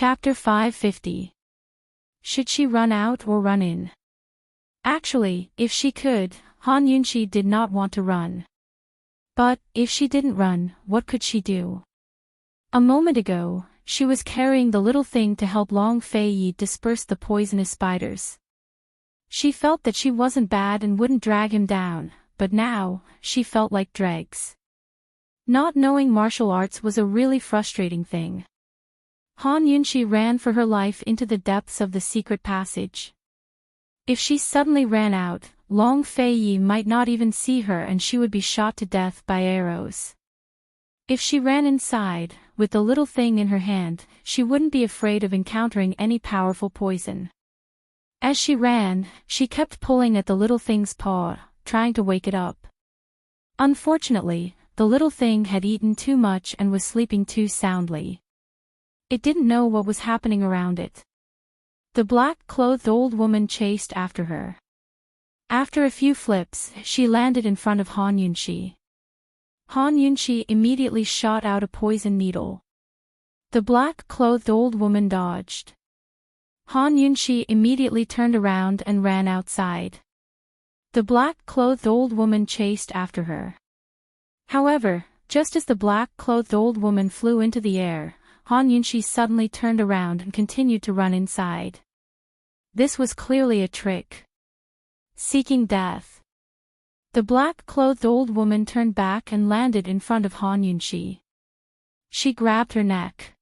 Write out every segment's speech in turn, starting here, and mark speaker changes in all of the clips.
Speaker 1: Chapter 550. Should she run out or run in? Actually, if she could, Han Yunxi did not want to run. But, if she didn't run, what could she do? A moment ago, she was carrying the little thing to help Long Fei Yi disperse the poisonous spiders. She felt that she wasn't bad and wouldn't drag him down, but now, she felt like dregs. Not knowing martial arts was a really frustrating thing. Han Yunxi ran for her life into the depths of the secret passage. If she suddenly ran out, Long Fei Yi might not even see her and she would be shot to death by arrows. If she ran inside, with the little thing in her hand, she wouldn't be afraid of encountering any powerful poison. As she ran, she kept pulling at the little thing's paw, trying to wake it up. Unfortunately, the little thing had eaten too much and was sleeping too soundly. It didn't know what was happening around it. The black-clothed old woman chased after her. After a few flips, she landed in front of Han Yunxi. Han Yunxi immediately shot out a poison needle. The black-clothed old woman dodged. Han Yunxi immediately turned around and ran outside. The black-clothed old woman chased after her. However, just as the black-clothed old woman flew into the air, Han Yunxi suddenly turned around and continued to run inside. This was clearly a trick. Seeking death. The black-clothed old woman turned back and landed in front of Han Yunxi. She grabbed her neck.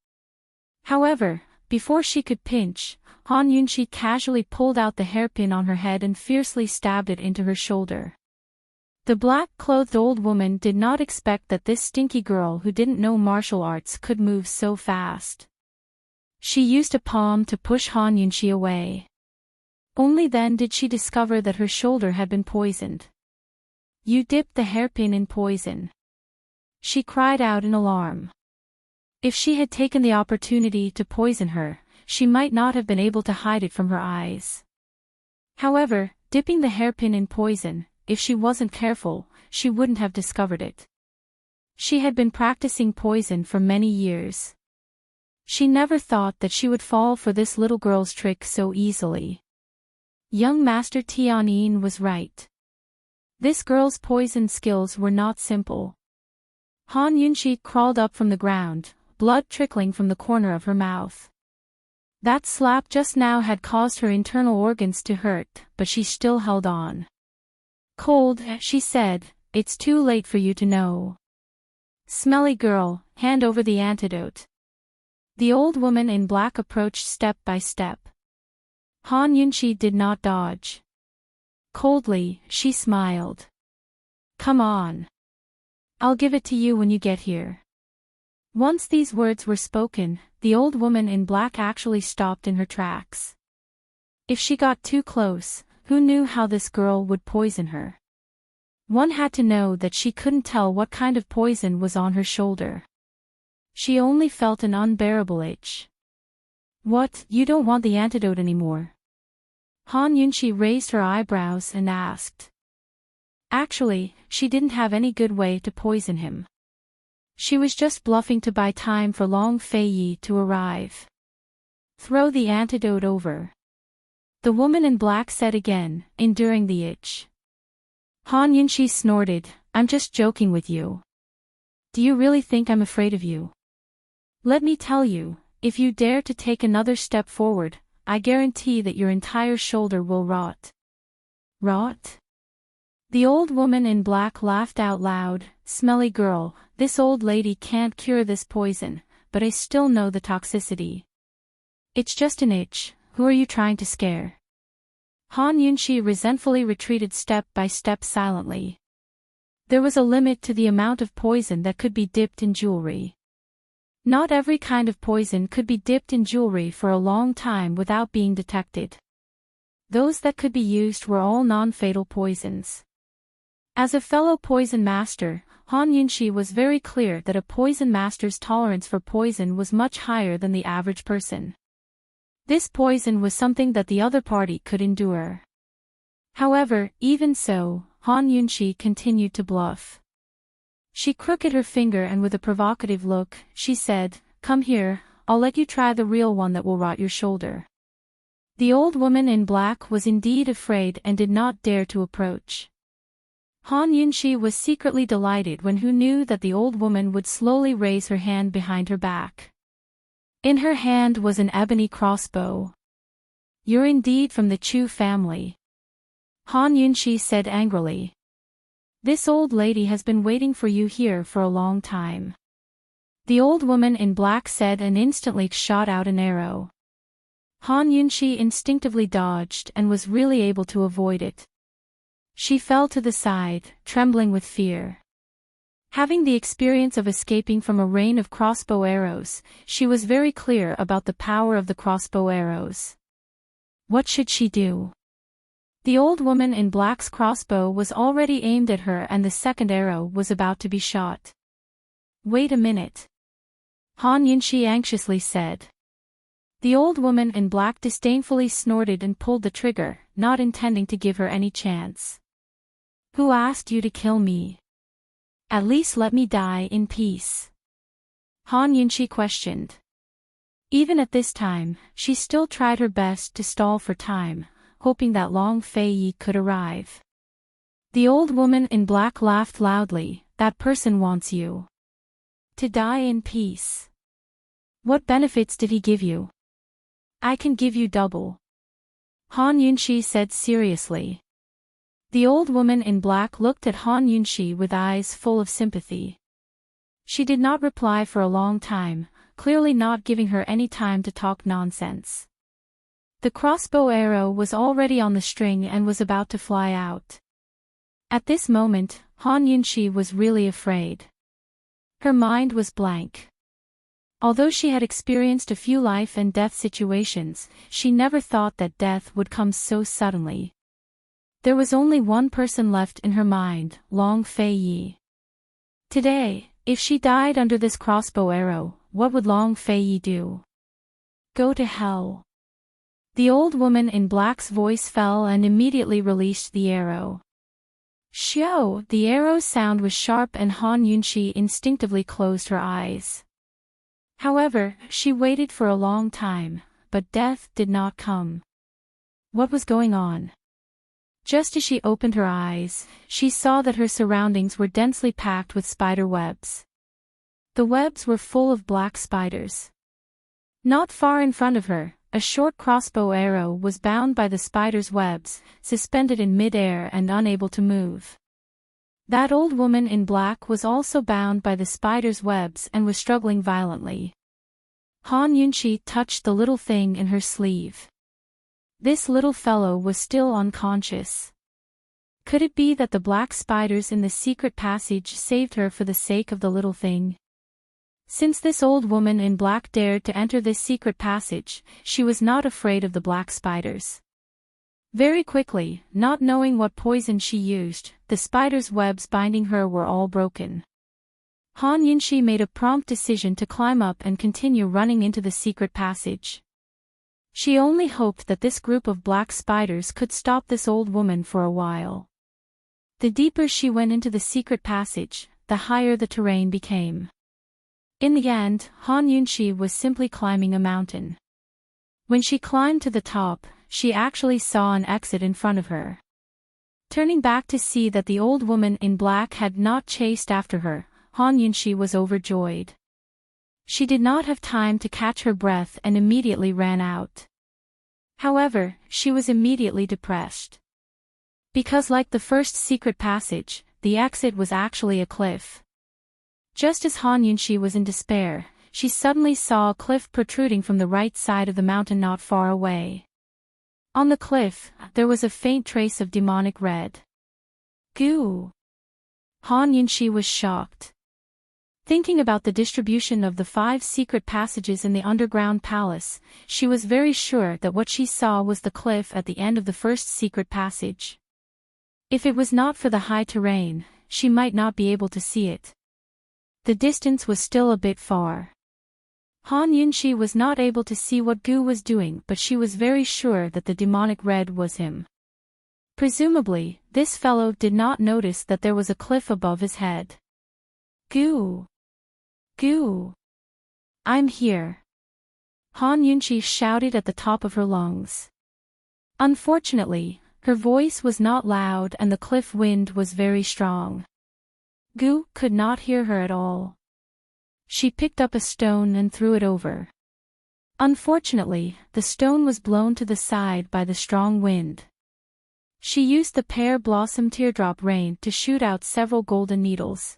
Speaker 1: However, before she could pinch, Han Yunxi casually pulled out the hairpin on her head and fiercely stabbed it into her shoulder. The black-clothed old woman did not expect that this stinky girl who didn't know martial arts could move so fast. She used a palm to push Han Yunxi away. Only then did she discover that her shoulder had been poisoned. "You dipped the hairpin in poison," she cried out in alarm. If she had taken the opportunity to poison her, she might not have been able to hide it from her eyes. However, dipping the hairpin in poison, if she wasn't careful, she wouldn't have discovered it. She had been practicing poison for many years. She never thought that she would fall for this little girl's trick so easily. Young Master Tianyin was right. This girl's poison skills were not simple. Han Yunxi crawled up from the ground, blood trickling from the corner of her mouth. That slap just now had caused her internal organs to hurt, but she still held on. "Cold," she said, "it's too late for you to know. Smelly girl, hand over the antidote." The old woman in black approached step by step. Han Yunxi did not dodge. Coldly, she smiled. "Come on. I'll give it to you when you get here." Once these words were spoken, the old woman in black actually stopped in her tracks. If she got too close, who knew how this girl would poison her? One had to know that she couldn't tell what kind of poison was on her shoulder. She only felt an unbearable itch. "What, you don't want the antidote anymore?" Han Yunxi raised her eyebrows and asked. Actually, she didn't have any good way to poison him. She was just bluffing to buy time for Long Fei Yi to arrive. "Throw the antidote over," the woman in black said again, enduring the itch. Han Yunxi snorted, "I'm just joking with you. Do you really think I'm afraid of you? Let me tell you, if you dare to take another step forward, I guarantee that your entire shoulder will rot." "Rot?" The old woman in black laughed out loud. "Smelly girl, this old lady can't cure this poison, but I still know the toxicity. It's just an itch, who are you trying to scare?" Han Yunxi resentfully retreated step by step silently. There was a limit to the amount of poison that could be dipped in jewelry. Not every kind of poison could be dipped in jewelry for a long time without being detected. Those that could be used were all non-fatal poisons. As a fellow poison master, Han Yunxi was very clear that a poison master's tolerance for poison was much higher than the average person. This poison was something that the other party could endure. However, even so, Han Yunxi continued to bluff. She crooked her finger and with a provocative look, she said, "Come here, I'll let you try the real one that will rot your shoulder." The old woman in black was indeed afraid and did not dare to approach. Han Yunxi was secretly delighted when he knew that the old woman would slowly raise her hand behind her back. In her hand was an ebony crossbow. "You're indeed from the Chu family," Han Yunxi said angrily. "This old lady has been waiting for you here for a long time." The old woman in black said and instantly shot out an arrow. Han Yunxi instinctively dodged and was really able to avoid it. She fell to the side, trembling with fear. Having the experience of escaping from a rain of crossbow arrows, she was very clear about the power of the crossbow arrows. What should she do? The old woman in black's crossbow was already aimed at her and the second arrow was about to be shot. "Wait a minute," Han Yunxi anxiously said. The old woman in black disdainfully snorted and pulled the trigger, not intending to give her any chance. "Who asked you to kill me? At least let me die in peace," Han Yunxi questioned. Even at this time, she still tried her best to stall for time, hoping that Long Fei Yi could arrive. The old woman in black laughed loudly. "That person wants you to die in peace. What benefits did he give you?" "I can give you double," Han Yunxi said seriously. The old woman in black looked at Han Yunxi with eyes full of sympathy. She did not reply for a long time, clearly not giving her any time to talk nonsense. The crossbow arrow was already on the string and was about to fly out. At this moment, Han Yunxi was really afraid. Her mind was blank. Although she had experienced a few life and death situations, she never thought that death would come so suddenly. There was only one person left in her mind, Long Fei Yi. Today, if she died under this crossbow arrow, what would Long Fei Yi do? Go to hell. The old woman in black's voice fell and immediately released the arrow. Shoo! The arrow's sound was sharp and Han Yunxi instinctively closed her eyes. However, she waited for a long time, but death did not come. What was going on? Just as she opened her eyes, she saw that her surroundings were densely packed with spider webs. The webs were full of black spiders. Not far in front of her, a short crossbow arrow was bound by the spider's webs, suspended in mid-air and unable to move. That old woman in black was also bound by the spider's webs and was struggling violently. Han Yunxi touched the little thing in her sleeve. This little fellow was still unconscious. Could it be that the black spiders in the secret passage saved her for the sake of the little thing? Since this old woman in black dared to enter this secret passage, she was not afraid of the black spiders. Very quickly, not knowing what poison she used, the spider's webs binding her were all broken. Han Yunxi made a prompt decision to climb up and continue running into the secret passage. She only hoped that this group of black spiders could stop this old woman for a while. The deeper she went into the secret passage, the higher the terrain became. In the end, Han Yunxi was simply climbing a mountain. When she climbed to the top, she actually saw an exit in front of her. Turning back to see that the old woman in black had not chased after her, Han Yunxi was overjoyed. She did not have time to catch her breath and immediately ran out. However, she was immediately depressed. Because like the first secret passage, the exit was actually a cliff. Just as Han Yunxi was in despair, she suddenly saw a cliff protruding from the right side of the mountain not far away. On the cliff, there was a faint trace of demonic red goo. Han Yunxi was shocked. Thinking about the distribution of the 5 secret passages in the underground palace, she was very sure that what she saw was the cliff at the end of the first secret passage. If it was not for the high terrain, she might not be able to see it. The distance was still a bit far. Han Yunxi was not able to see what Gu was doing, but she was very sure that the demonic red was him. Presumably, this fellow did not notice that there was a cliff above his head. Gu! Gu! I'm here. Han Yunqi shouted at the top of her lungs. Unfortunately, her voice was not loud and the cliff wind was very strong. Gu could not hear her at all. She picked up a stone and threw it over. Unfortunately, the stone was blown to the side by the strong wind. She used the pear blossom teardrop rain to shoot out several golden needles.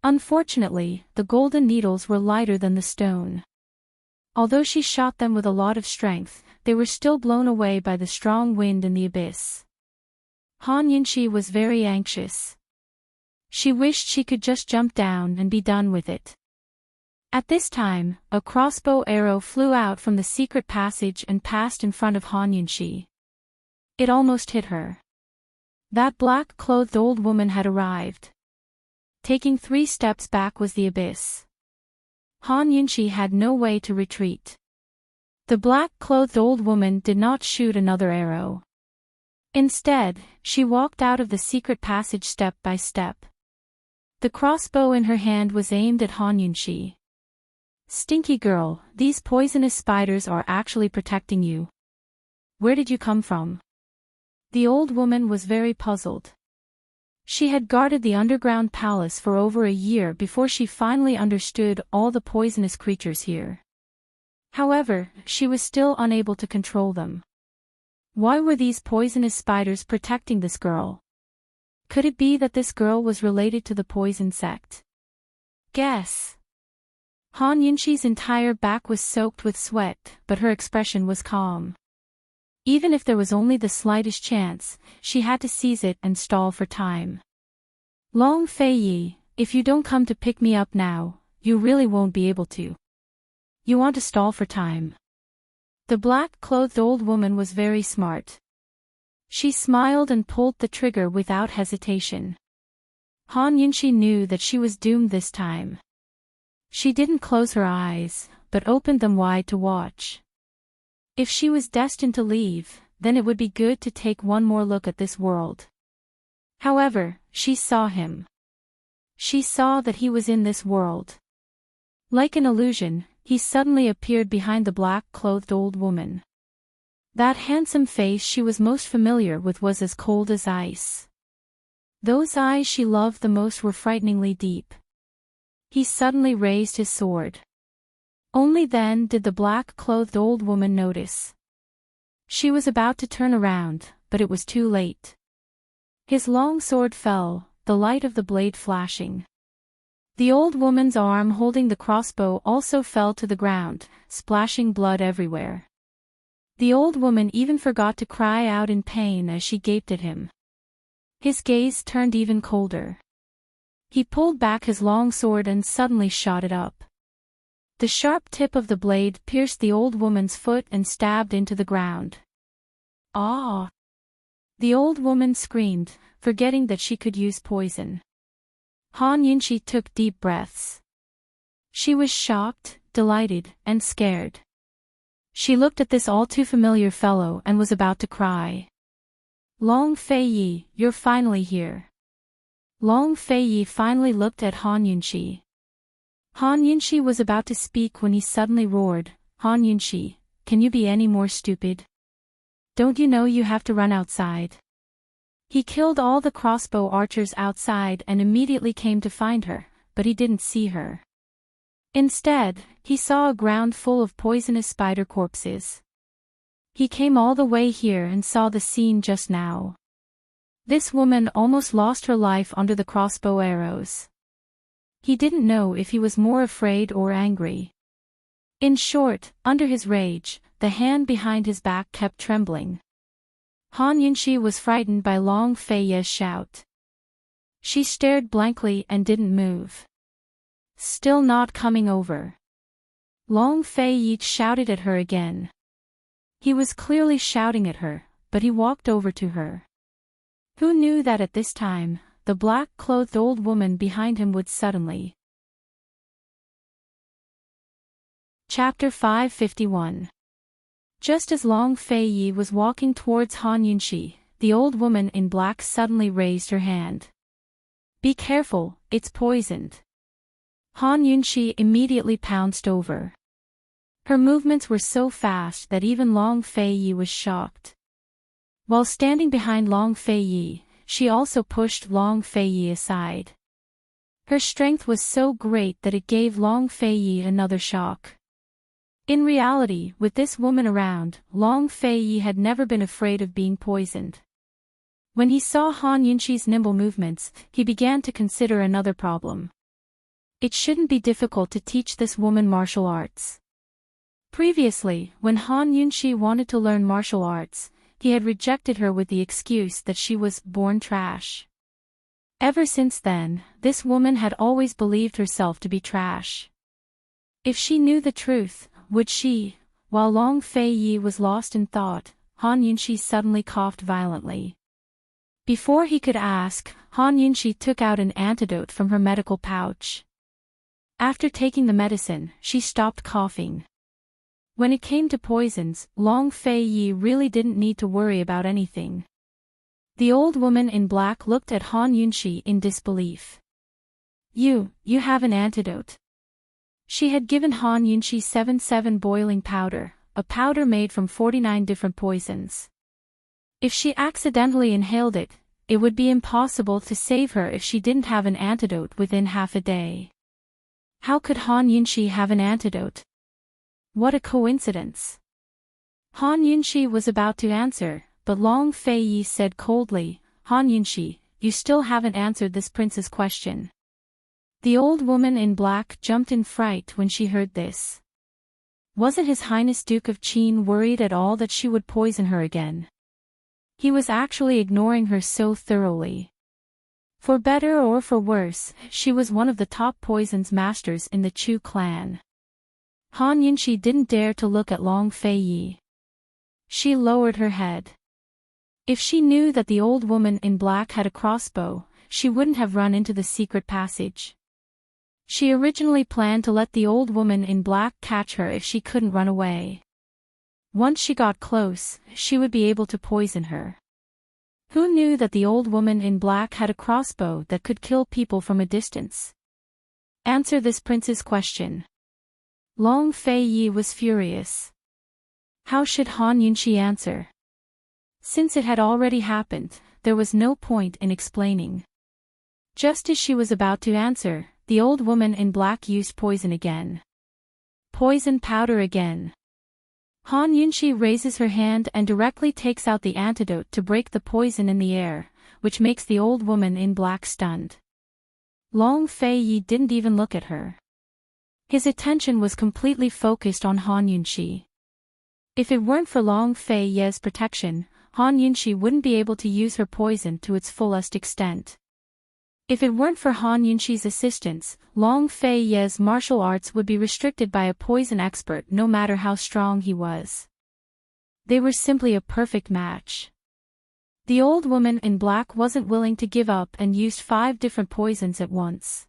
Speaker 1: Unfortunately, the golden needles were lighter than the stone. Although she shot them with a lot of strength, they were still blown away by the strong wind in the abyss. Han Yunqi was very anxious. She wished she could just jump down and be done with it. At this time, a crossbow arrow flew out from the secret passage and passed in front of Han Yunqi. It almost hit her. That black-clothed old woman had arrived. Taking 3 steps back was the abyss. Han Yunqi had no way to retreat. The black-clothed old woman did not shoot another arrow. Instead, she walked out of the secret passage step by step. The crossbow in her hand was aimed at Han Yunqi. "Stinky girl, these poisonous spiders are actually protecting you. Where did you come from?" The old woman was very puzzled. She had guarded the underground palace for over a year before she finally understood all the poisonous creatures here. However, she was still unable to control them. Why were these poisonous spiders protecting this girl? Could it be that this girl was related to the poison sect? Guess. Han Yunqi's entire back was soaked with sweat, but her expression was calm. Even if there was only the slightest chance, she had to seize it and stall for time. "Long Fei Yi, if you don't come to pick me up now, you really won't be able to. You want to stall for time." The black-clothed old woman was very smart. She smiled and pulled the trigger without hesitation. Han Yunqi knew that she was doomed this time. She didn't close her eyes, but opened them wide to watch. If she was destined to leave, then it would be good to take one more look at this world. However, she saw him. She saw that he was in this world. Like an illusion, he suddenly appeared behind the black-clothed old woman. That handsome face she was most familiar with was as cold as ice. Those eyes she loved the most were frighteningly deep. He suddenly raised his sword. Only then did the black-clothed old woman notice. She was about to turn around, but it was too late. His long sword fell, the light of the blade flashing. The old woman's arm holding the crossbow also fell to the ground, splashing blood everywhere. The old woman even forgot to cry out in pain as she gaped at him. His gaze turned even colder. He pulled back his long sword and suddenly shot it up. The sharp tip of the blade pierced the old woman's foot and stabbed into the ground. "Ah!" The old woman screamed, forgetting that she could use poison. Han Yunqi took deep breaths. She was shocked, delighted, and scared. She looked at this all-too-familiar fellow and was about to cry. "Long Fei Yi, you're finally here." Long Fei Yi finally looked at Han Yunqi. Han Yunqi was about to speak when he suddenly roared, "Han Yunqi, can you be any more stupid? Don't you know you have to run outside?" He killed all the crossbow archers outside and immediately came to find her, but he didn't see her. Instead, he saw a ground full of poisonous spider corpses. He came all the way here and saw the scene just now. This woman almost lost her life under the crossbow arrows. He didn't know if he was more afraid or angry. In short, under his rage, the hand behind his back kept trembling. Han Yunqi was frightened by Long Fei Yi's shout. She stared blankly and didn't move. Still not coming over. Long Fei Yi shouted at her again. He was clearly shouting at her, but he walked over to her. Who knew that at this time, the black-clothed old woman behind him would suddenly. Chapter 551. Just as Long Fei Yi was walking towards Han Yunqi, the old woman in black suddenly raised her hand. "Be careful, it's poisoned." Han Yunqi immediately pounced over. Her movements were so fast that even Long Fei-yi was shocked. While standing behind Long Fei-yi, she also pushed Long Fei-yi aside. Her strength was so great that it gave Long Fei-yi another shock. In reality, with this woman around, Long Fei-yi had never been afraid of being poisoned. When he saw Han Yunqi's nimble movements, he began to consider another problem. It shouldn't be difficult to teach this woman martial arts. Previously, when Han Yunqi wanted to learn martial arts, he had rejected her with the excuse that she was born trash. Ever since then, this woman had always believed herself to be trash. If she knew the truth, would she? While Long Fei-yi was lost in thought, Han Yunqi suddenly coughed violently. Before he could ask, Han Yunqi took out an antidote from her medical pouch. After taking the medicine, she stopped coughing. When it came to poisons, Long Fei-yi really didn't need to worry about anything. The old woman in black looked at Han Yunqi in disbelief. You have an antidote. She had given Han Yunqi 7-7 boiling powder, a powder made from 49 different poisons. If she accidentally inhaled it, it would be impossible to save her if she didn't have an antidote within half a day. How could Han Yunqi have an antidote? What a coincidence. Han Yunqi was about to answer, but Long Fei-yi said coldly, Han Yunqi, you still haven't answered this prince's question. The old woman in black jumped in fright when she heard this. Wasn't His Highness Duke of Qin worried at all that she would poison her again? He was actually ignoring her so thoroughly. For better or for worse, she was one of the top poisons masters in the Chu clan. Han Yunqi didn't dare to look at Long Fei-yi. She lowered her head. If she knew that the old woman in black had a crossbow, she wouldn't have run into the secret passage. She originally planned to let the old woman in black catch her if she couldn't run away. Once she got close, she would be able to poison her. Who knew that the old woman in black had a crossbow that could kill people from a distance? Answer this prince's question. Long Fei-yi was furious. How should Han Yunqi answer? Since it had already happened, there was no point in explaining. Just as she was about to answer, the old woman in black used poison again. Poison powder again. Han Yunqi raises her hand and directly takes out the antidote to break the poison in the air, which makes the old woman in black stunned. Long Fei-yi didn't even look at her. His attention was completely focused on Han Yunqi. If it weren't for Long Fei-yi's protection, Han Yunqi wouldn't be able to use her poison to its fullest extent. If it weren't for Han Yunqi's assistance, Long Fei-yi's martial arts would be restricted by a poison expert no matter how strong he was. They were simply a perfect match. The old woman in black wasn't willing to give up and used 5 different poisons at once.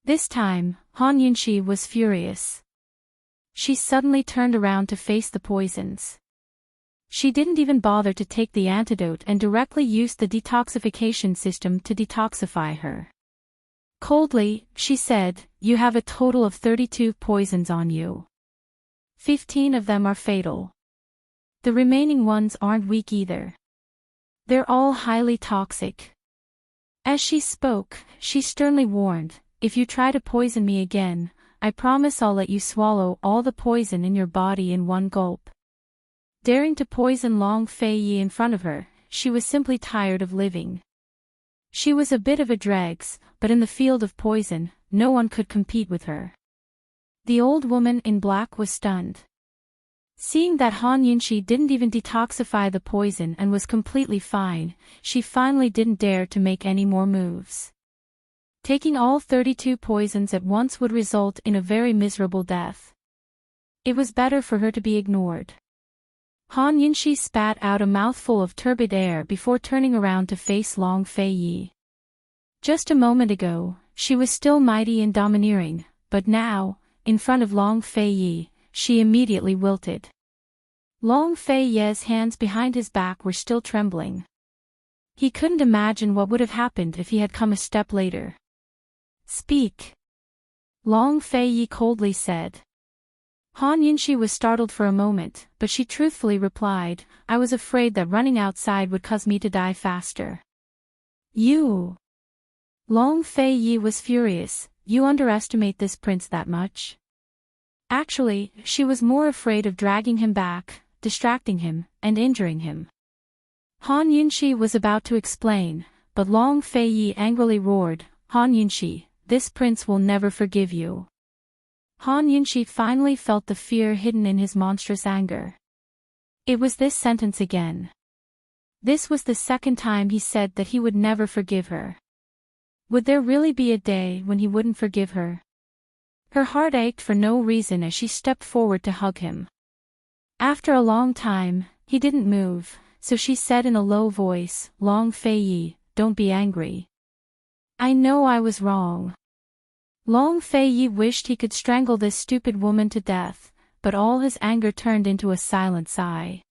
Speaker 1: This time, Han Yunqi was furious. She suddenly turned around to face the poisons. She didn't even bother to take the antidote and directly used the detoxification system to detoxify her. Coldly, she said, "You have a total of 32 poisons on you. 15 of them are fatal. The remaining ones aren't weak either. They're all highly toxic." As she spoke, she sternly warned, "If you try to poison me again, I promise I'll let you swallow all the poison in your body in one gulp." Daring to poison Long Fei-yi in front of her, she was simply tired of living. She was a bit of a dregs, but in the field of poison, no one could compete with her. The old woman in black was stunned. Seeing that Han Yunqi didn't even detoxify the poison and was completely fine, she finally didn't dare to make any more moves. Taking all 32 poisons at once would result in a very miserable death. It was better for her to be ignored. Han Yunqi spat out a mouthful of turbid air before turning around to face Long Fei-yi. Just a moment ago, she was still mighty and domineering, but now, in front of Long Fei-yi, she immediately wilted. Long Fei-yi's hands behind his back were still trembling. He couldn't imagine what would have happened if he had come a step later. "Speak," Long Fei-yi coldly said. Han Yunxi was startled for a moment, but she truthfully replied, I was afraid that running outside would cause me to die faster. You! Long Fei Yi was furious, you underestimate this prince that much? Actually, she was more afraid of dragging him back, distracting him, and injuring him. Han Yunxi was about to explain, but Long Fei Yi angrily roared, Han Yunxi, this prince will never forgive you. Han Yunxi finally felt the fear hidden in his monstrous anger. It was this sentence again. This was the second time he said that he would never forgive her. Would there really be a day when he wouldn't forgive her? Her heart ached for no reason as she stepped forward to hug him. After a long time, he didn't move, so she said in a low voice, Long Fei Yi, don't be angry. I know I was wrong. Long Fei Yi wished he could strangle this stupid woman to death, but all his anger turned into a silent sigh.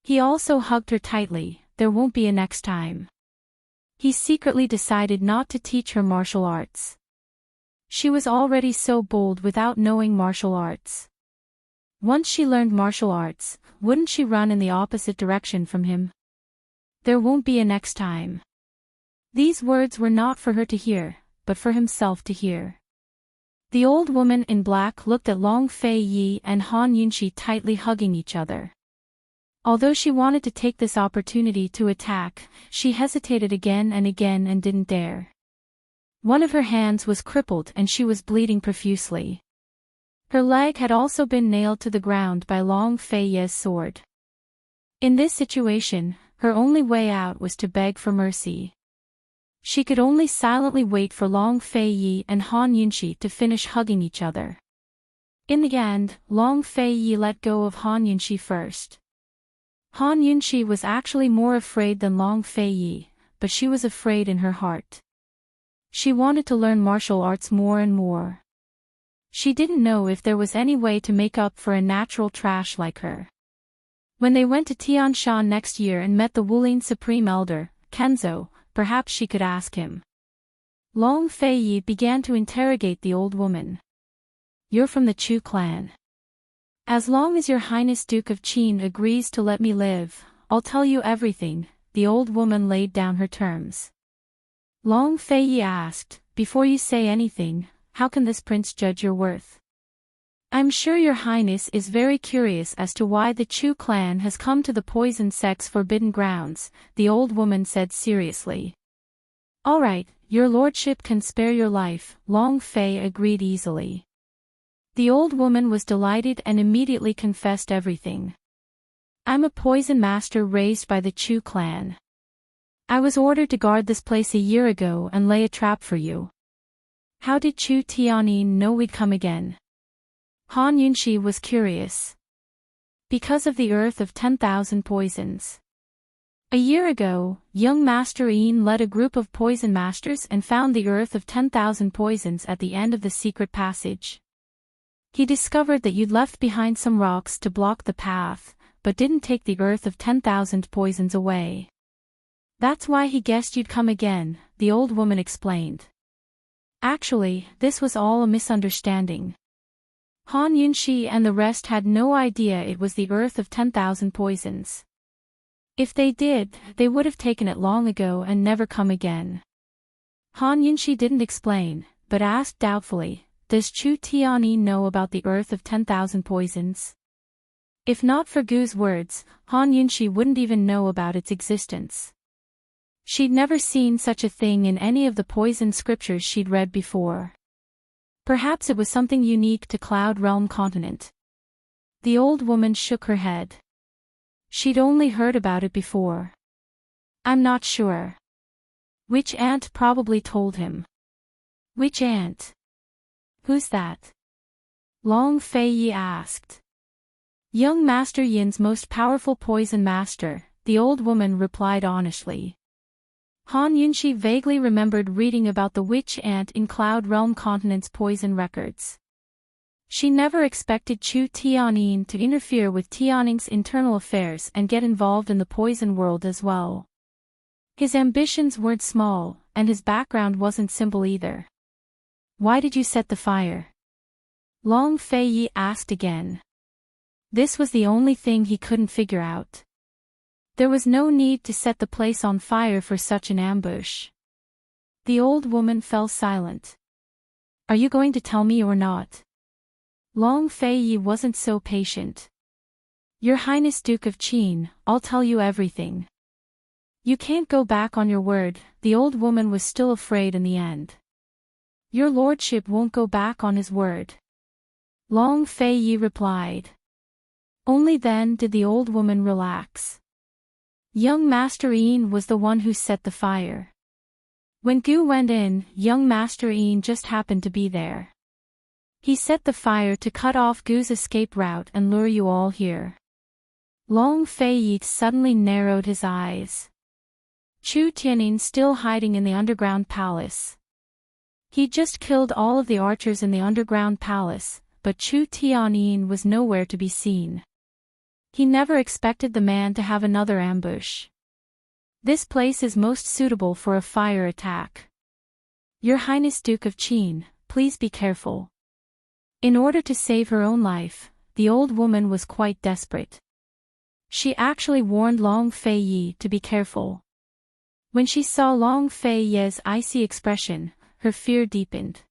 Speaker 1: He also hugged her tightly, there won't be a next time. He secretly decided not to teach her martial arts. She was already so bold without knowing martial arts. Once she learned martial arts, wouldn't she run in the opposite direction from him? There won't be a next time. These words were not for her to hear, but for himself to hear. The old woman in black looked at Long Fei Yi and Han Yunxi tightly hugging each other. Although she wanted to take this opportunity to attack, she hesitated again and didn't dare. One of her hands was crippled and she was bleeding profusely. Her leg had also been nailed to the ground by Long Fei Yi's sword. In this situation, her only way out was to beg for mercy. She could only silently wait for Long Fei Yi and Han Yunxi to finish hugging each other. In the end, Long Fei Yi let go of Han Yunxi first. Han Yunxi was actually more afraid than Long Fei Yi, but she was afraid in her heart. She wanted to learn martial arts more and more. She didn't know if there was any way to make up for a natural trash like her. When they went to Tianshan next year and met the Wulin Supreme Elder, Kenzo, perhaps she could ask him. Long Fei Yi began to interrogate the old woman. You're from the Chu clan. As long as your Highness Duke of Qin agrees to let me live, I'll tell you everything, the old woman laid down her terms. Long Fei Yi asked, before you say anything, how can this prince judge your worth? I'm sure your highness is very curious as to why the Chu clan has come to the poison sect's forbidden grounds, the old woman said seriously. All right, your lordship can spare your life, Long Fei agreed easily. The old woman was delighted and immediately confessed everything. I'm a poison master raised by the Chu clan. I was ordered to guard this place a year ago and lay a trap for you. How did Chu Tianyin know we'd come again? Han Yunxi was curious. Because of the earth of 10,000 poisons. A year ago, young Master Yin led a group of poison masters and found the earth of 10,000 poisons at the end of the secret passage. He discovered that you'd left behind some rocks to block the path, but didn't take the earth of 10,000 poisons away. That's why he guessed you'd come again, the old woman explained. Actually, this was all a misunderstanding. Han Yunxi and the rest had no idea it was the earth of 10,000 poisons. If they did, they would have taken it long ago and never come again. Han Yunxi didn't explain, but asked doubtfully, does Chu Tianyi know about the earth of 10,000 poisons? If not for Gu's words, Han Yunxi wouldn't even know about its existence. She'd never seen such a thing in any of the poison scriptures she'd read before. Perhaps it was something unique to Cloud Realm continent. The old woman shook her head. She'd only heard about it before. I'm not sure. Which aunt probably told him? Which aunt? Who's that? Long Fei Yi asked. Young Master Yin's most powerful poison master, the old woman replied honestly. Han Yunxi vaguely remembered reading about the witch ant in Cloud Realm Continent's poison records. She never expected Chu Tianyin to interfere with Tianning's internal affairs and get involved in the poison world as well. His ambitions weren't small, and his background wasn't simple either. Why did you set the fire? Long Fei asked again. This was the only thing he couldn't figure out. There was no need to set the place on fire for such an ambush. The old woman fell silent. Are you going to tell me or not? Long Fei wasn't so patient. Your Highness Duke of Qin, I'll tell you everything. You can't go back on your word. The old woman was still afraid in the end. Your lordship won't go back on his word. Long Fei replied. Only then did the old woman relax. Young Master Yin was the one who set the fire. When Gu went in, young Master Yin just happened to be there. He set the fire to cut off Gu's escape route and lure you all here. Long Fei suddenly narrowed his eyes. Chu Tianyin still hiding in the underground palace. He just killed all of the archers in the underground palace, but Chu Tianyin was nowhere to be seen. He never expected the man to have another ambush. This place is most suitable for a fire attack. Your Highness Duke of Qin, please be careful. In order to save her own life, the old woman was quite desperate. She actually warned Long Fei to be careful. When she saw Long Fei's icy expression, her fear deepened.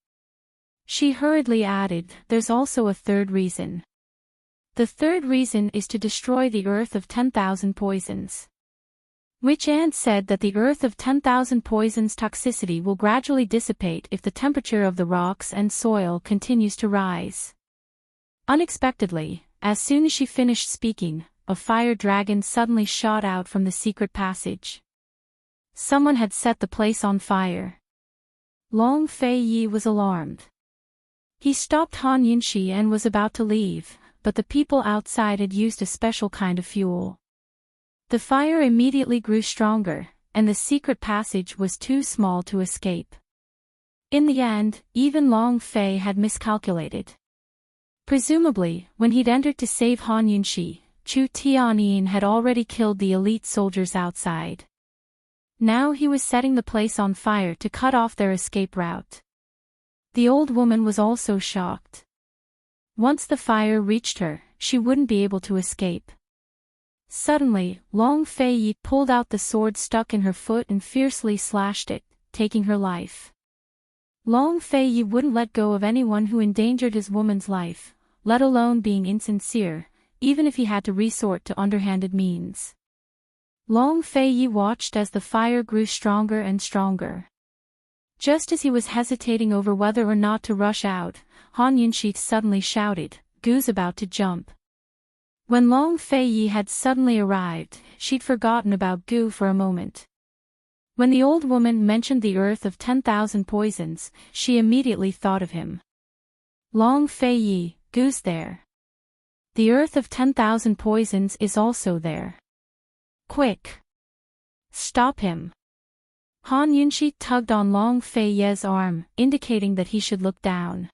Speaker 1: She hurriedly added, there's also a third reason. The third reason is to destroy the Earth of 10,000 Poisons. Witch Ant said that the Earth of 10,000 Poisons toxicity will gradually dissipate if the temperature of the rocks and soil continues to rise. Unexpectedly, as soon as she finished speaking, a fire dragon suddenly shot out from the secret passage. Someone had set the place on fire. Long Fei was alarmed. He stopped Han Yunxi and was about to leave, but the people outside had used a special kind of fuel. The fire immediately grew stronger, and the secret passage was too small to escape. In the end, even Long Fei had miscalculated. Presumably, when he'd entered to save Han Yunxi, Chu Tianyin had already killed the elite soldiers outside. Now he was setting the place on fire to cut off their escape route. The old woman was also shocked. Once the fire reached her, she wouldn't be able to escape. Suddenly, Long Fei pulled out the sword stuck in her foot and fiercely slashed it, taking her life. Long Fei wouldn't let go of anyone who endangered his woman's life, let alone being insincere, even if he had to resort to underhanded means. Long Fei watched as the fire grew stronger and stronger. Just as he was hesitating over whether or not to rush out, Han Yunxi suddenly shouted, Gu's about to jump. When Long Fei had suddenly arrived, she'd forgotten about Gu for a moment. When the old woman mentioned the Earth of 10,000 Poisons, she immediately thought of him. Long Fei, Gu's there. The Earth of 10,000 Poisons is also there. Quick! Stop him! Han Yunxi tugged on Long Fei's arm, indicating that he should look down.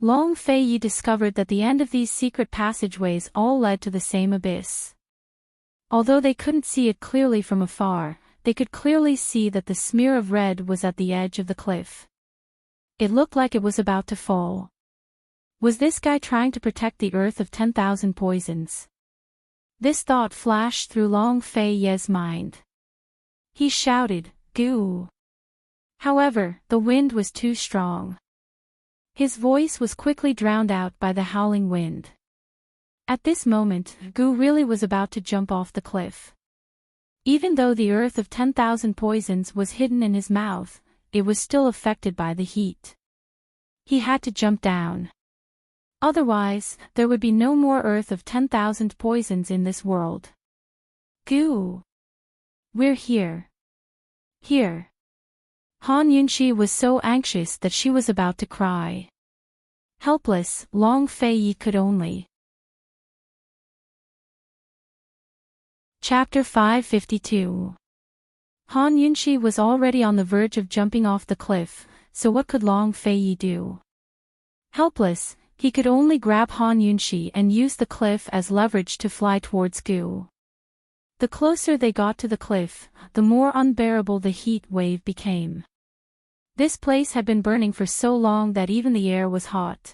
Speaker 1: Long Fei discovered that the end of these secret passageways all led to the same abyss. Although they couldn't see it clearly from afar, they could clearly see that the smear of red was at the edge of the cliff. It looked like it was about to fall. Was this guy trying to protect the Earth of 10,000 Poisons? This thought flashed through Long Fei's mind. He shouted, Gu! However, the wind was too strong. His voice was quickly drowned out by the howling wind. At this moment, Gu really was about to jump off the cliff. Even though the Earth of 10,000 Poisons was hidden in his mouth, it was still affected by the heat. He had to jump down. Otherwise, there would be no more Earth of 10,000 Poisons in this world. Gu! We're here. Here. Han Yunxi was so anxious that she was about to cry. Helpless, Long Fei could only. Chapter 552. Han Yunxi was already on the verge of jumping off the cliff, so what could Long Fei do? Helpless, he could only grab Han Yunxi and use the cliff as leverage to fly towards Gu. The closer they got to the cliff, the more unbearable the heat wave became. This place had been burning for so long that even the air was hot.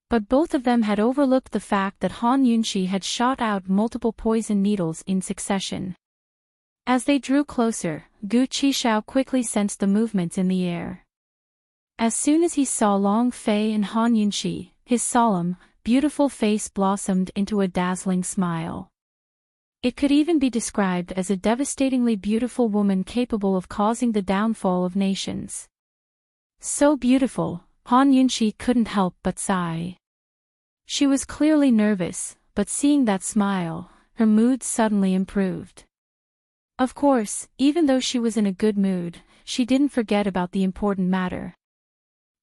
Speaker 1: But both of them had overlooked the fact that Han Yunxi had shot out multiple poison needles in succession. As they drew closer, Gu Qishao quickly sensed the movements in the air. As soon as he saw Long Fei and Han Yunxi, his solemn, beautiful face blossomed into a dazzling smile. It could even be described as a devastatingly beautiful woman capable of causing the downfall of nations. So beautiful, Han Yunxi couldn't help but sigh. She was clearly nervous, but seeing that smile, her mood suddenly improved. Of course, even though she was in a good mood, she didn't forget about the important matter.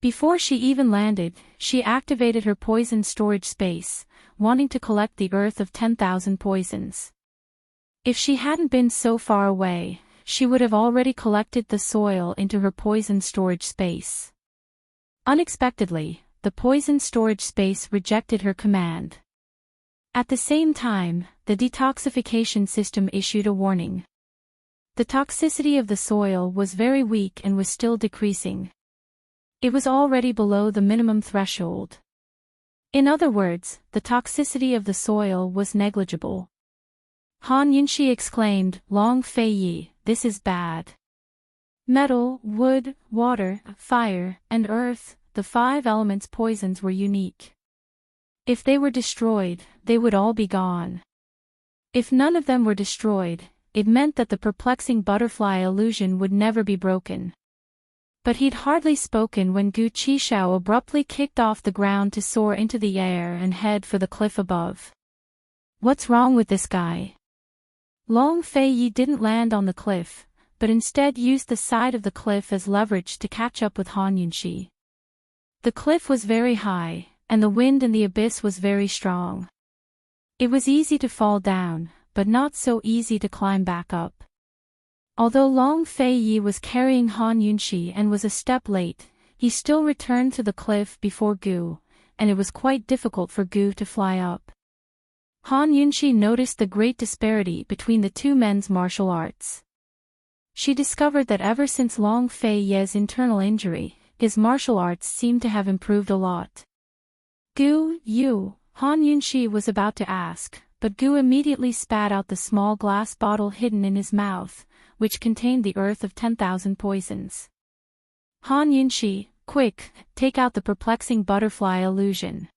Speaker 1: Before she even landed, she activated her poison storage space, wanting to collect the earth of 10,000 poisons. If she hadn't been so far away, she would have already collected the soil into her poison storage space. Unexpectedly, the poison storage space rejected her command. At the same time, the detoxification system issued a warning. The toxicity of the soil was very weak and was still decreasing. It was already below the minimum threshold. In other words, the toxicity of the soil was negligible. Han Yunxi exclaimed, "Long Fei Yi, this is bad." Metal, wood, water, fire, and earth, the 5 elements' poisons were unique. If they were destroyed, they would all be gone. If none of them were destroyed, it meant that the perplexing butterfly illusion would never be broken. But he'd hardly spoken when Gu Qishao abruptly kicked off the ground to soar into the air and head for the cliff above. What's wrong with this guy? Long Fei Yi didn't land on the cliff, but instead used the side of the cliff as leverage to catch up with Han Yunxi. The cliff was very high, and the wind in the abyss was very strong. It was easy to fall down, but not so easy to climb back up. Although Long Fei Yi was carrying Han Yunxi and was a step late, he still returned to the cliff before Gu, and it was quite difficult for Gu to fly up. Han Yunxi noticed the great disparity between the two men's martial arts. She discovered that ever since Long Fei Yi's internal injury, his martial arts seemed to have improved a lot. Gu, you, Han Yunxi was about to ask, but Gu immediately spat out the small glass bottle hidden in his mouth, which contained the earth of 10,000 poisons. Han Yunxi, quick, take out the perplexing butterfly illusion.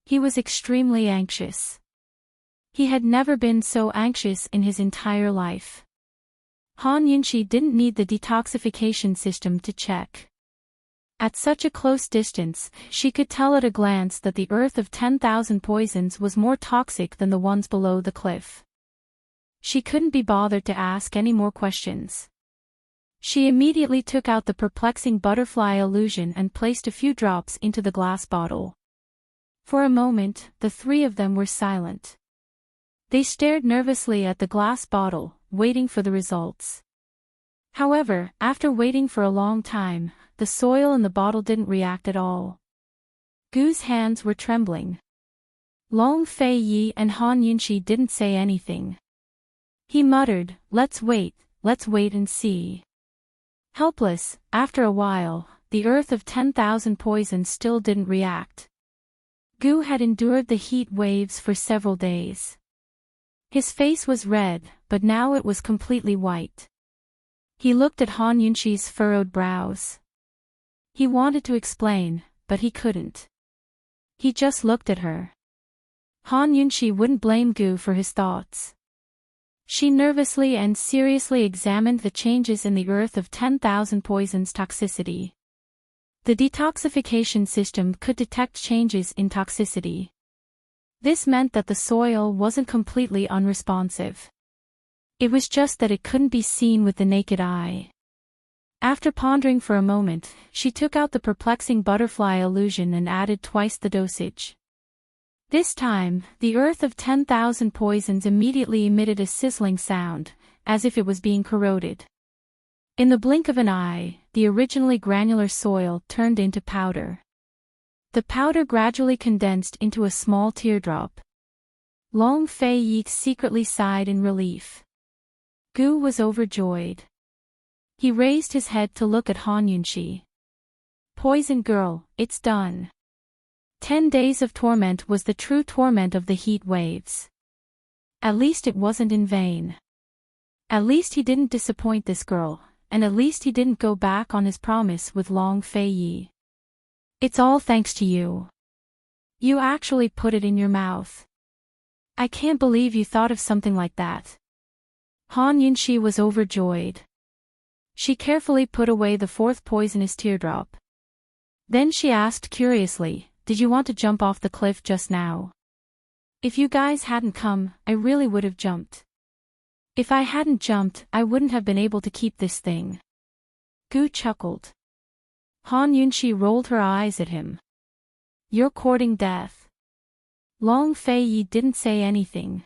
Speaker 1: He was extremely anxious. He had never been so anxious in his entire life. Han Yunxi didn't need the detoxification system to check. At such a close distance, she could tell at a glance that the earth of 10,000 poisons was more toxic than the ones below the cliff. She couldn't be bothered to ask any more questions. She immediately took out the perplexing butterfly illusion and placed a few drops into the glass bottle. For a moment, the 3 of them were silent. They stared nervously at the glass bottle, waiting for the results. However, after waiting for a long time, the soil in the bottle didn't react at all. Gu's hands were trembling. Long Fei Yi and Han Yunxi didn't say anything. He muttered, let's wait and see." Helpless, after a while, the earth of 10,000 poisons still didn't react. Gu had endured the heat waves for several days. His face was red, but now it was completely white. He looked at Han Yunxi's furrowed brows. He wanted to explain, but he couldn't. He just looked at her. Han Yunxi wouldn't blame Gu for his thoughts. She nervously and seriously examined the changes in the earth of 10,000 poisons' toxicity. The detoxification system could detect changes in toxicity. This meant that the soil wasn't completely unresponsive. It was just that it couldn't be seen with the naked eye. After pondering for a moment, she took out the perplexing butterfly illusion and added twice the dosage. This time, the earth of 10,000 poisons immediately emitted a sizzling sound, as if it was being corroded. In the blink of an eye, the originally granular soil turned into powder. The powder gradually condensed into a small teardrop. Long Fei Yi secretly sighed in relief. Gu was overjoyed. He raised his head to look at Han Yunxi. "Poison girl, it's done." 10 days of torment was the true torment of the heat waves. At least it wasn't in vain. At least he didn't disappoint this girl, and at least he didn't go back on his promise with Long Fei Yi. It's all thanks to you. You actually put it in your mouth. I can't believe you thought of something like that. Han Yunxi was overjoyed. She carefully put away the fourth poisonous teardrop. Then she asked curiously, "Did you want to jump off the cliff just now? If you guys hadn't come, I really would have jumped. If I hadn't jumped, I wouldn't have been able to keep this thing." Gu chuckled. Han Yunxi rolled her eyes at him. "You're courting death." Long Fei Yi didn't say anything.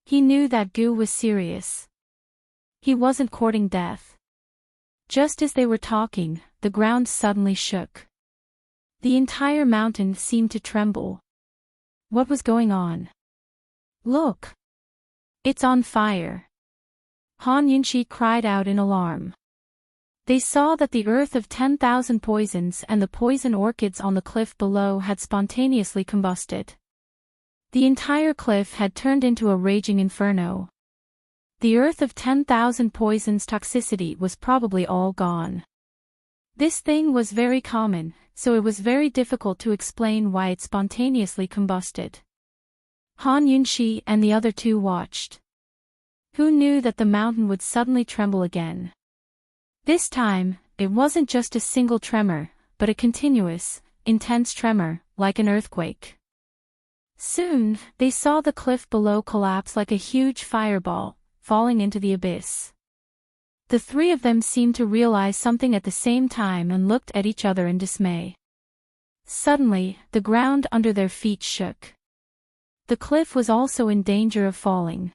Speaker 1: He knew that Gu was serious. He wasn't courting death. Just as they were talking, the ground suddenly shook. The entire mountain seemed to tremble. What was going on? "Look! It's on fire!" Han Yunxi cried out in alarm. They saw that the earth of 10,000 poisons and the poison orchids on the cliff below had spontaneously combusted. The entire cliff had turned into a raging inferno. The earth of 10,000 poisons' toxicity was probably all gone. This thing was very common, so it was very difficult to explain why it spontaneously combusted. Han Yunxi and the other two watched. Who knew that the mountain would suddenly tremble again? This time, it wasn't just a single tremor, but a continuous, intense tremor, like an earthquake. Soon, they saw the cliff below collapse like a huge fireball, falling into the abyss. The three of them seemed to realize something at the same time and looked at each other in dismay. Suddenly, the ground under their feet shook. The cliff was also in danger of falling.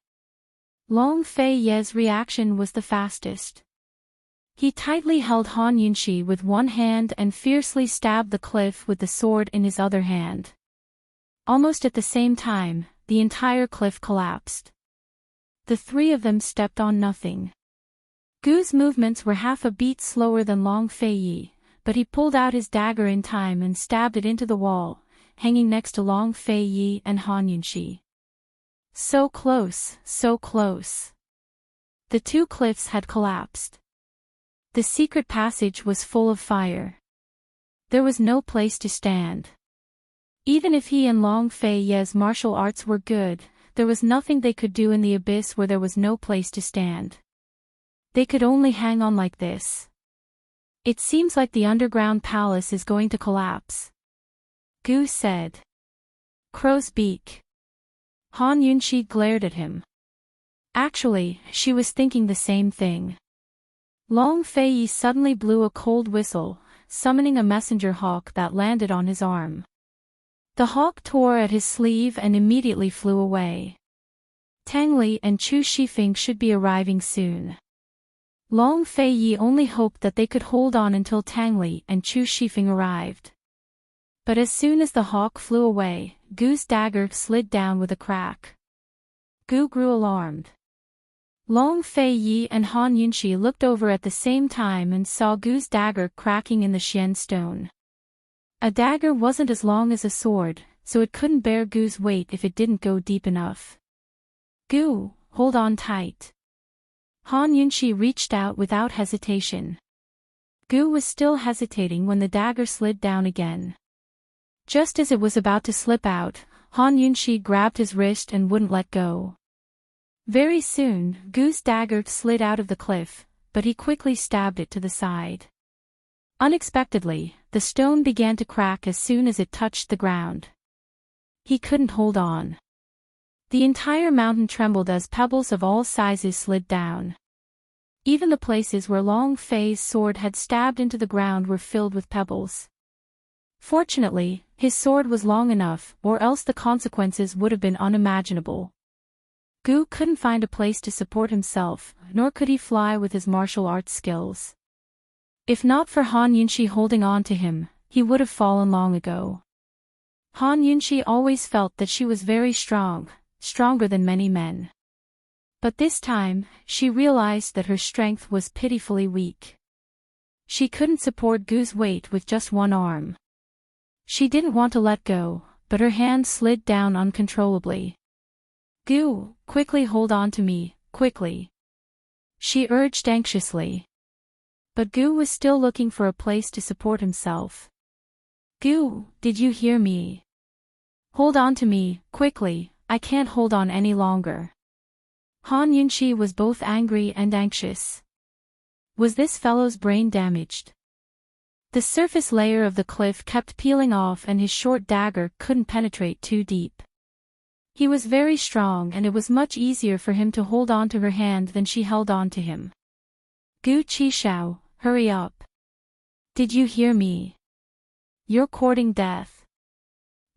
Speaker 1: Long Fei Ye's reaction was the fastest. He tightly held Han Yunxi with one hand and fiercely stabbed the cliff with the sword in his other hand. Almost at the same time, the entire cliff collapsed. The three of them stepped on nothing. Gu's movements were half a beat slower than Long Fei Yi, but he pulled out his dagger in time and stabbed it into the wall, hanging next to Long Fei Yi and Han Yunxi. So close, so close. The two cliffs had collapsed. The secret passage was full of fire. There was no place to stand. Even if he and Long Fei Ye's martial arts were good, there was nothing they could do in the abyss where there was no place to stand. They could only hang on like this. "It seems like the underground palace is going to collapse," Gu said. "Crow's beak." Han Yunxi glared at him. Actually, she was thinking the same thing. Long Fei Yi suddenly blew a cold whistle, summoning a messenger hawk that landed on his arm. The hawk tore at his sleeve and immediately flew away. Tang Li and Chu Shifeng should be arriving soon. Long Fei Yi only hoped that they could hold on until Tang Li and Chu Shifeng arrived. But as soon as the hawk flew away, Gu's dagger slid down with a crack. Gu grew alarmed. Long Fei Yi and Han Yunxi looked over at the same time and saw Gu's dagger cracking in the Xian stone. A dagger wasn't as long as a sword, so it couldn't bear Gu's weight if it didn't go deep enough. "Gu, hold on tight." Han Yunxi reached out without hesitation. Gu was still hesitating when the dagger slid down again. Just as it was about to slip out, Han Yunxi grabbed his wrist and wouldn't let go. Very soon, Gu's dagger slid out of the cliff, but he quickly stabbed it to the side. Unexpectedly, the stone began to crack as soon as it touched the ground. He couldn't hold on. The entire mountain trembled as pebbles of all sizes slid down. Even the places where Long Fei's sword had stabbed into the ground were filled with pebbles. Fortunately, his sword was long enough, or else the consequences would have been unimaginable. Gu couldn't find a place to support himself, nor could he fly with his martial arts skills. If not for Han Yunxi holding on to him, he would have fallen long ago. Han Yunxi always felt that she was very strong, stronger than many men. But this time, she realized that her strength was pitifully weak. She couldn't support Gu's weight with just one arm. She didn't want to let go, but her hand slid down uncontrollably. Gu, quickly hold on to me, quickly. She urged anxiously. But Gu was still looking for a place to support himself. Gu, did you hear me? Hold on to me, quickly, I can't hold on any longer. Han Yunxi was both angry and anxious. Was this fellow's brain damaged? The surface layer of the cliff kept peeling off and his short dagger couldn't penetrate too deep. He was very strong and it was much easier for him to hold on to her hand than she held on to him. Gu Qishao, hurry up. Did you hear me? You're courting death.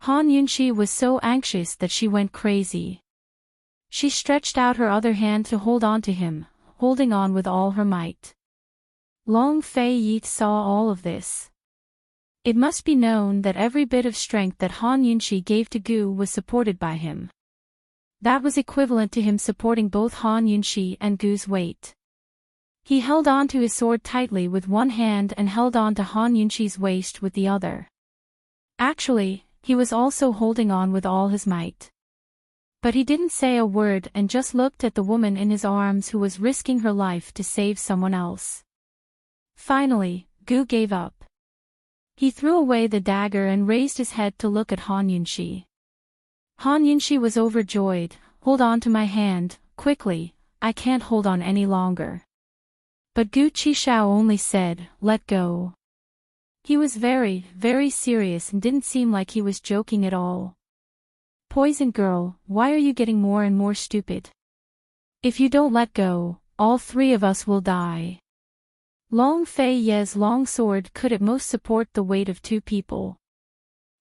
Speaker 1: Han Yunxi was so anxious that she went crazy. She stretched out her other hand to hold on to him, holding on with all her might. Long Fei Yi saw all of this. It must be known that every bit of strength that Han Yunxi gave to Gu was supported by him. That was equivalent to him supporting both Han Yunxi and Gu's weight. He held on to his sword tightly with one hand and held on to Han Yunxi's waist with the other. Actually, he was also holding on with all his might. But he didn't say a word and just looked at the woman in his arms who was risking her life to save someone else. Finally, Gu gave up. He threw away the dagger and raised his head to look at Han Yunxi. Han Yunxi was overjoyed. Hold on to my hand, quickly, I can't hold on any longer. But Gu Qishao only said, let go. He was very, very serious and didn't seem like he was joking at all. Poison girl, why are you getting more and more stupid? If you don't let go, all three of us will die. Long Fei Ye's long sword could at most support the weight of two people.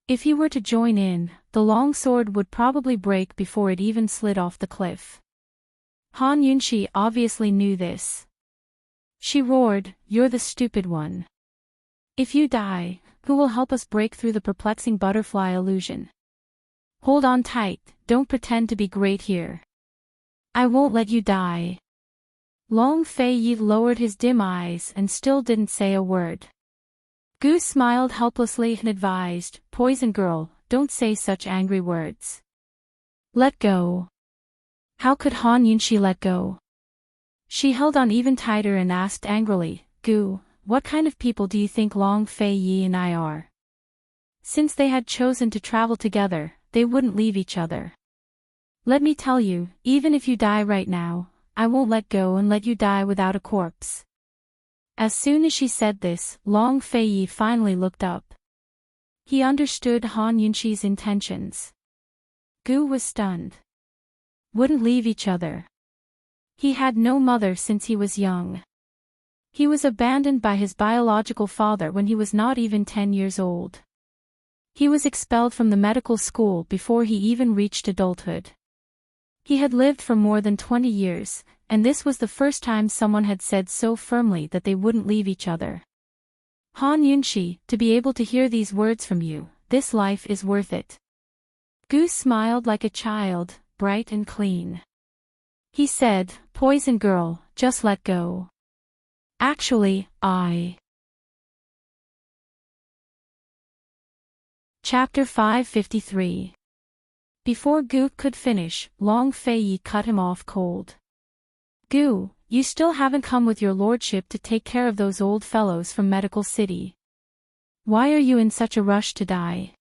Speaker 1: If he were to join in, the long sword would probably break before it even slid off the cliff. Han Yunxi obviously knew this. She roared, you're the stupid one. If you die, who will help us break through the perplexing butterfly illusion? Hold on tight, don't pretend to be great here. I won't let you die. Long Fei Yi lowered his dim eyes and still didn't say a word. Gu smiled helplessly and advised, Poison girl, don't say such angry words. Let go. How could Han Yunxi let go? She held on even tighter and asked angrily, Gu, what kind of people do you think Long Fei Yi and I are? Since they had chosen to travel together, they wouldn't leave each other. Let me tell you, even if you die right now, I won't let go and let you die without a corpse. As soon as she said this, Long Fei Yi finally looked up. He understood Han Yunxi's intentions. Gu was stunned. Wouldn't leave each other. He had no mother since he was young. He was abandoned by his biological father when he was not even 10 years old. He was expelled from the medical school before he even reached adulthood. He had lived for more than 20 years, and this was the first time someone had said so firmly that they wouldn't leave each other. Han Yunxi, to be able to hear these words from you, this life is worth it. Gu smiled like a child, bright and clean. He said, Poison girl, just let go. Actually, Chapter 553. Before Gu could finish, Long Fei Yi cut him off cold. Gu, you still haven't come with your lordship to take care of those old fellows from Medical City. Why are you in such a rush to die?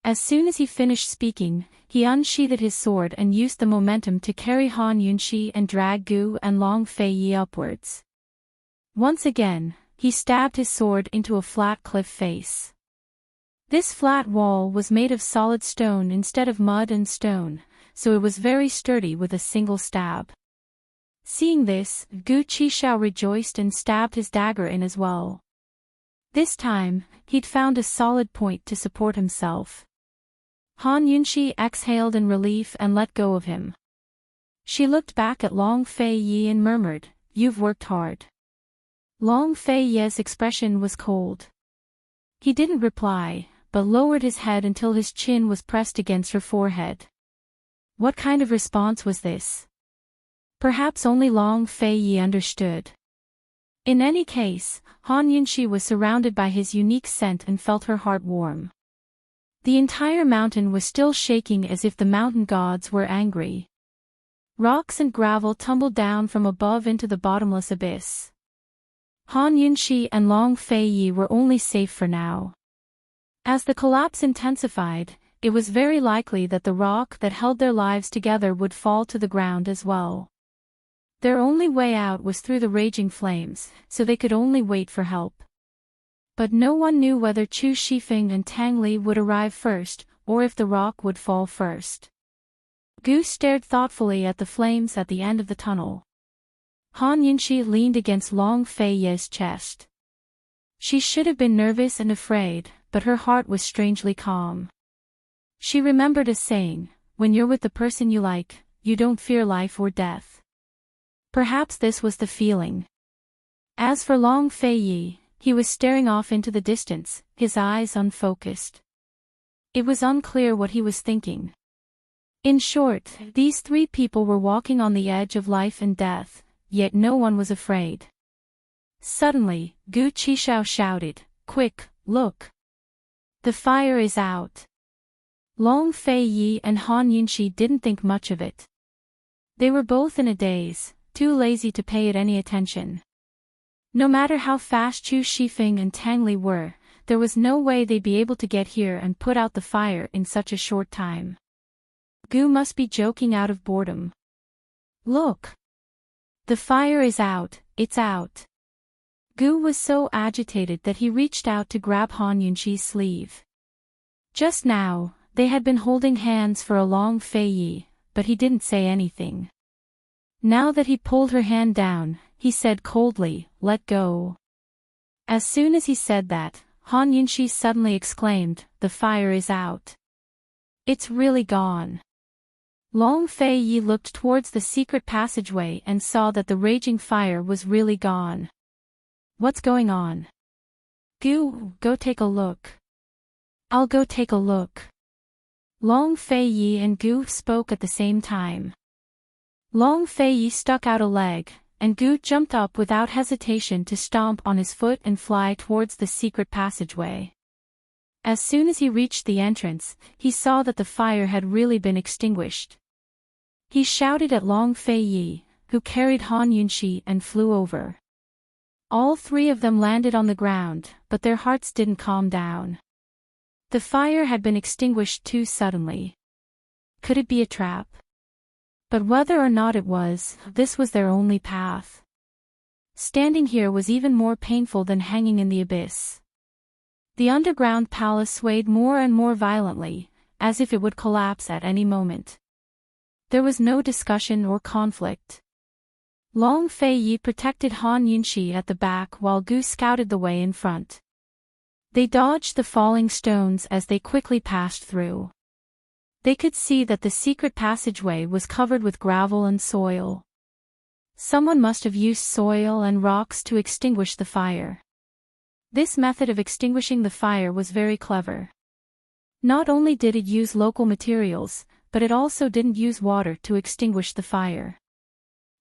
Speaker 1: As soon as he finished speaking, he unsheathed his sword and used the momentum to carry Han Yunxi and drag Gu and Long Fei Yi upwards. Once again, he stabbed his sword into a flat cliff face. This flat wall was made of solid stone instead of mud and stone, so it was very sturdy with a single stab. Seeing this, Gu Qishao rejoiced and stabbed his dagger in as well. This time, he'd found a solid point to support himself. Han Yunxi exhaled in relief and let go of him. She looked back at Long Fei Yi and murmured, You've worked hard. Long Fei Yi's expression was cold. He didn't reply, but lowered his head until his chin was pressed against her forehead. What kind of response was this? Perhaps only Long Fei Yi understood. In any case, Han Yunxi was surrounded by his unique scent and felt her heart warm. The entire mountain was still shaking as if the mountain gods were angry. Rocks and gravel tumbled down from above into the bottomless abyss. Han Yunxi and Long Fei Yi were only safe for now. As the collapse intensified, it was very likely that the rock that held their lives together would fall to the ground as well. Their only way out was through the raging flames, so they could only wait for help. But no one knew whether Chu Shifeng and Tang Li would arrive first, or if the rock would fall first. Gu stared thoughtfully at the flames at the end of the tunnel. Han Yunxi leaned against Long Fei Yi's chest. She should have been nervous and afraid, but her heart was strangely calm. She remembered a saying, when you're with the person you like, you don't fear life or death. Perhaps this was the feeling. As for Long Fei Yi, he was staring off into the distance, his eyes unfocused. It was unclear what he was thinking. In short, these three people were walking on the edge of life and death, yet no one was afraid. Suddenly, Gu Qishao shouted, "Quick, look! The fire is out!" Long Fei Yi and Han Yunxi didn't think much of it. They were both in a daze, too lazy to pay it any attention. No matter how fast Chu Shifeng and Tang Li were, there was no way they'd be able to get here and put out the fire in such a short time. Gu must be joking out of boredom. "Look! The fire is out, it's out!" Gu was so agitated that he reached out to grab Han Yunxi's sleeve. Just now, they had been holding hands for a Long Fei Yi, but he didn't say anything. Now that he pulled her hand down, he said coldly, "Let go." As soon as he said that, Han Yunxi suddenly exclaimed, "The fire is out. It's really gone." Long Fei Yi looked towards the secret passageway and saw that the raging fire was really gone. "What's going on?" "Gu, go take a look." "I'll go take a look." Long Fei Yi and Gu spoke at the same time. Long Fei Yi stuck out a leg, and Gu jumped up without hesitation to stomp on his foot and fly towards the secret passageway. As soon as he reached the entrance, he saw that the fire had really been extinguished. He shouted at Long Fei Yi, who carried Han Yunxi and flew over. All three of them landed on the ground, but their hearts didn't calm down. The fire had been extinguished too suddenly. Could it be a trap? But whether or not it was, this was their only path. Standing here was even more painful than hanging in the abyss. The underground palace swayed more and more violently, as if it would collapse at any moment. There was no discussion or conflict. Long Fei Yi protected Han Yunxi at the back while Gu scouted the way in front. They dodged the falling stones as they quickly passed through. They could see that the secret passageway was covered with gravel and soil. Someone must have used soil and rocks to extinguish the fire. This method of extinguishing the fire was very clever. Not only did it use local materials, but it also didn't use water to extinguish the fire.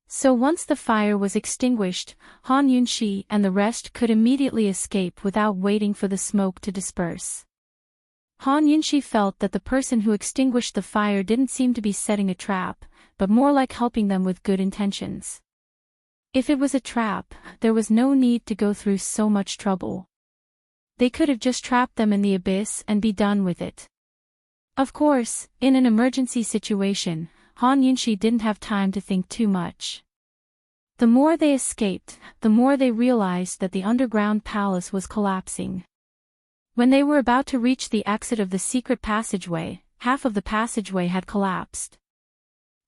Speaker 1: So once the fire was extinguished, Han Yunxi and the rest could immediately escape without waiting for the smoke to disperse. Han Yunxi felt that the person who extinguished the fire didn't seem to be setting a trap, but more like helping them with good intentions. If it was a trap, there was no need to go through so much trouble. They could have just trapped them in the abyss and be done with it. Of course, in an emergency situation, Han Yunxi didn't have time to think too much. The more they escaped, the more they realized that the underground palace was collapsing. When they were about to reach the exit of the secret passageway, half of the passageway had collapsed.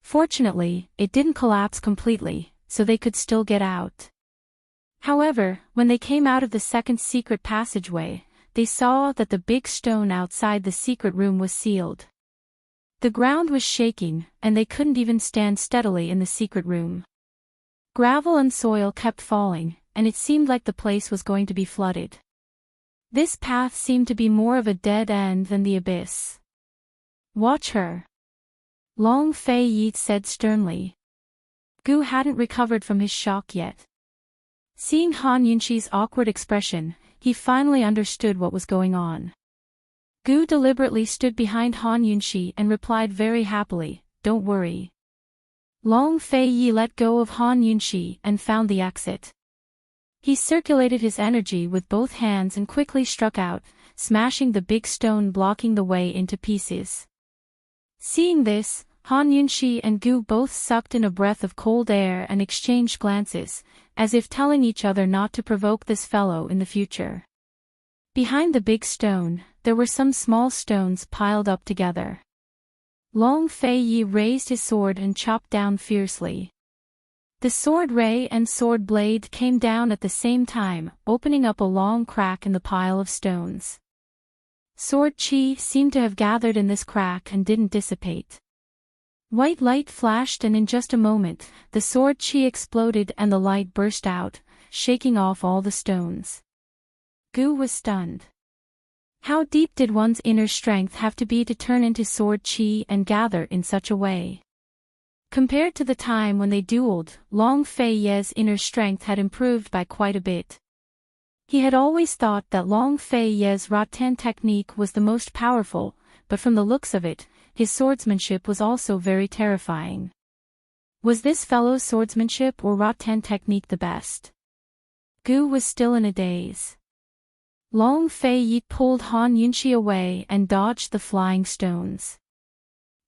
Speaker 1: Fortunately, it didn't collapse completely, so they could still get out. However, when they came out of the second secret passageway, they saw that the big stone outside the secret room was sealed. The ground was shaking, and they couldn't even stand steadily in the secret room. Gravel and soil kept falling, and it seemed like the place was going to be flooded. This path seemed to be more of a dead end than the abyss. "Watch her," Long Fei Yi said sternly. Gu hadn't recovered from his shock yet. Seeing Han Yunxi's awkward expression, he finally understood what was going on. Gu deliberately stood behind Han Yunxi and replied very happily, "Don't worry." Long Fei Yi let go of Han Yunxi and found the exit. He circulated his energy with both hands and quickly struck out, smashing the big stone blocking the way into pieces. Seeing this, Han Yunxi and Gu both sucked in a breath of cold air and exchanged glances, as if telling each other not to provoke this fellow in the future. Behind the big stone, there were some small stones piled up together. Long Fei Yi raised his sword and chopped down fiercely. The sword ray and sword blade came down at the same time, opening up a long crack in the pile of stones. Sword chi seemed to have gathered in this crack and didn't dissipate. White light flashed and in just a moment, the sword chi exploded and the light burst out, shaking off all the stones. Gu was stunned. How deep did one's inner strength have to be to turn into sword chi and gather in such a way? Compared to the time when they dueled, Long Fei Ye's inner strength had improved by quite a bit. He had always thought that Long Fei Ye's rattan technique was the most powerful, but from the looks of it, his swordsmanship was also very terrifying. Was this fellow's swordsmanship or rattan technique the best? Gu was still in a daze. Long Fei Yi pulled Han Yunxi away and dodged the flying stones.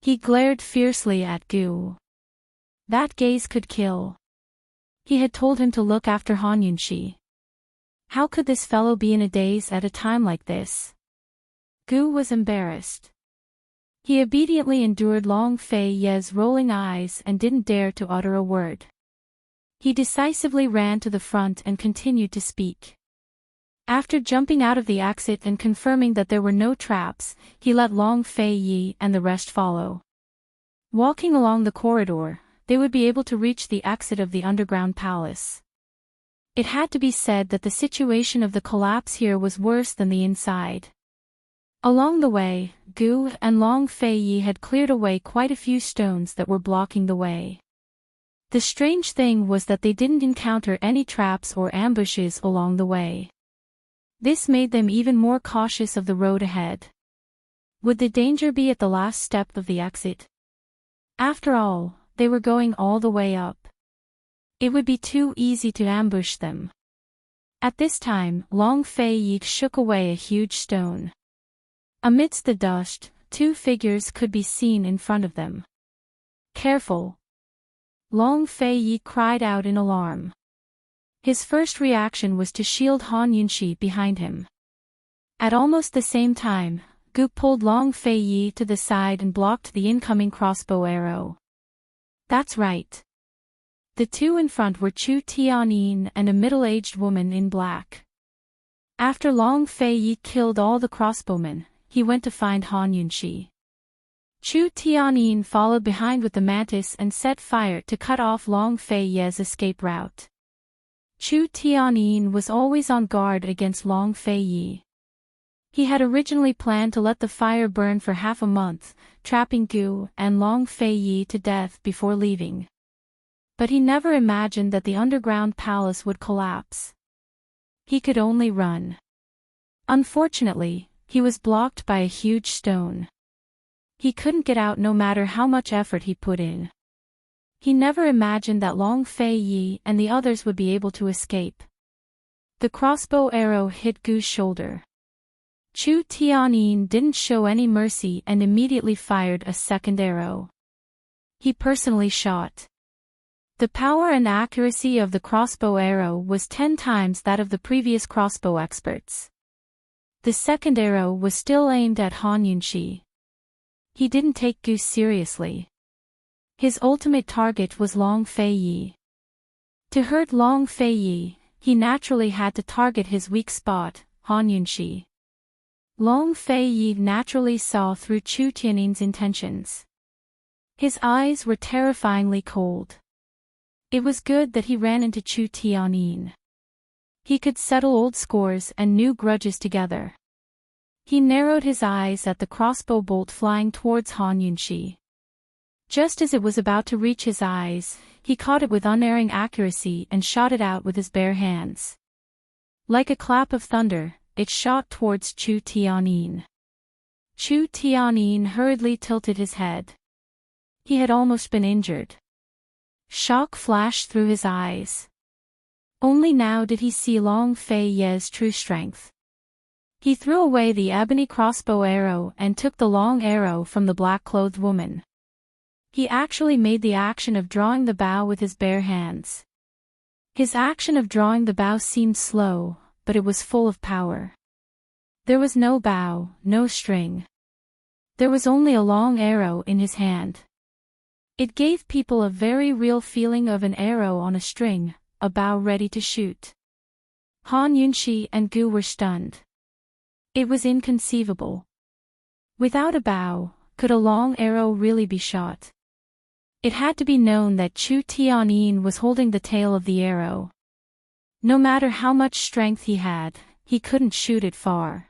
Speaker 1: He glared fiercely at Gu. That gaze could kill. He had told him to look after Han Yunxi. How could this fellow be in a daze at a time like this? Gu was embarrassed. He obediently endured Long Fei Ye's rolling eyes and didn't dare to utter a word. He decisively ran to the front and continued to speak. After jumping out of the exit and confirming that there were no traps, he let Long Fei Yi and the rest follow. Walking along the corridor, they would be able to reach the exit of the underground palace. It had to be said that the situation of the collapse here was worse than the inside. Along the way, Gu and Long Fei Yi had cleared away quite a few stones that were blocking the way. The strange thing was that they didn't encounter any traps or ambushes along the way. This made them even more cautious of the road ahead. Would the danger be at the last step of the exit? After all, they were going all the way up. It would be too easy to ambush them. At this time, Long Fei Yi shook away a huge stone. Amidst the dust, two figures could be seen in front of them. "Careful!" Long Fei Yi cried out in alarm. His first reaction was to shield Han Yunxi behind him. At almost the same time, Gu pulled Long Fei Yi to the side and blocked the incoming crossbow arrow. That's right. The two in front were Chu Tianyin and a middle-aged woman in black. After Long Fei Yi killed all the crossbowmen, he went to find Han Yunxi. Chu Tianyin followed behind with the mantis and set fire to cut off Long Fei Ye's escape route. Chu Tianyin was always on guard against Long Fei Yi. He had originally planned to let the fire burn for half a month, trapping Gu and Long Fei Yi to death before leaving. But he never imagined that the underground palace would collapse. He could only run. Unfortunately, he was blocked by a huge stone. He couldn't get out no matter how much effort he put in. He never imagined that Long Fei Yi and the others would be able to escape. The crossbow arrow hit Gu's shoulder. Chu Tianyin didn't show any mercy and immediately fired a second arrow. He personally shot. The power and accuracy of the crossbow arrow was 10 times that of the previous crossbow experts. The second arrow was still aimed at Han Yunxi. He didn't take Gu seriously. His ultimate target was Long Fei Yi. To hurt Long Fei Yi, he naturally had to target his weak spot, Han Yunxi. Long Fei Yi naturally saw through Chu Tianyin's intentions. His eyes were terrifyingly cold. It was good that he ran into Chu Tianyin. He could settle old scores and new grudges together. He narrowed his eyes at the crossbow bolt flying towards Han Yunxi. Just as it was about to reach his eyes, he caught it with unerring accuracy and shot it out with his bare hands. Like a clap of thunder, it shot towards Chu Tianyin. Chu Tianyin hurriedly tilted his head. He had almost been injured. Shock flashed through his eyes. Only now did he see Long Fei Ye's true strength. He threw away the ebony crossbow arrow and took the long arrow from the black-clothed woman. He actually made the action of drawing the bow with his bare hands. His action of drawing the bow seemed slow, but it was full of power. There was no bow, no string. There was only a long arrow in his hand. It gave people a very real feeling of an arrow on a string, a bow ready to shoot. Han Yunxi and Gu were stunned. It was inconceivable. Without a bow, could a long arrow really be shot? It had to be known that Chu Tianyin was holding the tail of the arrow. No matter how much strength he had, he couldn't shoot it far.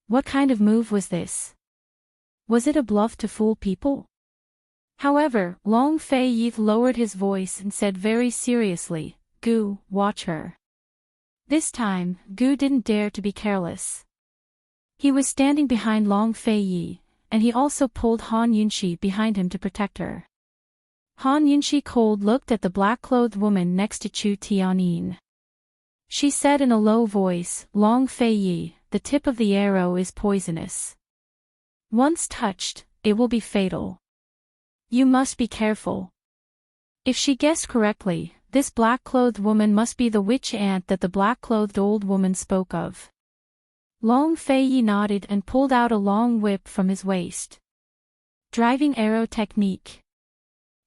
Speaker 1: What kind of move was this? Was it a bluff to fool people? However, Long Fei Yi lowered his voice and said very seriously, "Gu, watch her." This time, Gu didn't dare to be careless. He was standing behind Long Fei Yi, and he also pulled Han Yunxi behind him to protect her. Han Yunxi cold looked at the black-clothed woman next to Chu Tianyin. She said in a low voice, "Long Fei Yi, the tip of the arrow is poisonous. Once touched, it will be fatal. You must be careful." If she guessed correctly, this black-clothed woman must be the witch ant that the black-clothed old woman spoke of. Long Fei Yi nodded and pulled out a long whip from his waist. Driving arrow technique.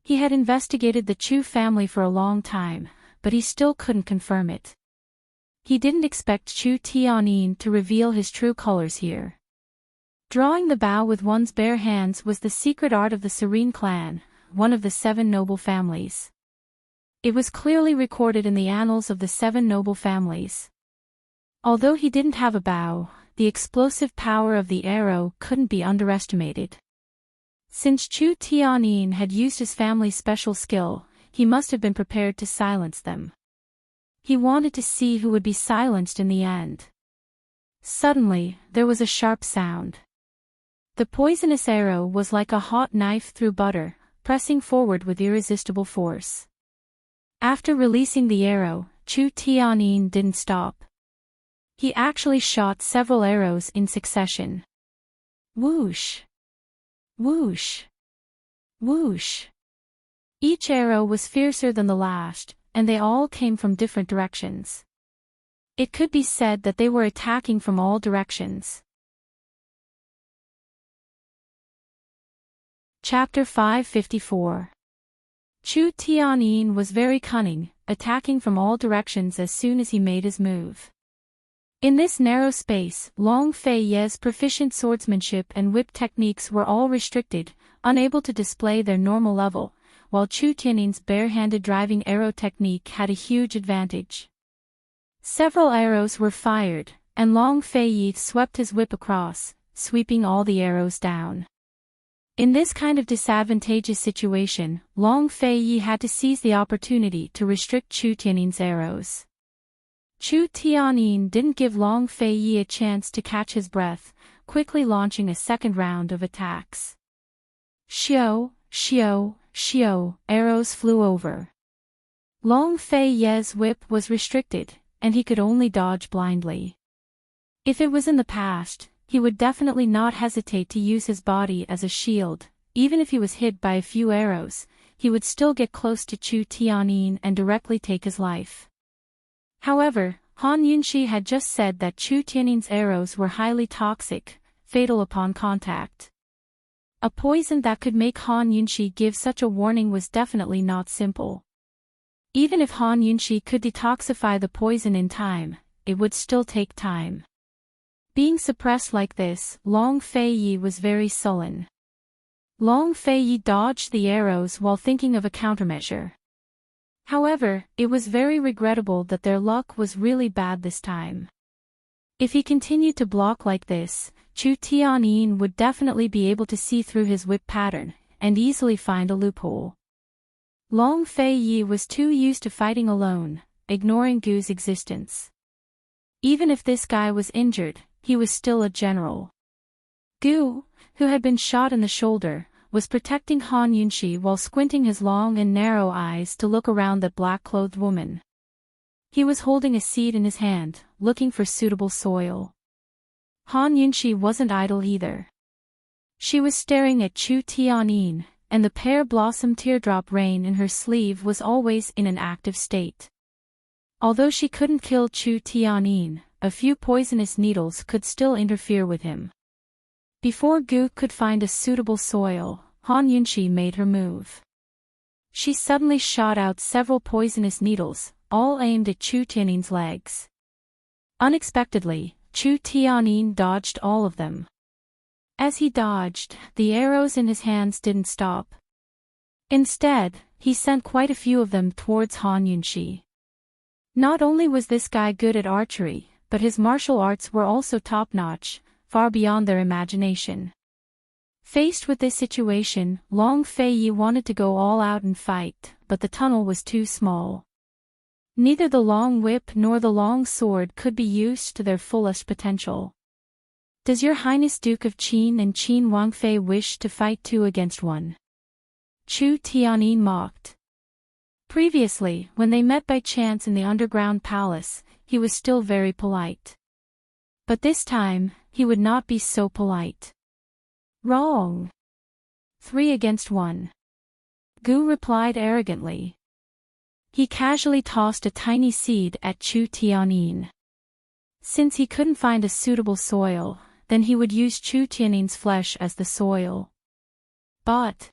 Speaker 1: He had investigated the Chu family for a long time, but he still couldn't confirm it. He didn't expect Chu Tianyin to reveal his true colors here. Drawing the bow with one's bare hands was the secret art of the Serene clan, one of the 7 noble families. It was clearly recorded in the annals of the 7 noble families. Although he didn't have a bow, the explosive power of the arrow couldn't be underestimated. Since Chu Tianyin had used his family's special skill, he must have been prepared to silence them. He wanted to see who would be silenced in the end. Suddenly, there was a sharp sound. The poisonous arrow was like a hot knife through butter, pressing forward with irresistible force. After releasing the arrow, Chu Tianyin didn't stop. He actually shot several arrows in succession. Whoosh! Whoosh! Whoosh! Each arrow was fiercer than the last, and they all came from different directions. It could be said that they were attacking from all directions. Chapter 554. Chu Tianyin was very cunning, attacking from all directions as soon as he made his move. In this narrow space, Long Fei Ye's proficient swordsmanship and whip techniques were all restricted, unable to display their normal level, while Chu Tianyin's bare-handed driving arrow technique had a huge advantage. Several arrows were fired, and Long Fei Yi swept his whip across, sweeping all the arrows down. In this kind of disadvantageous situation, Long Fei Yi had to seize the opportunity to restrict Chu Tianyin's arrows. Chu Tianyin didn't give Long Fei Yi a chance to catch his breath, quickly launching a second round of attacks. Xiao, xiao, xiao, arrows flew over. Long Fei Ye's whip was restricted, and he could only dodge blindly. If it was in the past, he would definitely not hesitate to use his body as a shield. Even if he was hit by a few arrows, he would still get close to Chu Tianyin and directly take his life. However, Han Yunxi had just said that Chu Tianyin's arrows were highly toxic, fatal upon contact. A poison that could make Han Yunxi give such a warning was definitely not simple. Even if Han Yunxi could detoxify the poison in time, it would still take time. Being suppressed like this, Long Fei Yi was very sullen. Long Fei Yi dodged the arrows while thinking of a countermeasure. However, it was very regrettable that their luck was really bad this time. If he continued to block like this, Chu Tianyin would definitely be able to see through his whip pattern, and easily find a loophole. Long Fei Yi was too used to fighting alone, ignoring Gu's existence. Even if this guy was injured, he was still a general. Gu, who had been shot in the shoulder, was protecting Han Yunxi while squinting his long and narrow eyes to look around that black-clothed woman. He was holding a seed in his hand, looking for suitable soil. Han Yunxi wasn't idle either. She was staring at Chu Tianyin, and the pear-blossom teardrop rain in her sleeve was always in an active state. Although she couldn't kill Chu Tianyin, a few poisonous needles could still interfere with him. Before Gu could find a suitable soil, Han Yunxi made her move. She suddenly shot out several poisonous needles, all aimed at Chu Tianyin's legs. Unexpectedly, Chu Tianyin dodged all of them. As he dodged, the arrows in his hands didn't stop. Instead, he sent quite a few of them towards Han Yunxi. Not only was this guy good at archery, but his martial arts were also top-notch, far beyond their imagination. Faced with this situation, Long Feiyi wanted to go all out and fight, but the tunnel was too small. Neither the long whip nor the long sword could be used to their fullest potential. Does Your Highness Duke of Qin and Qin Wangfei wish to fight 2 against 1? Chu Tianyin mocked. Previously, when they met by chance in the underground palace, he was still very polite. But this time, he would not be so polite. Wrong. 3 against 1. Gu replied arrogantly. He casually tossed a tiny seed at Chu Tianyin. Since he couldn't find a suitable soil, then he would use Chu Tianyin's flesh as the soil. But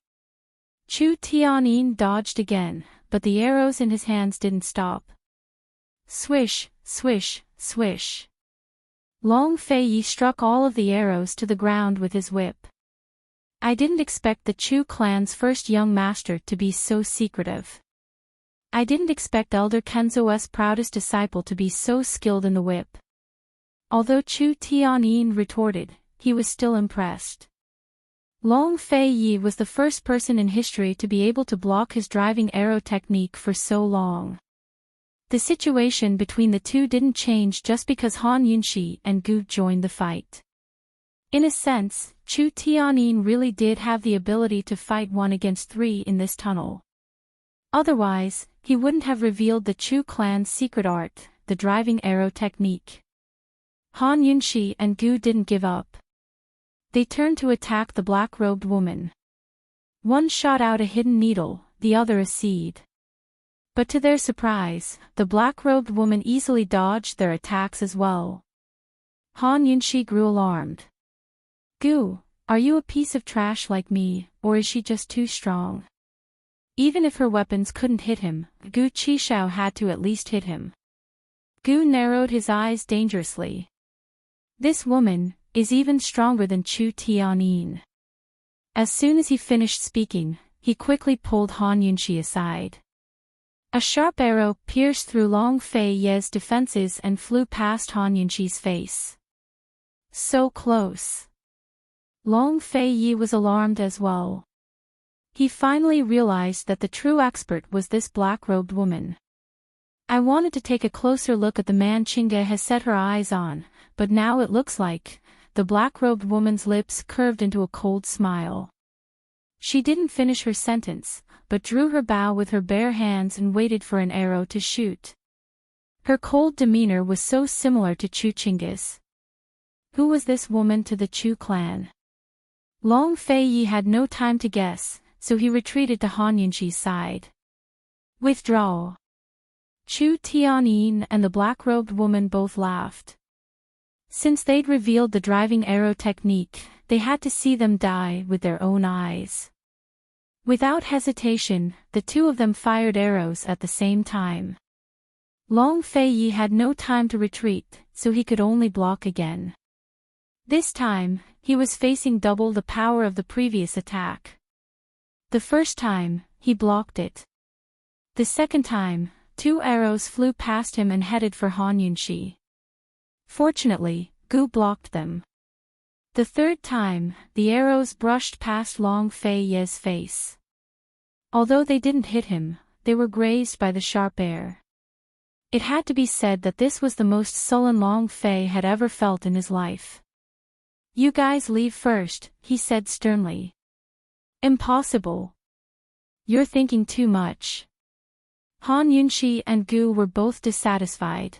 Speaker 1: Chu Tianyin dodged again, but the arrows in his hands didn't stop. Swish, swish, swish. Long Feiyi struck all of the arrows to the ground with his whip. I didn't expect the Chu clan's first young master to be so secretive. I didn't expect Elder Kenzo's proudest disciple to be so skilled in the whip. Although Chu Tianyin retorted, he was still impressed. Long Feiyi was the first person in history to be able to block his driving arrow technique for so long. The situation between the two didn't change just because Han Yunxi and Gu joined the fight. In a sense, Chu Tianyin really did have the ability to fight 1 against 3 in this tunnel. Otherwise, he wouldn't have revealed the Chu clan's secret art, the driving arrow technique. Han Yunxi and Gu didn't give up. They turned to attack the black-robed woman. One shot out a hidden needle, the other a seed. But to their surprise, the black-robed woman easily dodged their attacks as well. Han Yunxi grew alarmed. Gu, are you a piece of trash like me, or is she just too strong? Even if her weapons couldn't hit him, Gu Qishao had to at least hit him. Gu narrowed his eyes dangerously. This woman is even stronger than Chu Tianyin. As soon as he finished speaking, he quickly pulled Han Yunxi aside. A sharp arrow pierced through Long Feiyi's defenses and flew past Han Yunxi's face. So close. Long Feiyi was alarmed as well. He finally realized that the true expert was this black-robed woman. I wanted to take a closer look at the man Qingge has set her eyes on, but now it looks like the black-robed woman's lips curved into a cold smile. She didn't finish her sentence, but drew her bow with her bare hands and waited for an arrow to shoot. Her cold demeanor was so similar to Chu Qingge's. Who was this woman to the Chu clan? Long Feiyi had no time to guess, so he retreated to Han Yunxi's side. Withdraw. Chu Tianyin and the black-robed woman both laughed. Since they'd revealed the driving arrow technique, they had to see them die with their own eyes. Without hesitation, the two of them fired arrows at the same time. Long Feiyi had no time to retreat, so he could only block again. This time, he was facing double the power of the previous attack. The first time, he blocked it. The second time, 2 arrows flew past him and headed for Han Yunxi. Fortunately, Gu blocked them. The third time, the arrows brushed past Long Feiyi's face. Although they didn't hit him, they were grazed by the sharp air. It had to be said that this was the most sullen Long Fei had ever felt in his life. You guys leave first, he said sternly. Impossible. You're thinking too much. Han Yunxi and Gu were both dissatisfied.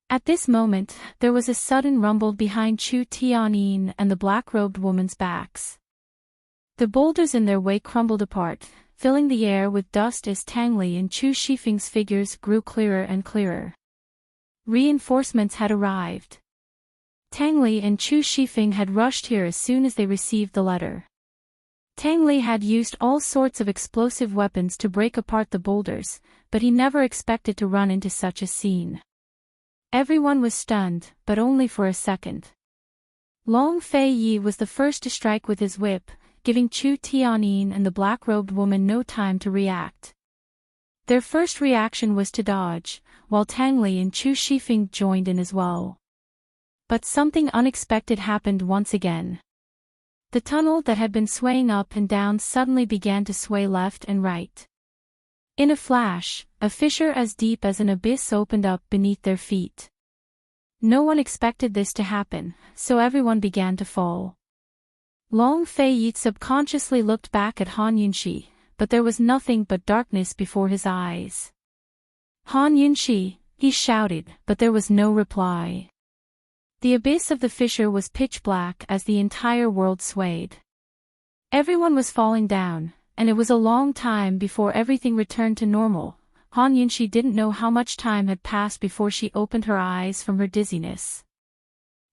Speaker 1: At this moment, there was a sudden rumble behind Chu Tianyin and the black-robed woman's backs. The boulders in their way crumbled apart, filling the air with dust as Tang Li and Chu Shifeng's figures grew clearer and clearer. Reinforcements had arrived. Tang Li and Chu Shifeng had rushed here as soon as they received the letter. Tang Li had used all sorts of explosive weapons to break apart the boulders, but he never expected to run into such a scene. Everyone was stunned, but only for a second. Long Fei Yi was the first to strike with his whip, giving Chu Tianyin and the black-robed woman no time to react. Their first reaction was to dodge, while Tang Li and Chu Shifeng joined in as well. But something unexpected happened once again. The tunnel that had been swaying up and down suddenly began to sway left and right. In a flash, a fissure as deep as an abyss opened up beneath their feet. No one expected this to happen, so everyone began to fall. Long Fei Yi subconsciously looked back at Han Yunxi, but there was nothing but darkness before his eyes. Han Yunxi, he shouted, but there was no reply. The abyss of the fissure was pitch black as the entire world swayed. Everyone was falling down, and it was a long time before everything returned to normal. Han Yunxi didn't know how much time had passed before she opened her eyes from her dizziness.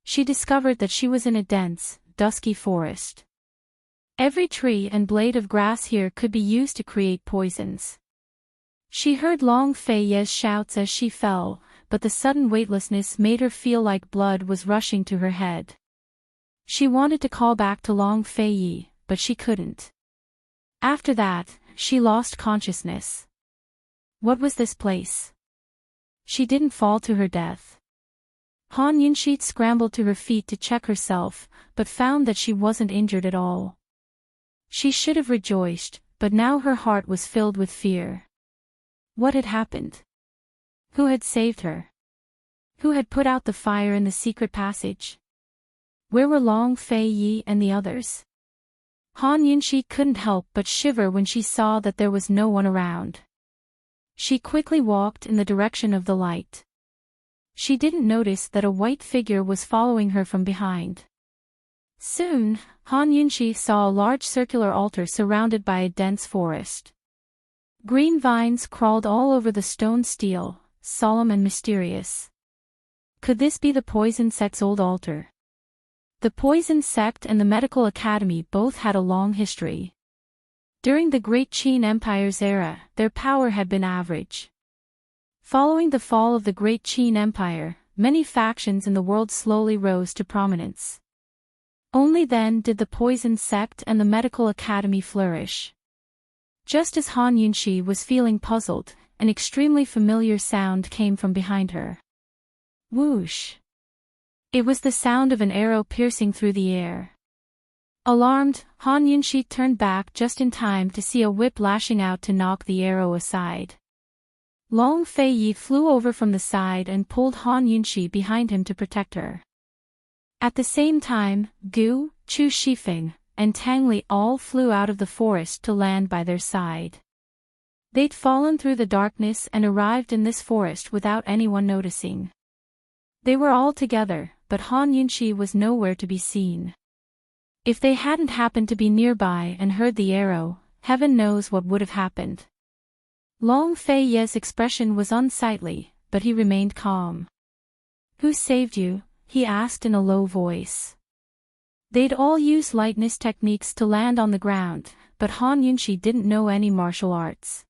Speaker 1: She discovered that she was in a dense, dusky forest. Every tree and blade of grass here could be used to create poisons. She heard Long Fei Ye's shouts as she fell, but the sudden weightlessness made her feel like blood was rushing to her head. She wanted to call back to Long Fei Yi, but she couldn't. After that, she lost consciousness. What was this place? She didn't fall to her death. Han Yunxi scrambled to her feet to check herself, but found that she wasn't injured at all. She should have rejoiced, but now her heart was filled with fear. What had happened? Who had saved her? Who had put out the fire in the secret passage? Where were Long Fei Yi and the others? Han Yunxi couldn't help but shiver when she saw that there was no one around. She quickly walked in the direction of the light. She didn't notice that a white figure was following her from behind. Soon, Han Yunxi saw a large circular altar surrounded by a dense forest. Green vines crawled all over the stone stele, solemn and mysterious. Could this be the Poison Sect's old altar? The Poison Sect and the Medical Academy both had a long history. During the Great Qin Empire's era, their power had been average. Following the fall of the Great Qin Empire, many factions in the world slowly rose to prominence. Only then did the Poison Sect and the Medical Academy flourish. Just as Han Yunxi was feeling puzzled, an extremely familiar sound came from behind her. Whoosh! It was the sound of an arrow piercing through the air. Alarmed, Han Yunxi turned back just in time to see a whip lashing out to knock the arrow aside. Long Fei Yi flew over from the side and pulled Han Yunxi behind him to protect her. At the same time, Gu, Chu Shifeng, and Tang Li all flew out of the forest to land by their side. They'd fallen through the darkness and arrived in this forest without anyone noticing. They were all together, but Han Yunxi was nowhere to be seen. If they hadn't happened to be nearby and heard the arrow, heaven knows what would have happened. Long Fei Ye's expression was unsightly, but he remained calm. Who saved you? He asked in a low voice. They'd all used lightness techniques to land on the ground, but Han Yunxi didn't know any martial arts.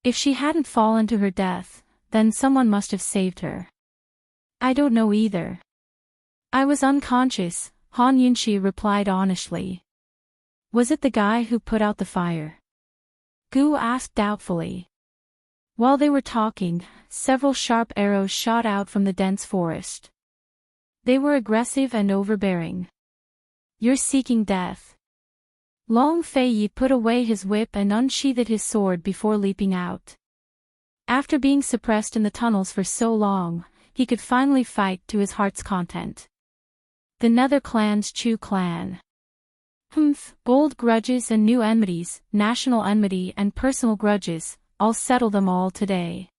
Speaker 1: If she hadn't fallen to her death, then someone must have saved her. I don't know either. I was unconscious, Han Yunxi replied honestly. Was it the guy who put out the fire? Gu asked doubtfully. While they were talking, several sharp arrows shot out from the dense forest. They were aggressive and overbearing. You're seeking death. Long Fei Yi put away his whip and unsheathed his sword before leaping out. After being suppressed in the tunnels for so long, he could finally fight to his heart's content. The Nether Clan's Chu clan. Humph, old grudges and new enmities, national enmity and personal grudges, I'll settle them all today.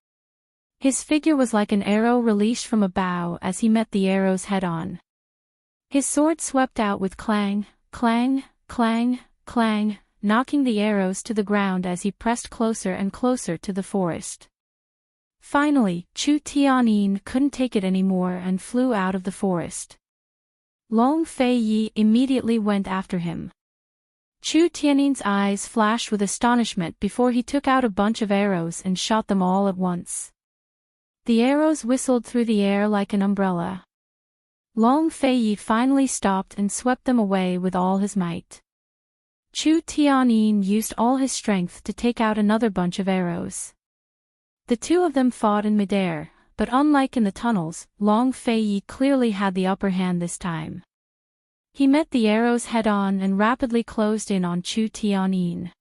Speaker 1: His figure was like an arrow released from a bow as he met the arrows head-on. His sword swept out with clang, clang, clang, clang, knocking the arrows to the ground as he pressed closer and closer to the forest. Finally, Chu Tianyin couldn't take it anymore and flew out of the forest. Long Fei Yi immediately went after him. Chu Tianyin's eyes flashed with astonishment before he took out a bunch of arrows and shot them all at once. The arrows whistled through the air like an umbrella. Long Fei Yi finally stopped and swept them away with all his might. Chu Tianyin used all his strength to take out another bunch of arrows. The two of them fought in midair, but unlike in the tunnels, Long Fei Yi clearly had the upper hand this time. He met the arrows head-on and rapidly closed in on Chu Tianyin.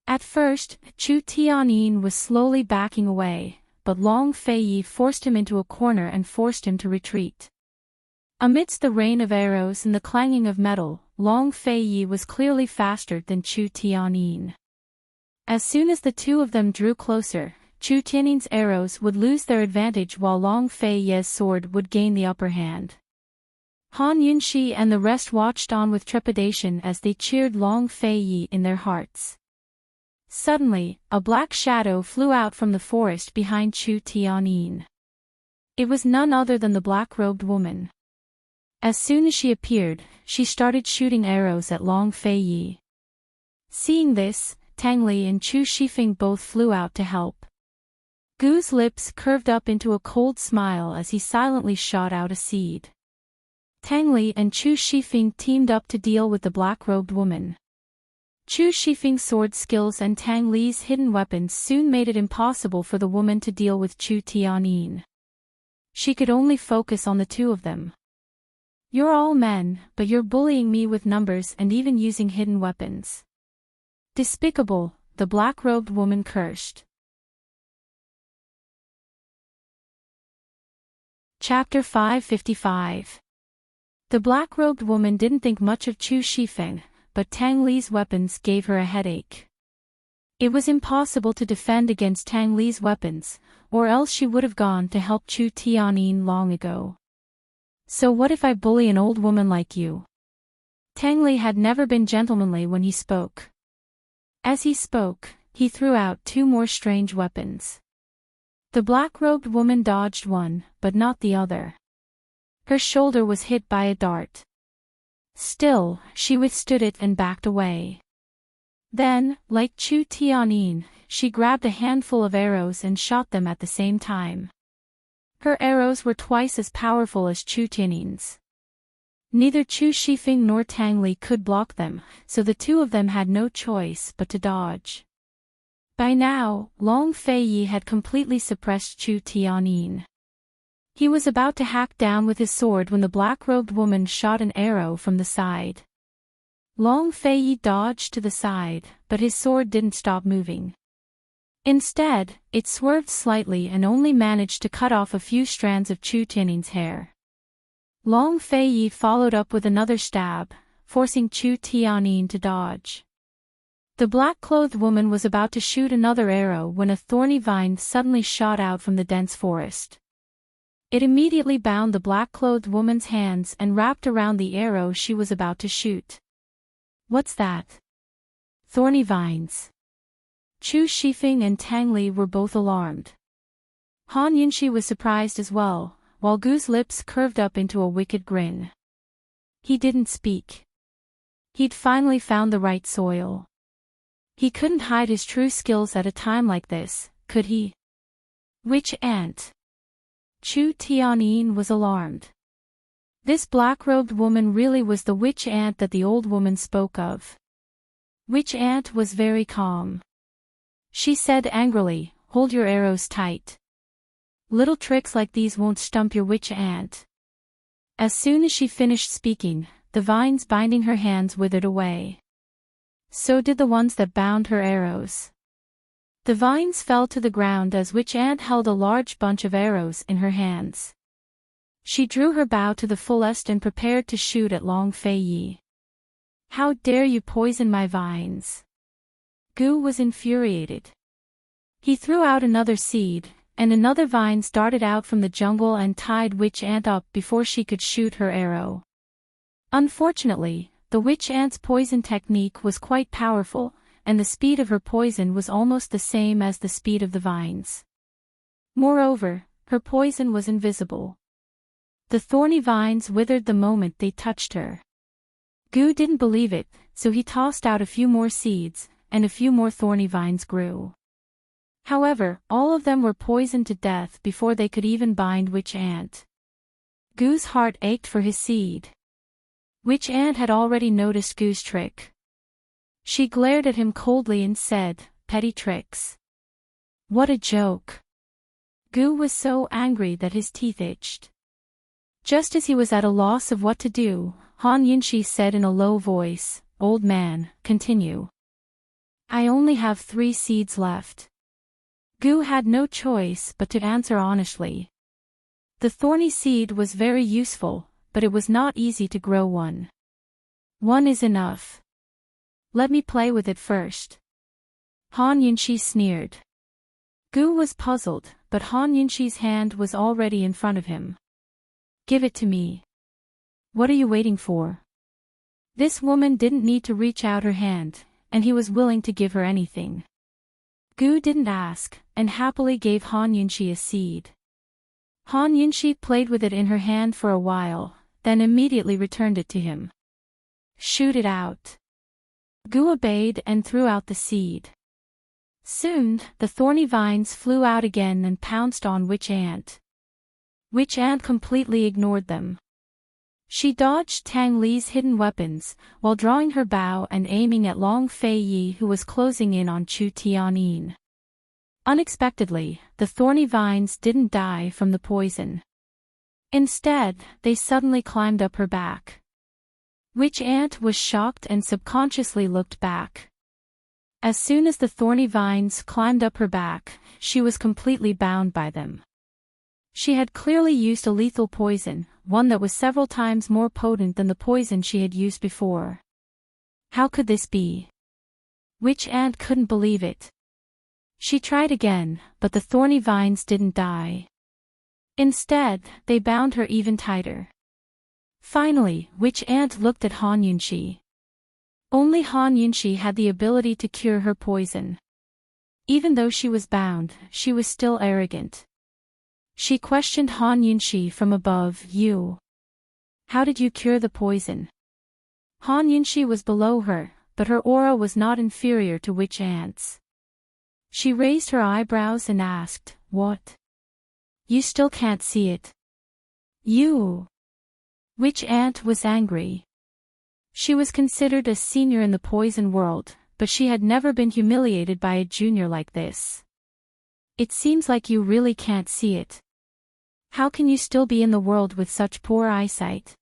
Speaker 1: At first, Chu Tianyin was slowly backing away, but Long Fei Yi forced him into a corner and forced him to retreat. Amidst the rain of arrows and the clanging of metal, Long Fei Yi was clearly faster than Chu Tianyin. As soon as the two of them drew closer, Chu Tianyin's arrows would lose their advantage while Long Fei Yi's sword would gain the upper hand. Han Yunxi and the rest watched on with trepidation as they cheered Long Fei Yi in their hearts. Suddenly, a black shadow flew out from the forest behind Chu Tianyin. It was none other than the black-robed woman. As soon as she appeared, she started shooting arrows at Long Fei Yi. Seeing this, Tang Li and Chu Shifeng both flew out to help. Gu's lips curved up into a cold smile as he silently shot out a seed. Tang Li and Chu Shifeng teamed up to deal with the black-robed woman. Chu Shifeng's sword skills and Tang Li's hidden weapons soon made it impossible for the woman to deal with Chu Tianyin. She could only focus on the two of them. You're all men, but you're bullying me with numbers and even using hidden weapons. Despicable, the black-robed woman cursed. Chapter 555. The black-robed woman didn't think much of Chu Shifeng, but Tang Li's weapons gave her a headache. It was impossible to defend against Tang Li's weapons, or else she would have gone to help Chu Tianyin long ago. So what if I bully an old woman like you? Tang Li had never been gentlemanly when he spoke. As he spoke, he threw out two more strange weapons. The black-robed woman dodged one, but not the other. Her shoulder was hit by a dart. Still, she withstood it and backed away. Then, like Chu Tianyin, she grabbed a handful of arrows and shot them at the same time. Her arrows were twice as powerful as Chu Tianyin's. Neither Chu Shifeng nor Tang Li could block them, so the two of them had no choice but to dodge. By now, Long Fei Yi had completely suppressed Chu Tianyin. He was about to hack down with his sword when the black-robed woman shot an arrow from the side. Long Fei Yi dodged to the side, but his sword didn't stop moving. Instead, it swerved slightly and only managed to cut off a few strands of Chu Tianyin's hair. Long Fei Yi followed up with another stab, forcing Chu Tianyin to dodge. The black-clothed woman was about to shoot another arrow when a thorny vine suddenly shot out from the dense forest. It immediately bound the black-clothed woman's hands and wrapped around the arrow she was about to shoot. What's that? Thorny vines. Chu Shifeng and Tang Li were both alarmed. Han Yunxi was surprised as well, while Gu's lips curved up into a wicked grin. He didn't speak. He'd finally found the right soil. He couldn't hide his true skills at a time like this, could he? Witch ant. Chu Tianyin was alarmed. This black-robed woman really was the witch ant that the old woman spoke of. Witch ant was very calm. She said angrily, "Hold your arrows tight. Little tricks like these won't stump your witch ant." As soon as she finished speaking, the vines binding her hands withered away. So did the ones that bound her arrows. The vines fell to the ground as witch ant held a large bunch of arrows in her hands. She drew her bow to the fullest and prepared to shoot at Long Fei Yi. "How dare you poison my vines?" Gu was infuriated. He threw out another seed, and another vine started out from the jungle and tied Witch Ant up before she could shoot her arrow. Unfortunately, the witch ant's poison technique was quite powerful, and the speed of her poison was almost the same as the speed of the vines. Moreover, her poison was invisible. The thorny vines withered the moment they touched her. Gu didn't believe it, so he tossed out a few more seeds, and a few more thorny vines grew. However, all of them were poisoned to death before they could even bind Witch Ant. Gu's heart ached for his seed. Witch Ant had already noticed Gu's trick. She glared at him coldly and said, "Petty tricks. What a joke." Gu was so angry that his teeth itched. Just as he was at a loss of what to do, Han Yunxi said in a low voice, "Old man, continue. I only have 3 seeds left." Gu had no choice but to answer honestly. The thorny seed was very useful, but it was not easy to grow one. "One is enough. Let me play with it first." Han Yunxi sneered. Gu was puzzled, but Han Yunxi's hand was already in front of him. "Give it to me. What are you waiting for?" This woman didn't need to reach out her hand, and he was willing to give her anything. Gu didn't ask, and happily gave Han Yunxi a seed. Han Yunxi played with it in her hand for a while, then immediately returned it to him. "Shoot it out." Gu obeyed and threw out the seed. Soon, the thorny vines flew out again and pounced on Witch Ant. Witch Ant completely ignored them. She dodged Tang Li's hidden weapons, while drawing her bow and aiming at Long Fei Yi, who was closing in on Chu Tianyin. Unexpectedly, the thorny vines didn't die from the poison. Instead, they suddenly climbed up her back. Witch Ant was shocked and subconsciously looked back. As soon as the thorny vines climbed up her back, she was completely bound by them. She had clearly used a lethal poison, one that was several times more potent than the poison she had used before. How could this be? Witch Ant couldn't believe it. She tried again, but the thorny vines didn't die. Instead, they bound her even tighter. Finally, Witch Ant looked at Han Yunxi. Only Han Yunxi had the ability to cure her poison. Even though she was bound, she was still arrogant. She questioned Han Yunxi from above. "You. How did you cure the poison?" Han Yunxi was below her, but her aura was not inferior to Witch Ant's. She raised her eyebrows and asked, "What? You still can't see it?" "You." Witch Ant was angry. She was considered a senior in the poison world, but she had never been humiliated by a junior like this. "It seems like you really can't see it. How can you still be in the world with such poor eyesight?"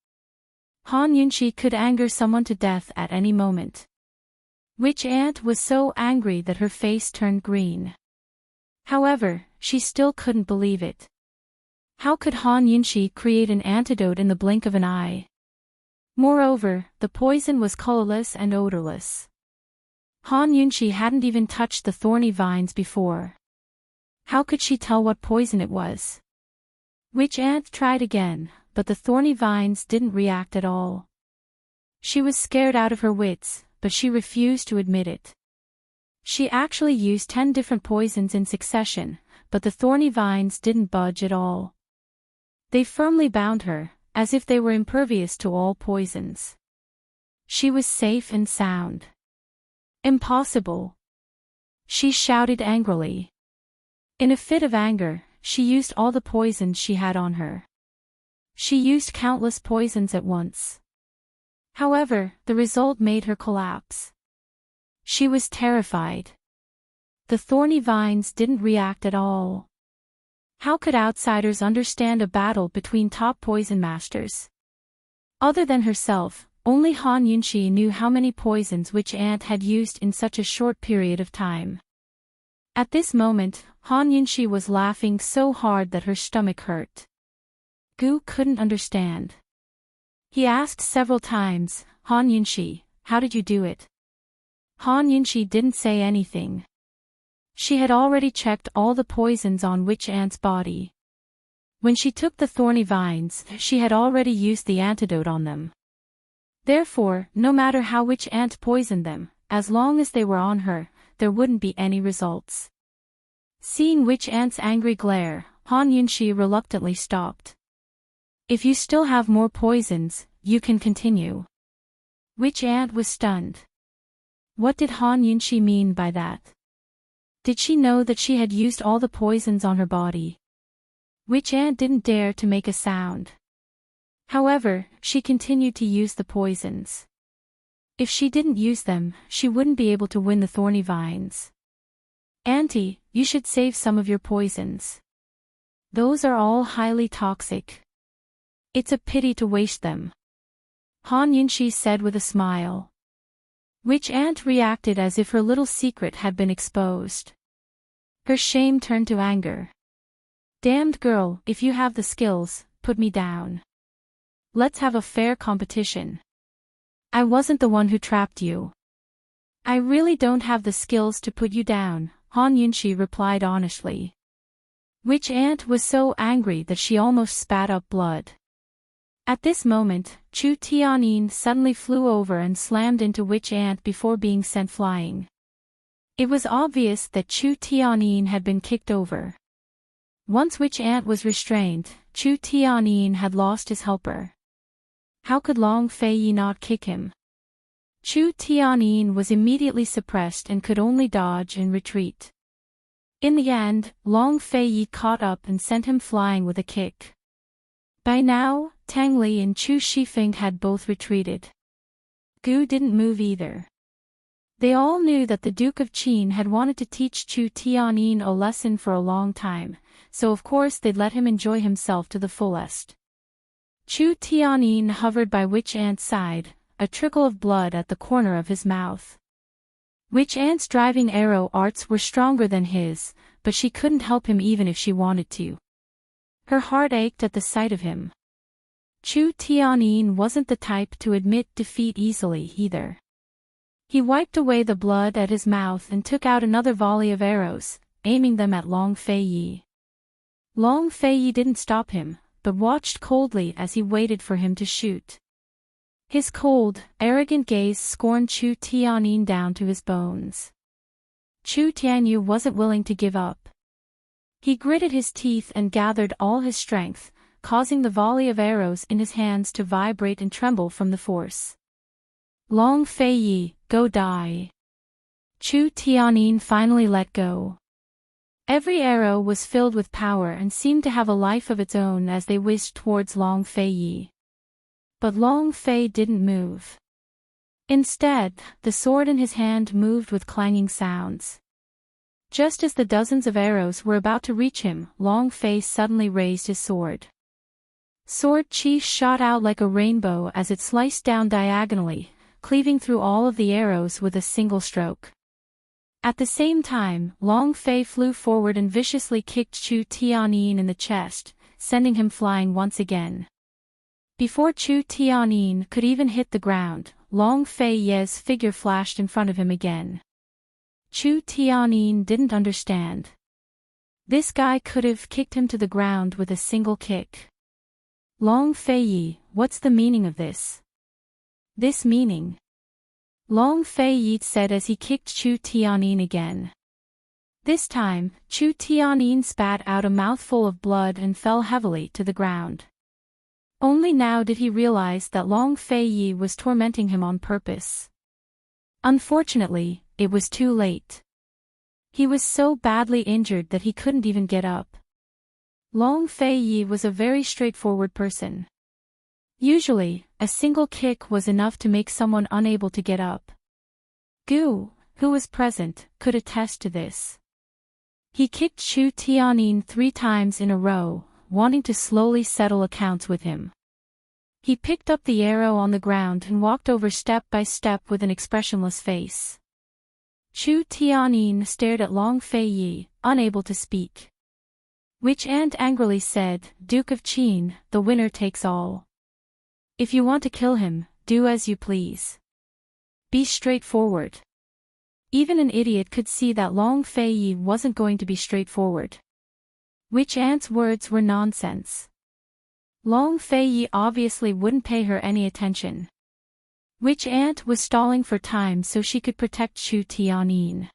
Speaker 1: Han Yunxi could anger someone to death at any moment. Witch Ant was so angry that her face turned green. However, she still couldn't believe it. How could Han Yunxi create an antidote in the blink of an eye? Moreover, the poison was colorless and odorless. Han Yunxi hadn't even touched the thorny vines before. How could she tell what poison it was? Witch Ant tried again, but the thorny vines didn't react at all. She was scared out of her wits, but she refused to admit it. She actually used 10 different poisons in succession, but the thorny vines didn't budge at all. They firmly bound her, as if they were impervious to all poisons. She was safe and sound. "Impossible!" she shouted angrily. In a fit of anger, she used all the poisons she had on her. She used countless poisons at once. However, the result made her collapse. She was terrified. The thorny vines didn't react at all. How could outsiders understand a battle between top poison masters? Other than herself, only Han Yunxi knew how many poisons Witch Ant had used in such a short period of time. At this moment, Han Yunxi was laughing so hard that her stomach hurt. Gu couldn't understand. He asked several times, Han Yunshi, how did you do it? Han Yunshi didn't say anything. She had already checked all the poisons on Witch Ant's body. When she took the thorny vines, she had already used the antidote on them. Therefore, no matter how Witch Ant poisoned them, as long as they were on her, there wouldn't be any results. Seeing Witch Ant's angry glare, Han Yunshi reluctantly stopped. If you still have more poisons, you can continue. Witch Ant was stunned. What did Han Yunshi mean by that? Did she know that she had used all the poisons on her body? Witch Ant didn't dare to make a sound. However, she continued to use the poisons. If she didn't use them, she wouldn't be able to win the thorny vines. Auntie, you should save some of your poisons. Those are all highly toxic. It's a pity to waste them. Han Yunshi said with a smile. Witch Ant reacted as if her little secret had been exposed. Her shame turned to anger. Damned girl, if you have the skills, put me down. Let's have a fair competition. I wasn't the one who trapped you. I really don't have the skills to put you down, Han Yunshi replied honestly. Witch Ant was so angry that she almost spat up blood. At this moment, Chu Tianyin suddenly flew over and slammed into Witch Ant before being sent flying. It was obvious that Chu Tianyin had been kicked over. Once Witch Ant was restrained, Chu Tianyin had lost his helper. How could Long Fei not kick him? Chu Tianyin was immediately suppressed and could only dodge and retreat. In the end, Long Fei caught up and sent him flying with a kick. By now, Tang Li and Chu Shifeng had both retreated. Gu didn't move either. They all knew that the Duke of Qin had wanted to teach Chu Tianyin a lesson for a long time, so of course they'd let him enjoy himself to the fullest. Chu Tianyin hovered by Witch Ant's side, a trickle of blood at the corner of his mouth. Witch Ant's driving arrow arts were stronger than his, but she couldn't help him even if she wanted to. Her heart ached at the sight of him. Chu Tianyin wasn't the type to admit defeat easily either. He wiped away the blood at his mouth and took out another volley of arrows, aiming them at Long Fei. Long Fei didn't stop him, but watched coldly as he waited for him to shoot. His cold, arrogant gaze scorned Chu Tianyin down to his bones. Chu Tianyu wasn't willing to give up. He gritted his teeth and gathered all his strength, causing the volley of arrows in his hands to vibrate and tremble from the force. Long Fei, go die. Chu Tianyin finally let go. Every arrow was filled with power and seemed to have a life of its own as they whizzed towards Long Fei. But Long Fei didn't move. Instead, the sword in his hand moved with clanging sounds. Just as the dozens of arrows were about to reach him, Long Fei suddenly raised his sword. Sword chi shot out like a rainbow as it sliced down diagonally, cleaving through all of the arrows with a single stroke. At the same time, Long Fei flew forward and viciously kicked Chu Tianyin in the chest, sending him flying once again. Before Chu Tianyin could even hit the ground, Long Fei's figure flashed in front of him again. Chu Tianyin didn't understand. This guy could have kicked him to the ground with a single kick. Long Fei, what's the meaning of this? This meaning? Long Fei said as he kicked Chu Tianyin again. This time, Chu Tianyin spat out a mouthful of blood and fell heavily to the ground. Only now did he realize that Long Fei was tormenting him on purpose. Unfortunately, it was too late. He was so badly injured that he couldn't even get up. Long Fei was a very straightforward person. Usually, a single kick was enough to make someone unable to get up. Gu, who was present, could attest to this. He kicked Chu Tianyin 3 times in a row, wanting to slowly settle accounts with him. He picked up the arrow on the ground and walked over step by step with an expressionless face. Chu Tianyin stared at Long Fei, unable to speak. Witch Ant angrily said, Duke of Qin, the winner takes all. If you want to kill him, do as you please. Be straightforward. Even an idiot could see that Long Fei Yi wasn't going to be straightforward. Witch Ant's words were nonsense. Long Fei Yi obviously wouldn't pay her any attention. Witch Ant was stalling for time so she could protect Chu Tianyin.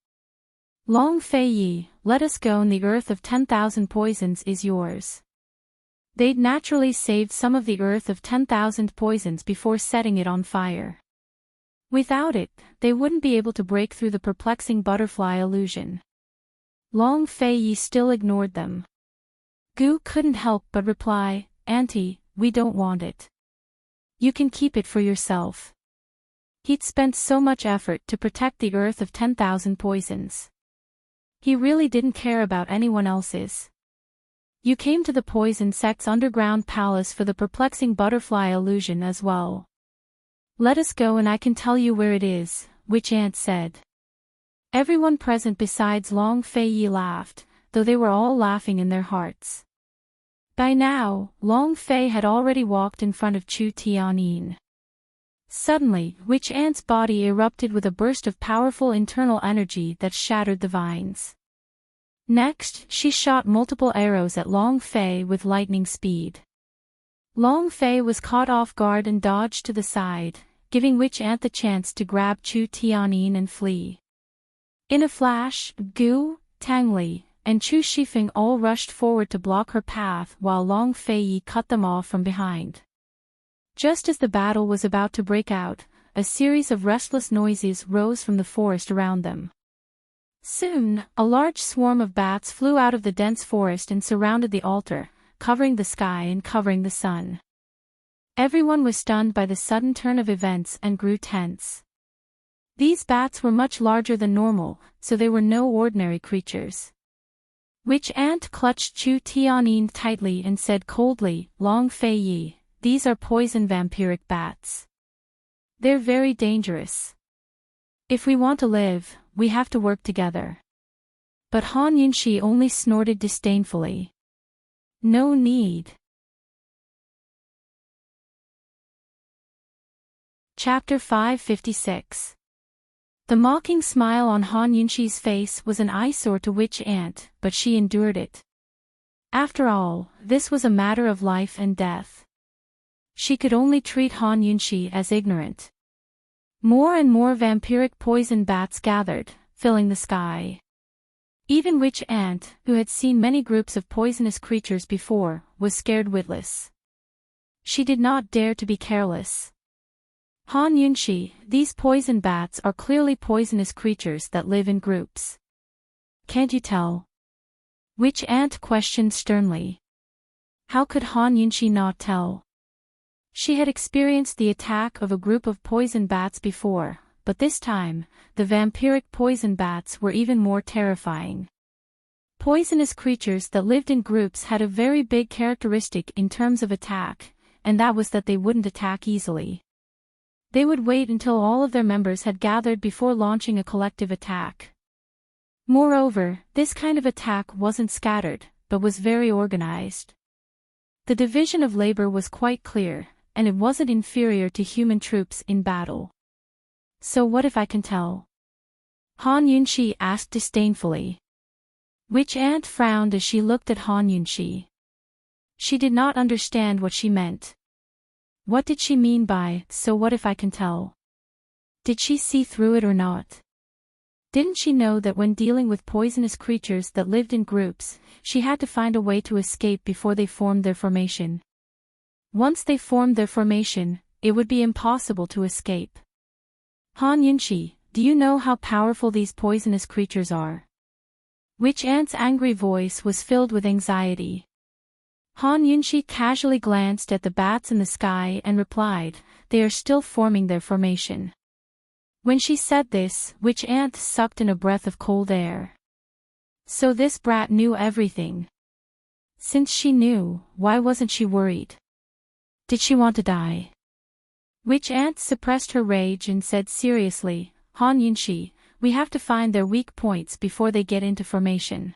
Speaker 1: Long Fei Yi, let us go and the earth of 10,000 poisons is yours. They'd naturally saved some of the earth of 10,000 poisons before setting it on fire. Without it, they wouldn't be able to break through the perplexing butterfly illusion. Long Fei Yi still ignored them. Gu couldn't help but reply, Auntie, we don't want it. You can keep it for yourself. He'd spent so much effort to protect the earth of 10,000 poisons. He really didn't care about anyone else's. You came to the poison sect's underground palace for the perplexing butterfly illusion as well. Let us go and I can tell you where it is, Witch Ant said. Everyone present besides Long Fei Yi laughed, though they were all laughing in their hearts. By now, Long Fei had already walked in front of Chu Tianyin. Suddenly, Witch Ant's body erupted with a burst of powerful internal energy that shattered the vines. Next, she shot multiple arrows at Long Fei with lightning speed. Long Fei was caught off guard and dodged to the side, giving Witch Ant the chance to grab Chu Tianyin and flee. In a flash, Gu, Tang Li, and Chu Shifeng all rushed forward to block her path while Long Fei Yi cut them off from behind. Just as the battle was about to break out, a series of restless noises rose from the forest around them. Soon, a large swarm of bats flew out of the dense forest and surrounded the altar, covering the sky and covering the sun. Everyone was stunned by the sudden turn of events and grew tense. These bats were much larger than normal, so they were no ordinary creatures. Witch Ant clutched Chu Tianyin tightly and said coldly, Long Fei Yi, these are poison vampiric bats. They're very dangerous. If we want to live, we have to work together. But Han Yunxi only snorted disdainfully. No need. Chapter 556. The mocking smile on Han Yunxi's face was an eyesore to Witch Ant, but she endured it. After all, this was a matter of life and death. She could only treat Han Yunxi as ignorant. More and more vampiric poison bats gathered, filling the sky. Even Witch Ant, who had seen many groups of poisonous creatures before, was scared witless. She did not dare to be careless. Han Yunxi, these poison bats are clearly poisonous creatures that live in groups. Can't you tell? Witch Ant questioned sternly. How could Han Yunxi not tell? She had experienced the attack of a group of poison bats before, but this time, the vampiric poison bats were even more terrifying. Poisonous creatures that lived in groups had a very big characteristic in terms of attack, and that was that they wouldn't attack easily. They would wait until all of their members had gathered before launching a collective attack. Moreover, this kind of attack wasn't scattered, but was very organized. The division of labor was quite clear, and it wasn't inferior to human troops in battle. So what if I can tell? Han Yunxi asked disdainfully. Witch Ant frowned as she looked at Han Yunxi. She did not understand what she meant. What did she mean by, so what if I can tell? Did she see through it or not? Didn't she know that when dealing with poisonous creatures that lived in groups, she had to find a way to escape before they formed their formation? Once they formed their formation, it would be impossible to escape. Han Yunxi, do you know how powerful these poisonous creatures are? Witch Ant's angry voice was filled with anxiety. Han Yunxi casually glanced at the bats in the sky and replied, they are still forming their formation. When she said this, Witch Ant sucked in a breath of cold air. So this brat knew everything. Since she knew, why wasn't she worried? Did she want to die? Witch Ant suppressed her rage and said seriously, Han Yunxi, we have to find their weak points before they get into formation.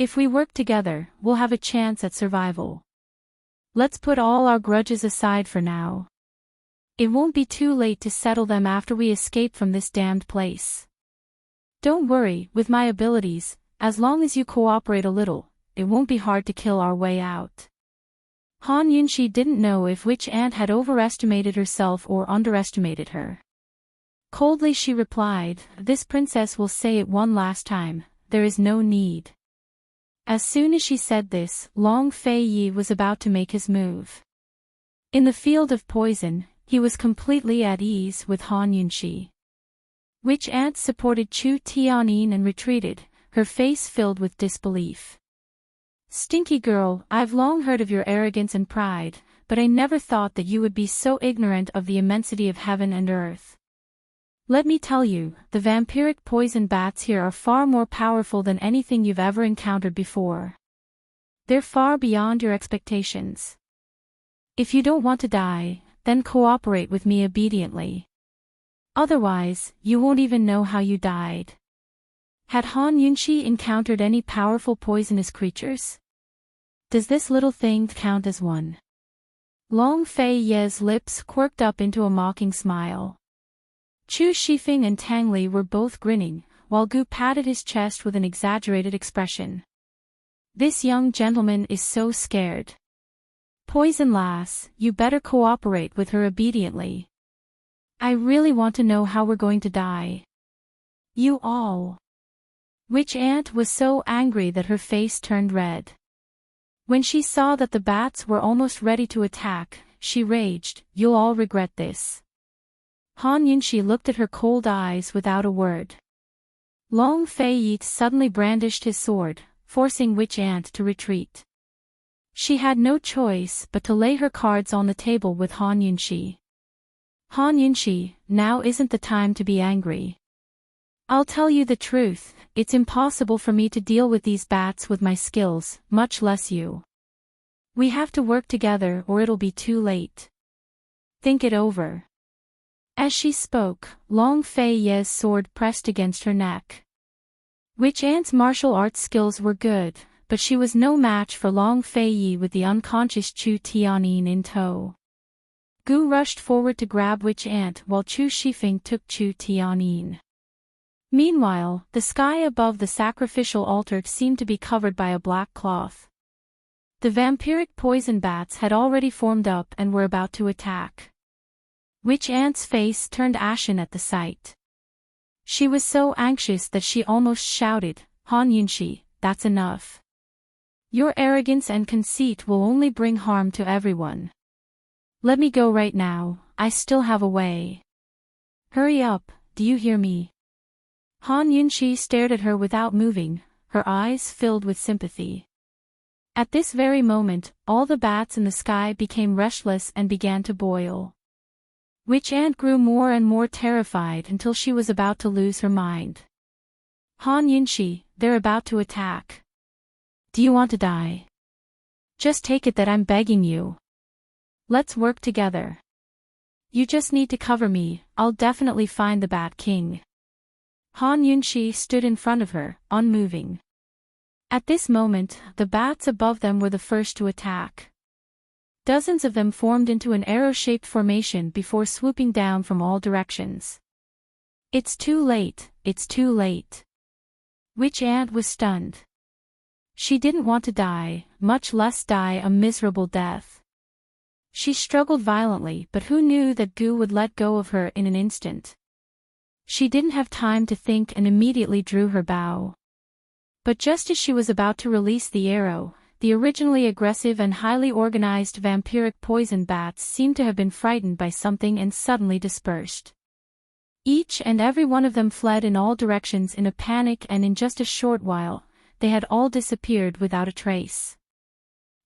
Speaker 1: If we work together, we'll have a chance at survival. Let's put all our grudges aside for now. It won't be too late to settle them after we escape from this damned place. Don't worry, with my abilities, as long as you cooperate a little, it won't be hard to kill our way out. Han Yunxi didn't know if Witch Ant had overestimated herself or underestimated her. Coldly she replied, "This princess will say it one last time, there is no need." As soon as she said this, Long Fei Yi was about to make his move. In the field of poison, he was completely at ease with Han Yunxi. Witch Ant supported Chu Tianyin and retreated, her face filled with disbelief. "Stinky girl, I've long heard of your arrogance and pride, but I never thought that you would be so ignorant of the immensity of heaven and earth. Let me tell you, the vampiric poison bats here are far more powerful than anything you've ever encountered before. They're far beyond your expectations. If you don't want to die, then cooperate with me obediently. Otherwise, you won't even know how you died." Had Han Yunxi encountered any powerful poisonous creatures? Does this little thing count as one? Long Fei Ye's lips quirked up into a mocking smile. Chu Shifeng and Tang Li were both grinning, while Gu patted his chest with an exaggerated expression. "This young gentleman is so scared. Poison lass, you better cooperate with her obediently. I really want to know how we're going to die. You all." Witch Ant was so angry that her face turned red. When she saw that the bats were almost ready to attack, she raged, "You'll all regret this." Han Yunxi looked at her cold eyes without a word. Long Fei Yi suddenly brandished his sword, forcing Witch Ant to retreat. She had no choice but to lay her cards on the table with Han Yunxi. "Han Yunxi, now isn't the time to be angry. I'll tell you the truth, it's impossible for me to deal with these bats with my skills, much less you. We have to work together or it'll be too late. Think it over." As she spoke, Long Fei Ye's sword pressed against her neck. Witch Ant's martial arts skills were good, but she was no match for Long Fei Yi with the unconscious Chu Tianyin in tow. Gu rushed forward to grab Witch Ant while Chu Shifeng took Chu Tianyin. Meanwhile, the sky above the sacrificial altar seemed to be covered by a black cloth. The vampiric poison bats had already formed up and were about to attack. Witch Ant's face turned ashen at the sight. She was so anxious that she almost shouted, "Han Yunxi, that's enough. Your arrogance and conceit will only bring harm to everyone. Let me go right now, I still have a way. Hurry up, do you hear me?" Han Yunxi stared at her without moving, her eyes filled with sympathy. At this very moment, all the bats in the sky became restless and began to boil. Witch Ant grew more and more terrified until she was about to lose her mind. "Han Yunxi, they're about to attack. Do you want to die? Just take it that I'm begging you. Let's work together. You just need to cover me, I'll definitely find the Bat King." Han Yunxi stood in front of her, unmoving. At this moment, the bats above them were the first to attack. Dozens of them formed into an arrow-shaped formation before swooping down from all directions. "It's too late, it's too late." Witch Ant was stunned. She didn't want to die, much less die a miserable death. She struggled violently, but who knew that Gu would let go of her in an instant? She didn't have time to think and immediately drew her bow. But just as she was about to release the arrow, the originally aggressive and highly organized vampiric poison bats seemed to have been frightened by something and suddenly dispersed. Each and every one of them fled in all directions in a panic, and in just a short while, they had all disappeared without a trace.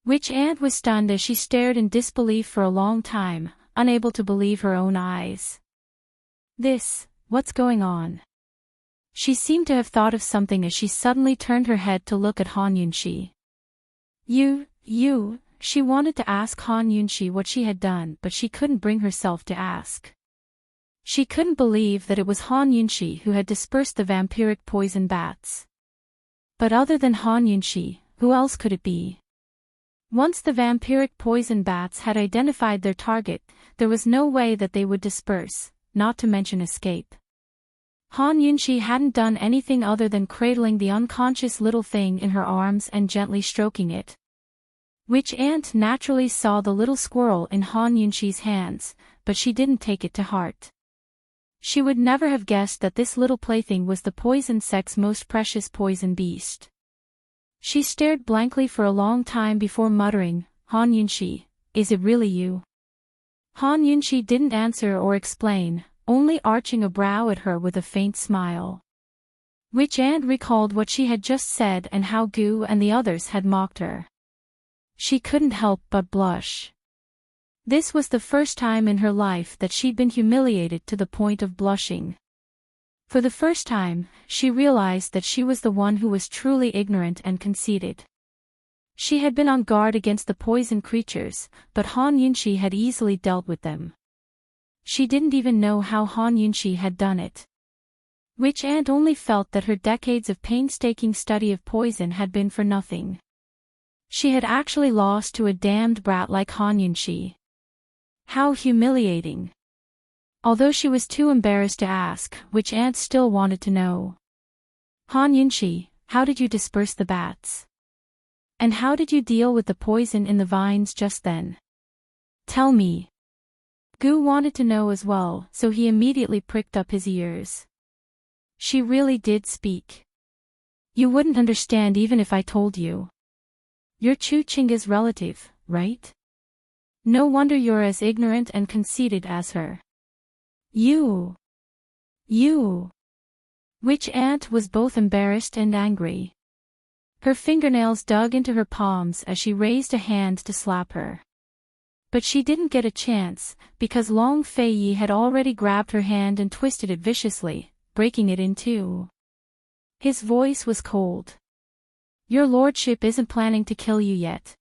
Speaker 1: Witch Ant was stunned as she stared in disbelief for a long time, unable to believe her own eyes. What's going on? She seemed to have thought of something as she suddenly turned her head to look at Han Yunxi. She wanted to ask Han Yunxi what she had done, but she couldn't bring herself to ask. She couldn't believe that it was Han Yunxi who had dispersed the vampiric poison bats. But other than Han Yunxi, who else could it be? Once the vampiric poison bats had identified their target, there was no way that they would disperse, not to mention escape. Han Yunxi hadn't done anything other than cradling the unconscious little thing in her arms and gently stroking it. Witch Ant naturally saw the little squirrel in Han Yunxi's hands, but she didn't take it to heart. She would never have guessed that this little plaything was the poison sect's most precious poison beast. She stared blankly for a long time before muttering, "Han Yunxi, is it really you?" Han Yunxi didn't answer or explain, only arching a brow at her with a faint smile. Witch Ant recalled what she had just said and how Gu and the others had mocked her. She couldn't help but blush. This was the first time in her life that she'd been humiliated to the point of blushing. For the first time, she realized that she was the one who was truly ignorant and conceited. She had been on guard against the poison creatures, but Han Yunxi had easily dealt with them. She didn't even know how Han Yunxi had done it. Witch Ant only felt that her decades of painstaking study of poison had been for nothing. She had actually lost to a damned brat like Han Yunxi. How humiliating. Although she was too embarrassed to ask, Witch Ant still wanted to know. Han Yunxi, how did you disperse the bats? And how did you deal with the poison in the vines just then? Tell me. Gu wanted to know as well, so he immediately pricked up his ears. She really did speak. You wouldn't understand even if I told you. You're Chu Chinga's relative, right? No wonder you're as ignorant and conceited as her. You. Witch Ant was both embarrassed and angry. Her fingernails dug into her palms as she raised a hand to slap her. But she didn't get a chance, because Long Fei Yi had already grabbed her hand and twisted it viciously, breaking it in two. His voice was cold. Your lordship isn't planning to kill you yet.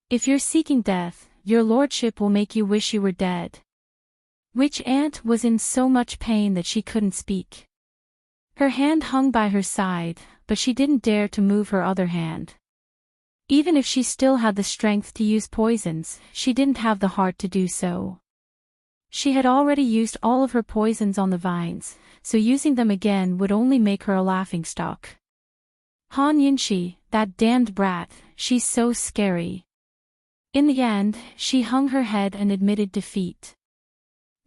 Speaker 1: If you're seeking death, your lordship will make you wish you were dead. Witch Ant was in so much pain that she couldn't speak. Her hand hung by her side, but she didn't dare to move her other hand. Even if she still had the strength to use poisons, she didn't have the heart to do so. She had already used all of her poisons on the vines, so using them again would only make her a laughingstock. Han Yunxi, that damned brat, she's so scary. In the end, she hung her head and admitted defeat.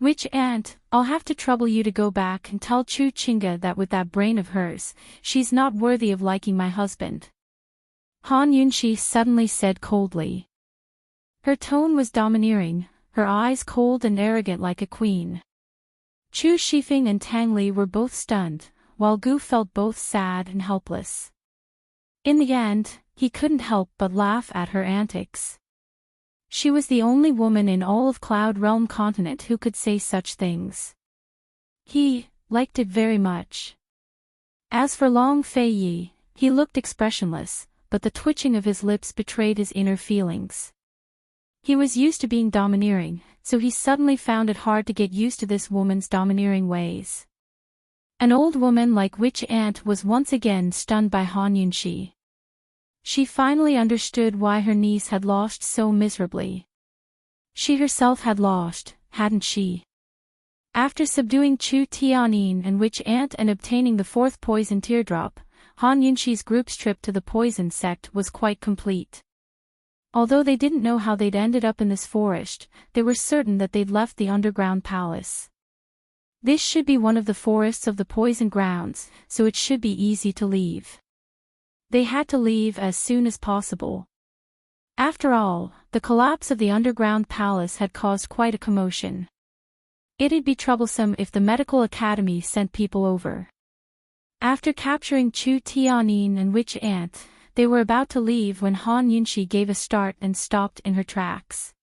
Speaker 1: Witch Ant, I'll have to trouble you to go back and tell Chu Chinga that with that brain of hers, she's not worthy of liking my husband. Han Yunxi suddenly said coldly. Her tone was domineering, her eyes cold and arrogant like a queen. Chu Shifeng and Tang Li were both stunned, while Gu felt both sad and helpless. In the end, he couldn't help but laugh at her antics. She was the only woman in all of Cloud Realm continent who could say such things. He liked it very much. As for Long Fei Yi, he looked expressionless, but the twitching of his lips betrayed his inner feelings. He was used to being domineering, so he suddenly found it hard to get used to this woman's domineering ways. An old woman like Witch Ant was once again stunned by Han Yunxi. She finally understood why her niece had lost so miserably. She herself had lost, hadn't she? After subduing Chu Tianyin and Witch Ant and obtaining the fourth poison teardrop, Han Yunxi's group's trip to the poison sect was quite complete. Although they didn't know how they'd ended up in this forest, they were certain that they'd left the underground palace. This should be one of the forests of the poison grounds, so it should be easy to leave. They had to leave as soon as possible. After all, the collapse of the underground palace had caused quite a commotion. It'd be troublesome if the medical academy sent people over. After capturing Chu Tianyin and Witch Ant, they were about to leave when Han Yunxi gave a start and stopped in her tracks.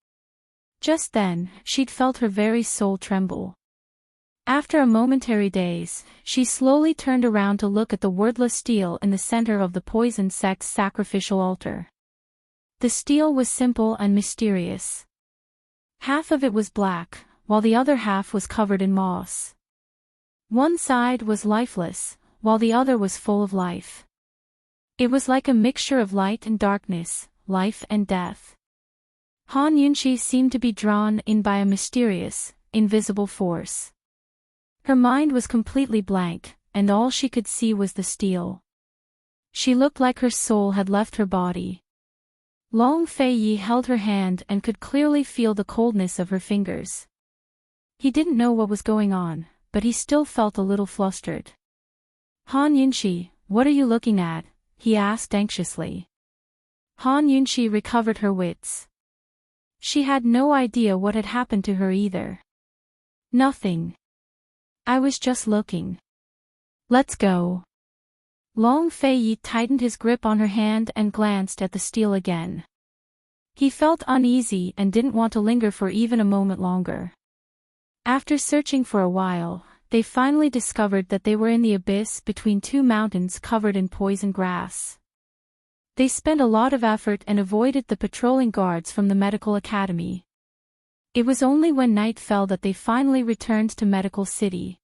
Speaker 1: Just then, she'd felt her very soul tremble. After a momentary daze, she slowly turned around to look at the wordless stele in the center of the poison sect's sacrificial altar. The stele was simple and mysterious. Half of it was black, while the other half was covered in moss. One side was lifeless, while the other was full of life. It was like a mixture of light and darkness, life and death. Han Yunqi seemed to be drawn in by a mysterious, invisible force. Her mind was completely blank, and all she could see was the steel. She looked like her soul had left her body. Long Feiyi held her hand and could clearly feel the coldness of her fingers. He didn't know what was going on, but he still felt a little flustered. Han Yunqi, what are you looking at? He asked anxiously. Han Yunqi recovered her wits. She had no idea what had happened to her either. Nothing. I was just looking. Let's go. Long Feiyi tightened his grip on her hand and glanced at the steel again. He felt uneasy and didn't want to linger for even a moment longer. After searching for a while, they finally discovered that they were in the abyss between two mountains covered in poison grass. They spent a lot of effort and avoided the patrolling guards from the medical academy. It was only when night fell that they finally returned to Medical City.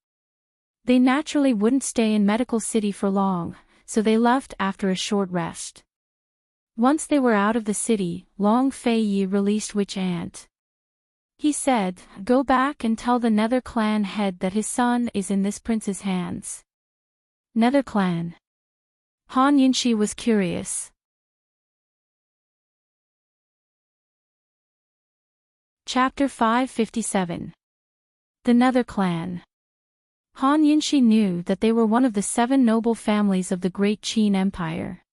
Speaker 1: They naturally wouldn't stay in Medical City for long, so they left after a short rest. Once they were out of the city, Long Feiyi released Witch Ant. He said, "Go back and tell the Nether Clan head that his son is in this prince's hands." Nether Clan. Han Yunqi was curious. Chapter 557. The Nether Clan. Han Yunqi knew that they were one of the 7 noble families of the Great Qin Empire.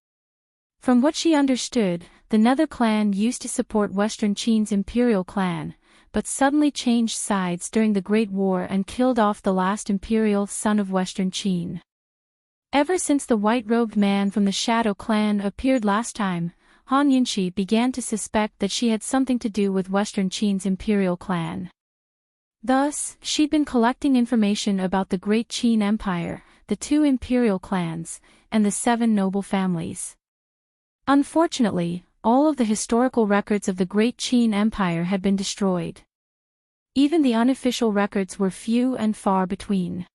Speaker 1: From what she understood, the Nether Clan used to support Western Qin's imperial clan, but suddenly changed sides during the Great War and killed off the last imperial son of Western Qin. Ever since the white-robed man from the Shadow Clan appeared last time, Han Yunqi began to suspect that she had something to do with Western Qin's imperial clan. Thus, she'd been collecting information about the Great Qin Empire, the 2 imperial clans, and the 7 noble families. Unfortunately, all of the historical records of the Great Qin Empire had been destroyed. Even the unofficial records were few and far between.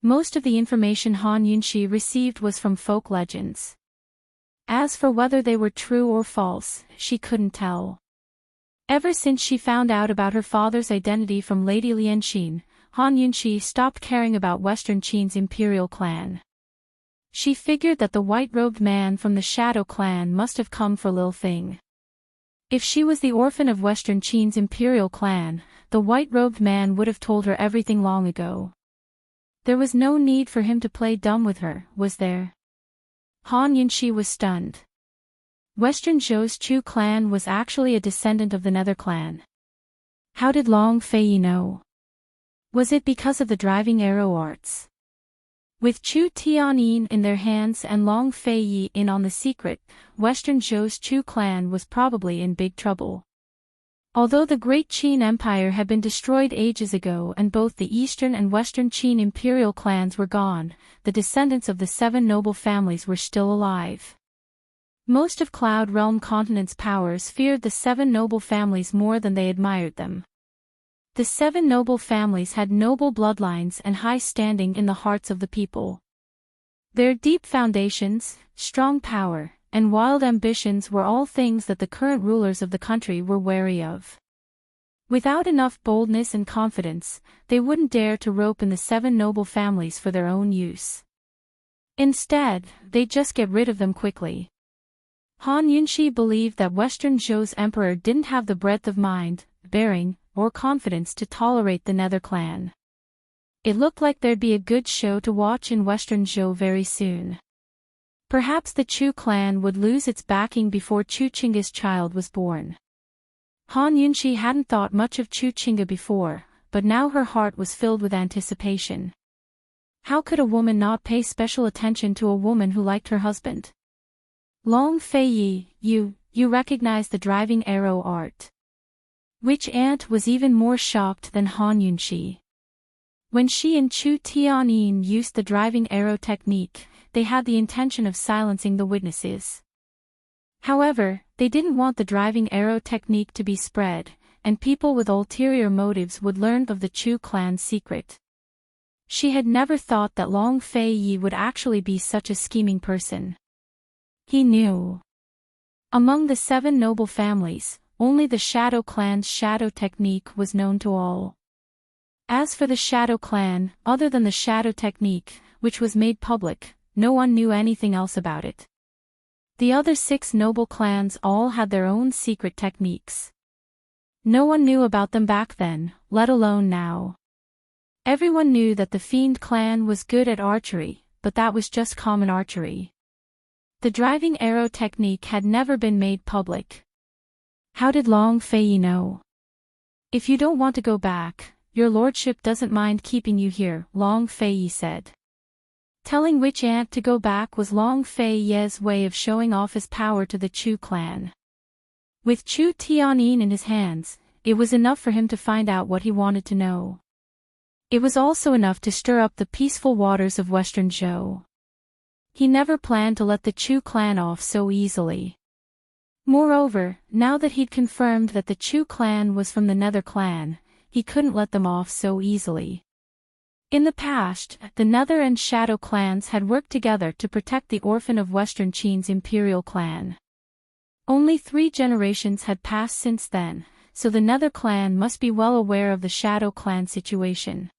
Speaker 1: Most of the information Han Yunqi received was from folk legends. As for whether they were true or false, she couldn't tell. Ever since she found out about her father's identity from Lady Lianxin, Han Yunqi stopped caring about Western Qin's imperial clan. She figured that the white-robed man from the Shadow Clan must have come for Lil Thing. If she was the orphan of Western Qin's imperial clan, the white-robed man would have told her everything long ago. There was no need for him to play dumb with her, was there? Han Yunqi was stunned. Western Zhou's Chu clan was actually a descendant of the Nether Clan. How did Long Feiyi know? Was it because of the driving arrow arts? With Chu Tianyin in their hands and Long Feiyi in on the secret, Western Zhou's Chu clan was probably in big trouble. Although the Great Qin Empire had been destroyed ages ago and both the Eastern and Western Qin imperial clans were gone, the descendants of the 7 noble families were still alive. Most of Cloud Realm Continent's powers feared the 7 noble families more than they admired them. The 7 noble families had noble bloodlines and high standing in the hearts of the people. Their deep foundations, strong power, and wild ambitions were all things that the current rulers of the country were wary of. Without enough boldness and confidence, they wouldn't dare to rope in the 7 noble families for their own use. Instead, they'd just get rid of them quickly. Han Yunqi believed that Western Zhou's emperor didn't have the breadth of mind, bearing, or confidence to tolerate the Nether Clan. It looked like there'd be a good show to watch in Western Zhou very soon. Perhaps the Chu clan would lose its backing before Chu Chinga's child was born. Han Yunqi hadn't thought much of Chu Chinga before, but now her heart was filled with anticipation. How could a woman not pay special attention to a woman who liked her husband? Long Feiyi, you recognize the driving arrow art. Witch Ant was even more shocked than Han Yunqi. When she and Chu Tianyin used the driving arrow technique, they had the intention of silencing the witnesses. However, they didn't want the driving arrow technique to be spread, and people with ulterior motives would learn of the Chu clan's secret. She had never thought that Long Feiyi would actually be such a scheming person. He knew. Among the 7 noble families, only the Shadow Clan's shadow technique was known to all. As for the Shadow Clan, other than the shadow technique, which was made public, no one knew anything else about it. The other 6 noble clans all had their own secret techniques. No one knew about them back then, let alone now. Everyone knew that the Fiend clan was good at archery, but that was just common archery. The driving arrow technique had never been made public. How did Long Fei know? If you don't want to go back, your lordship doesn't mind keeping you here, Long Fei said. Telling which ant to go back was Long Fei's way of showing off his power to the Chu clan. With Chu Tianyin in his hands, it was enough for him to find out what he wanted to know. It was also enough to stir up the peaceful waters of Western Zhou. He never planned to let the Chu clan off so easily. Moreover, now that he'd confirmed that the Chu clan was from the Nether clan, he couldn't let them off so easily. In the past, the Nether and Shadow clans had worked together to protect the orphan of Western Qin's imperial clan. Only 3 generations had passed since then, so the Nether clan must be well aware of the Shadow clan situation.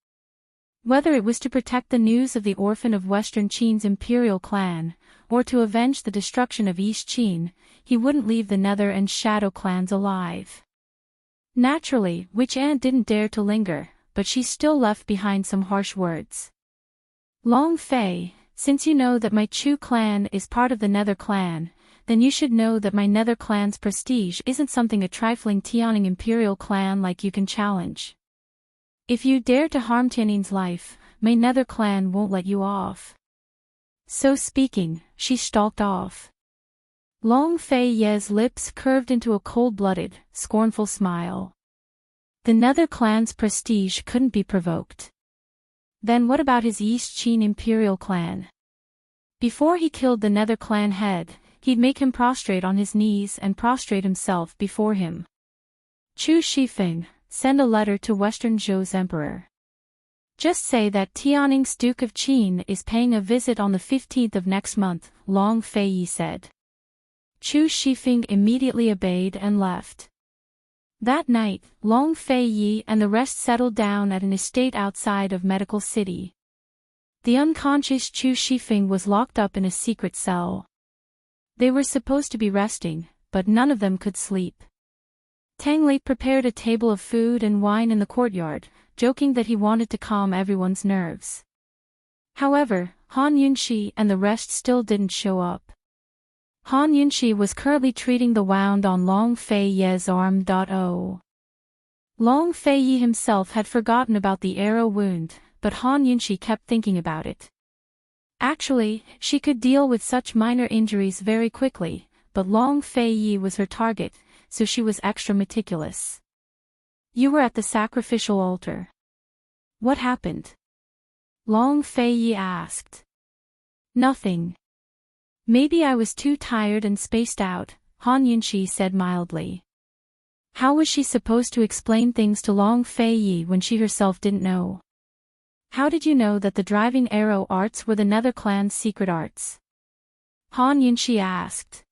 Speaker 1: Whether it was to protect the news of the orphan of Western Qin's imperial clan, or to avenge the destruction of East Qin, he wouldn't leave the Nether and Shadow clans alive. Naturally, Witch Ant didn't dare to linger, but she still left behind some harsh words. Long Fei, since you know that my Chu clan is part of the Nether clan, then you should know that my Nether clan's prestige isn't something a trifling Tianning imperial clan like you can challenge. If you dare to harm Tianning's life, my Nether clan won't let you off. So speaking, she stalked off. Long Fei's lips curved into a cold-blooded, scornful smile. The Nether clan's prestige couldn't be provoked. Then what about his East Qin imperial clan? Before he killed the Nether clan head, he'd make him prostrate on his knees and prostrate himself before him. Chu Shifeng, send a letter to Western Zhou's emperor. Just say that Tianning's Duke of Qin is paying a visit on the 15th of next month, Long Fei said. Chu Shifeng immediately obeyed and left. That night, Long Fei and the rest settled down at an estate outside of Medical City. The unconscious Chu Shifeng was locked up in a secret cell. They were supposed to be resting, but none of them could sleep. Tang Lei prepared a table of food and wine in the courtyard, joking that he wanted to calm everyone's nerves. However, Han Yunxi and the rest still didn't show up. Han Yunxi was currently treating the wound on Long Fei's arm. Long Fei himself had forgotten about the arrow wound, but Han Yunxi kept thinking about it. Actually, she could deal with such minor injuries very quickly, but Long Fei was her target, so she was extra meticulous. You were at the sacrificial altar. What happened? Long Fei asked. Nothing. Maybe I was too tired and spaced out, Han Yunxi said mildly. How was she supposed to explain things to Long Fei when she herself didn't know? How did you know that the driving arrow arts were the Nether clan's secret arts? Han Yunxi asked.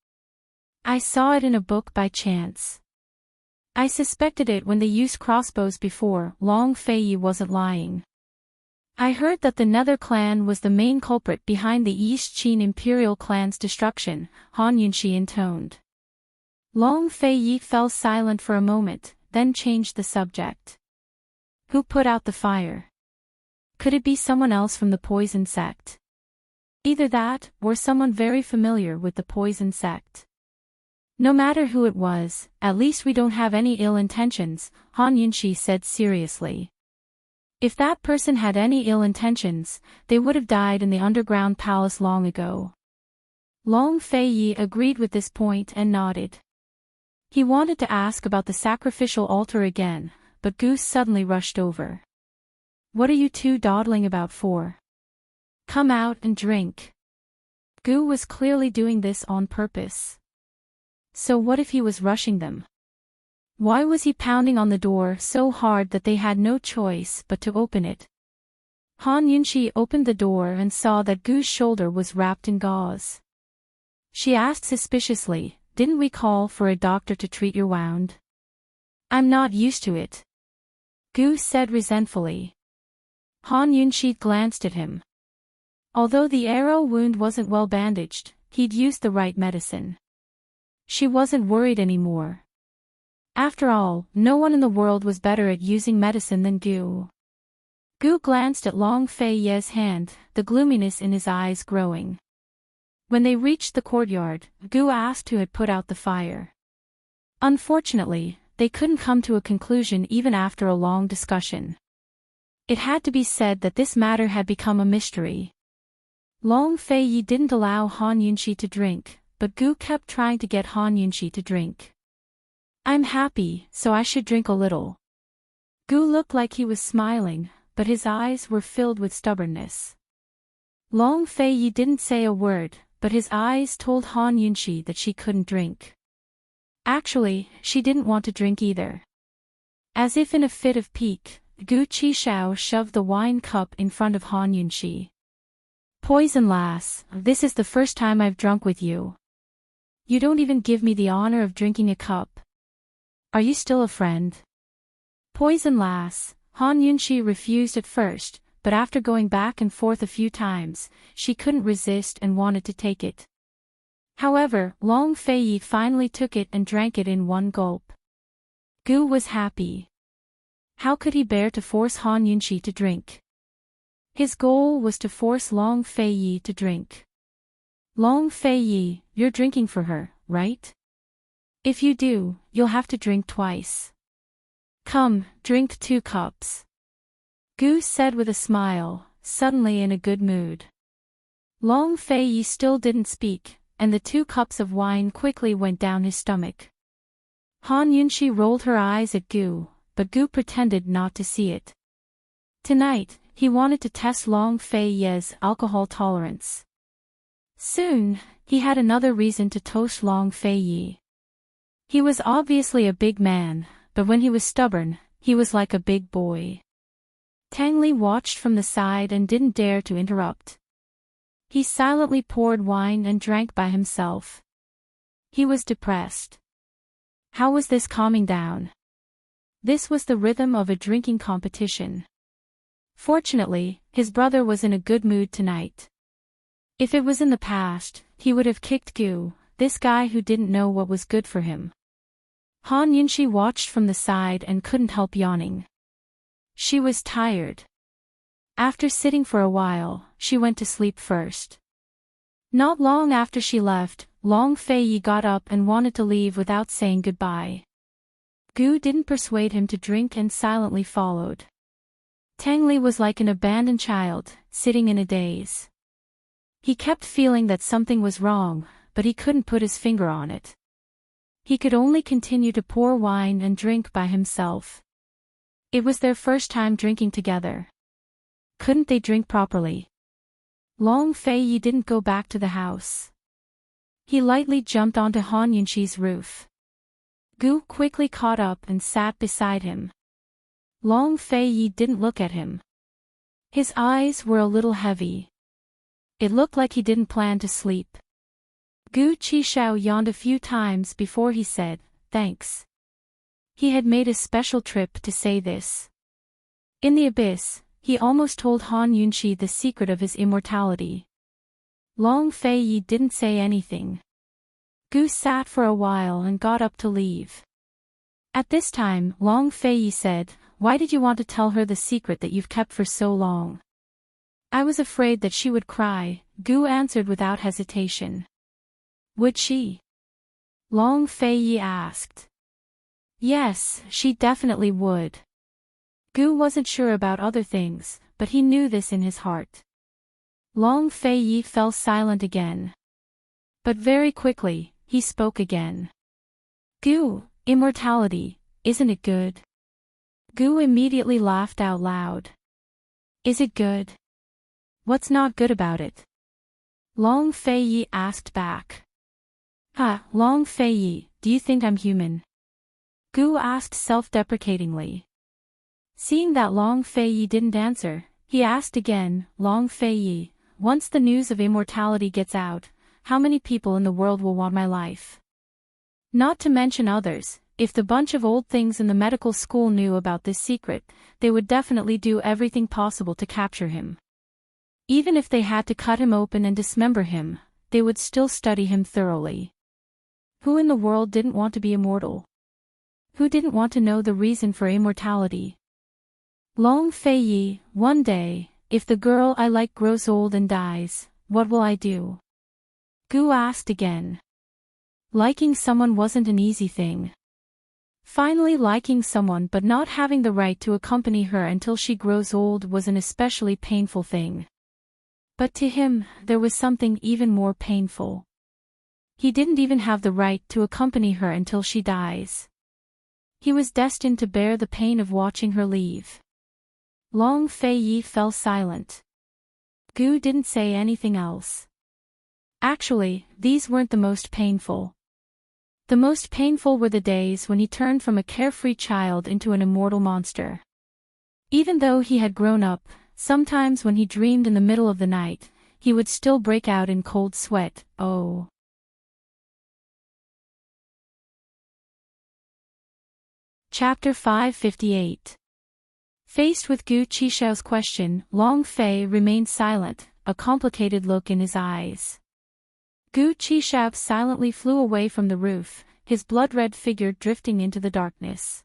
Speaker 1: I saw it in a book by chance. I suspected it when they used crossbows before. Long Fei wasn't lying. I heard that the Nether clan was the main culprit behind the East Qin imperial clan's destruction, Han Yunxi intoned. Long Fei fell silent for a moment, then changed the subject. Who put out the fire? Could it be someone else from the poison sect? Either that, or someone very familiar with the poison sect. No matter who it was, at least we don't have any ill intentions, Han Yunxi said seriously. If that person had any ill intentions, they would have died in the underground palace long ago. Long Fei agreed with this point and nodded. He wanted to ask about the sacrificial altar again, but Goose suddenly rushed over. What are you two dawdling about for? Come out and drink. Gu was clearly doing this on purpose. So what if he was rushing them? Why was he pounding on the door so hard that they had no choice but to open it? Han Yunxi opened the door and saw that Gu's shoulder was wrapped in gauze. She asked suspiciously, "Didn't we call for a doctor to treat your wound?" "I'm not used to it," Gu said resentfully. Han Yunshi glanced at him. Although the arrow wound wasn't well bandaged, he'd used the right medicine. She wasn't worried anymore. After all, no one in the world was better at using medicine than Gu. Gu glanced at Long Fei Ye's hand, the gloominess in his eyes growing. When they reached the courtyard, Gu asked who had put out the fire. Unfortunately, they couldn't come to a conclusion even after a long discussion. It had to be said that this matter had become a mystery. Long Fei Yi didn't allow Han Yunshi to drink, but Gu kept trying to get Han Yunshi to drink. "I'm happy, so I should drink a little." Gu looked like he was smiling, but his eyes were filled with stubbornness. Long Fei Yi didn't say a word, but his eyes told Han Yunshi that she couldn't drink. Actually, she didn't want to drink either. As if in a fit of pique, Gu Qishao shoved the wine cup in front of Han Yunshi. "Poison lass, this is the first time I've drunk with you. You don't even give me the honor of drinking a cup. Are you still a friend?" "Poison lass," Han Yunshi refused at first, but after going back and forth a few times, she couldn't resist and wanted to take it. However, Long Fei Yi finally took it and drank it in one gulp. Gu was happy. How could he bear to force Han Yunshi to drink? His goal was to force Long Fei Yi to drink. "Long Fei Yi, you're drinking for her, right? If you do, you'll have to drink twice. Come, drink 2 cups. Gu said with a smile, suddenly in a good mood. Long Fei Yi still didn't speak, and the 2 cups of wine quickly went down his stomach. Han Yunshi rolled her eyes at Gu, but Gu pretended not to see it. Tonight, he wanted to test Long Fei Ye's alcohol tolerance. Soon, he had another reason to toast Long Fei Yi. He was obviously a big man, but when he was stubborn, he was like a big boy. Tang Li watched from the side and didn't dare to interrupt. He silently poured wine and drank by himself. He was depressed. How was this calming down? This was the rhythm of a drinking competition. Fortunately, his brother was in a good mood tonight. If it was in the past, he would have kicked Gu, this guy who didn't know what was good for him. Han Yunshi watched from the side and couldn't help yawning. She was tired. After sitting for a while, she went to sleep first. Not long after she left, Long Fei Yi got up and wanted to leave without saying goodbye. Gu didn't persuade him to drink and silently followed. Tang Li was like an abandoned child, sitting in a daze. He kept feeling that something was wrong, but he couldn't put his finger on it. He could only continue to pour wine and drink by himself. It was their first time drinking together. Couldn't they drink properly? Long Fei Yi didn't go back to the house. He lightly jumped onto Han Yunshi's roof. Gu quickly caught up and sat beside him. Long Fei Yi didn't look at him. His eyes were a little heavy. It looked like he didn't plan to sleep. Gu Qishao yawned a few times before he said, "Thanks." He had made a special trip to say this. In the abyss, he almost told Han Yunshi the secret of his immortality. Long Fei Yi didn't say anything. Gu sat for a while and got up to leave. At this time, Long Fei Yi said, "Why did you want to tell her the secret that you've kept for so long?" "I was afraid that she would cry," Gu answered without hesitation. "Would she?" Long Fei Yi asked. Yes, she definitely would. Gu wasn't sure about other things, but he knew this in his heart. Long Fei Yi fell silent again. But very quickly, he spoke again. "Gu, immortality, isn't it good?" Gu immediately laughed out loud. "Is it good? What's not good about it?" Long Fei Yi asked back. Long Fei Yi, do you think I'm human?" Gu asked self-deprecatingly. Seeing that Long Fei Yi didn't answer, he asked again, "Long Fei Yi, once the news of immortality gets out, how many people in the world will want my life? Not to mention others. If the bunch of old things in the medical school knew about this secret, they would definitely do everything possible to capture him. Even if they had to cut him open and dismember him, they would still study him thoroughly. Who in the world didn't want to be immortal? Who didn't want to know the reason for immortality? Long Fei Yi, one day, if the girl I like grows old and dies, what will I do? Gu asked again. Liking someone wasn't an easy thing. Finally liking someone but not having the right to accompany her until she grows old was an especially painful thing. But to him, there was something even more painful. He didn't even have the right to accompany her until she dies. He was destined to bear the pain of watching her leave. Long Fei Yi fell silent. Gu didn't say anything else. Actually, these weren't the most painful. The most painful were the days when he turned from a carefree child into an immortal monster. Even though he had grown up, sometimes when he dreamed in the middle of the night, he would still break out in cold sweat. Oh. Chapter 558. Faced with Gu Qixiao's question, Long Fei remained silent, a complicated look in his eyes. Gu Qixiao silently flew away from the roof, his blood-red figure drifting into the darkness.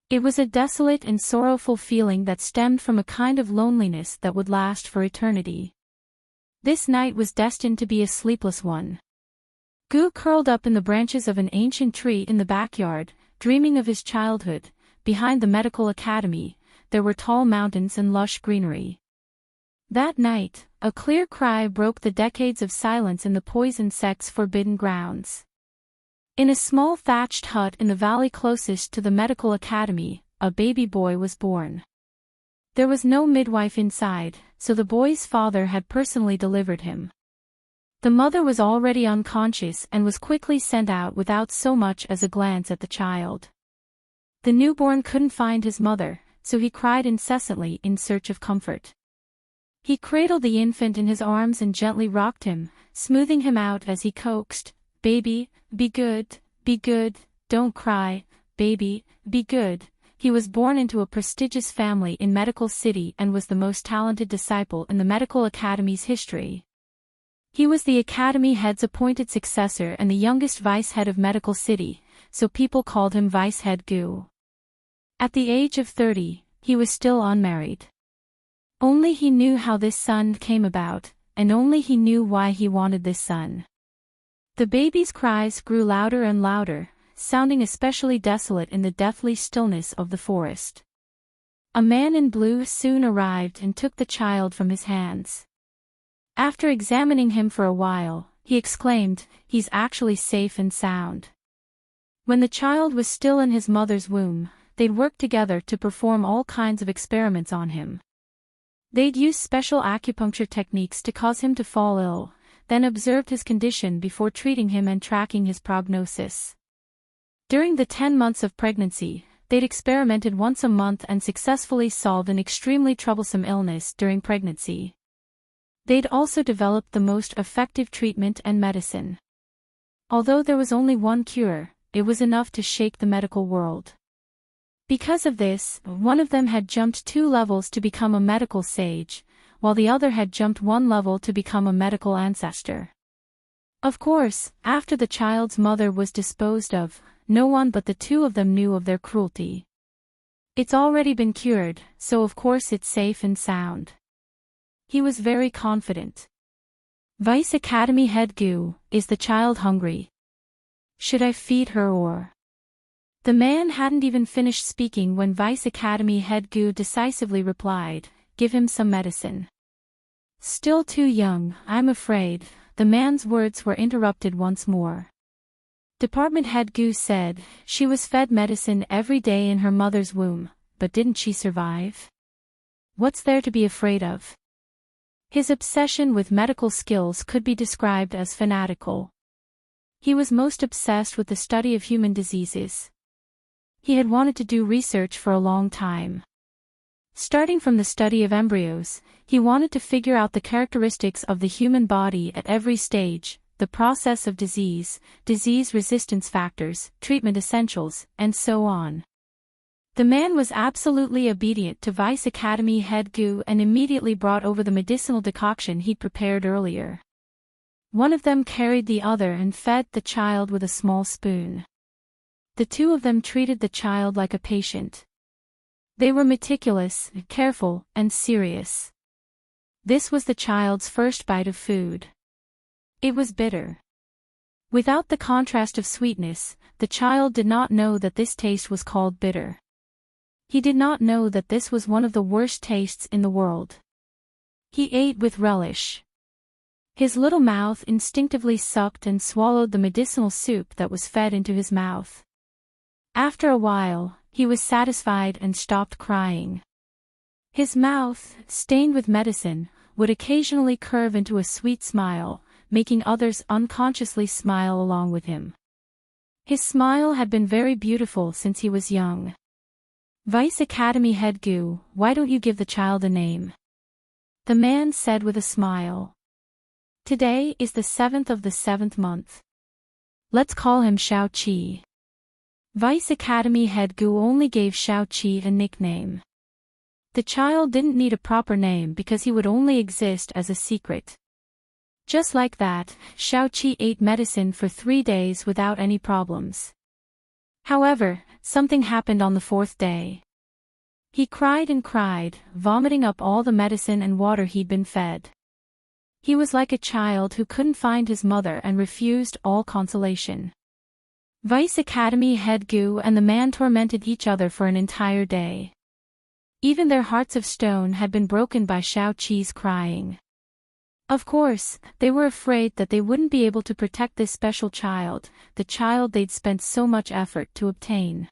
Speaker 1: It was a desolate and sorrowful feeling that stemmed from a kind of loneliness that would last for eternity. This night was destined to be a sleepless one. Gu curled up in the branches of an ancient tree in the backyard, dreaming of his childhood. Behind the medical academy, there were tall mountains and lush greenery. That night, a clear cry broke the decades of silence in the poison sect's forbidden grounds. In a small thatched hut in the valley closest to the medical academy, a baby boy was born. There was no midwife inside, so the boy's father had personally delivered him. The mother was already unconscious and was quickly sent out without so much as a glance at the child. The newborn couldn't find his mother, so he cried incessantly in search of comfort. He cradled the infant in his arms and gently rocked him, smoothing him out as he coaxed, "Baby, be good, don't cry, baby, be good." He was born into a prestigious family in Medical City and was the most talented disciple in the Medical Academy's history. He was the Academy head's appointed successor and the youngest vice head of Medical City, so people called him Vice Head Gu. At the age of 30, he was still unmarried. Only he knew how this son came about, and only he knew why he wanted this son. The baby's cries grew louder and louder, sounding especially desolate in the deathly stillness of the forest. A man in blue soon arrived and took the child from his hands. After examining him for a while, he exclaimed, "He's actually safe and sound." When the child was still in his mother's womb, they'd worked together to perform all kinds of experiments on him. They'd used special acupuncture techniques to cause him to fall ill, then observed his condition before treating him and tracking his prognosis. During the 10 months of pregnancy, they'd experimented once a month and successfully solved an extremely troublesome illness during pregnancy. They'd also developed the most effective treatment and medicine. Although there was only one cure, it was enough to shake the medical world. Because of this, one of them had jumped 2 levels to become a medical sage, while the other had jumped 1 level to become a medical ancestor. Of course, after the child's mother was disposed of, no one but the 2 of them knew of their cruelty. It's already been cured, so of course it's safe and sound. He was very confident. Vice Academy Head Gu, is the child hungry? Should I feed her or? The man hadn't even finished speaking when Vice Academy Head Gu decisively replied, "Give him some medicine." Still too young, I'm afraid. The man's words were interrupted once more. Department Head Gu said, "She was fed medicine every day in her mother's womb, but didn't she survive? What's there to be afraid of?" His obsession with medical skills could be described as fanatical. He was most obsessed with the study of human diseases. He had wanted to do research for a long time. Starting from the study of embryos, he wanted to figure out the characteristics of the human body at every stage, the process of disease, disease resistance factors, treatment essentials, and so on. The man was absolutely obedient to Vice Academy head Gu and immediately brought over the medicinal decoction he'd prepared earlier. One of them carried the other and fed the child with a small spoon. The two of them treated the child like a patient. They were meticulous, careful, and serious. This was the child's first bite of food. It was bitter. Without the contrast of sweetness, the child did not know that this taste was called bitter. He did not know that this was one of the worst tastes in the world. He ate with relish. His little mouth instinctively sucked and swallowed the medicinal soup that was fed into his mouth. After a while, he was satisfied and stopped crying. His mouth, stained with medicine, would occasionally curve into a sweet smile, making others unconsciously smile along with him. His smile had been very beautiful since he was young. Vice Academy head Gu, why don't you give the child a name? The man said with a smile. Today is the 7th of the 7th month. Let's call him Xiao Qi. Vice Academy head Gu only gave Xiao Qi a nickname. The child didn't need a proper name because he would only exist as a secret. Just like that, Xiao Qi ate medicine for 3 days without any problems. However, something happened on the 4th day. He cried and cried, vomiting up all the medicine and water he'd been fed. He was like a child who couldn't find his mother and refused all consolation. Vice Academy head Gu and the man tormented each other for an entire day. Even their hearts of stone had been broken by Xiao Qi's crying. Of course, they were afraid that they wouldn't be able to protect this special child, the child they'd spent so much effort to obtain.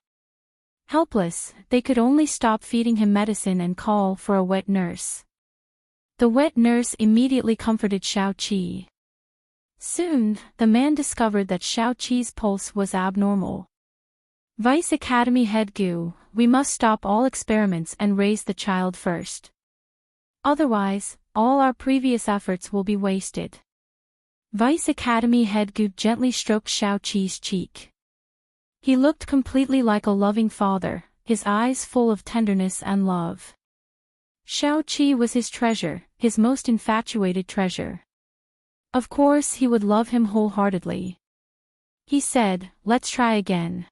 Speaker 1: Helpless, they could only stop feeding him medicine and call for a wet nurse. The wet nurse immediately comforted Xiao Qi. Soon, the man discovered that Xiao Qi's pulse was abnormal. Vice Academy head Gu, we must stop all experiments and raise the child first. Otherwise, all our previous efforts will be wasted. Vice Academy head Gu gently stroked Xiao Qi's cheek. He looked completely like a loving father, his eyes full of tenderness and love. Xiao Qi was his treasure, his most infatuated treasure. Of course he would love him wholeheartedly. He said, let's try again.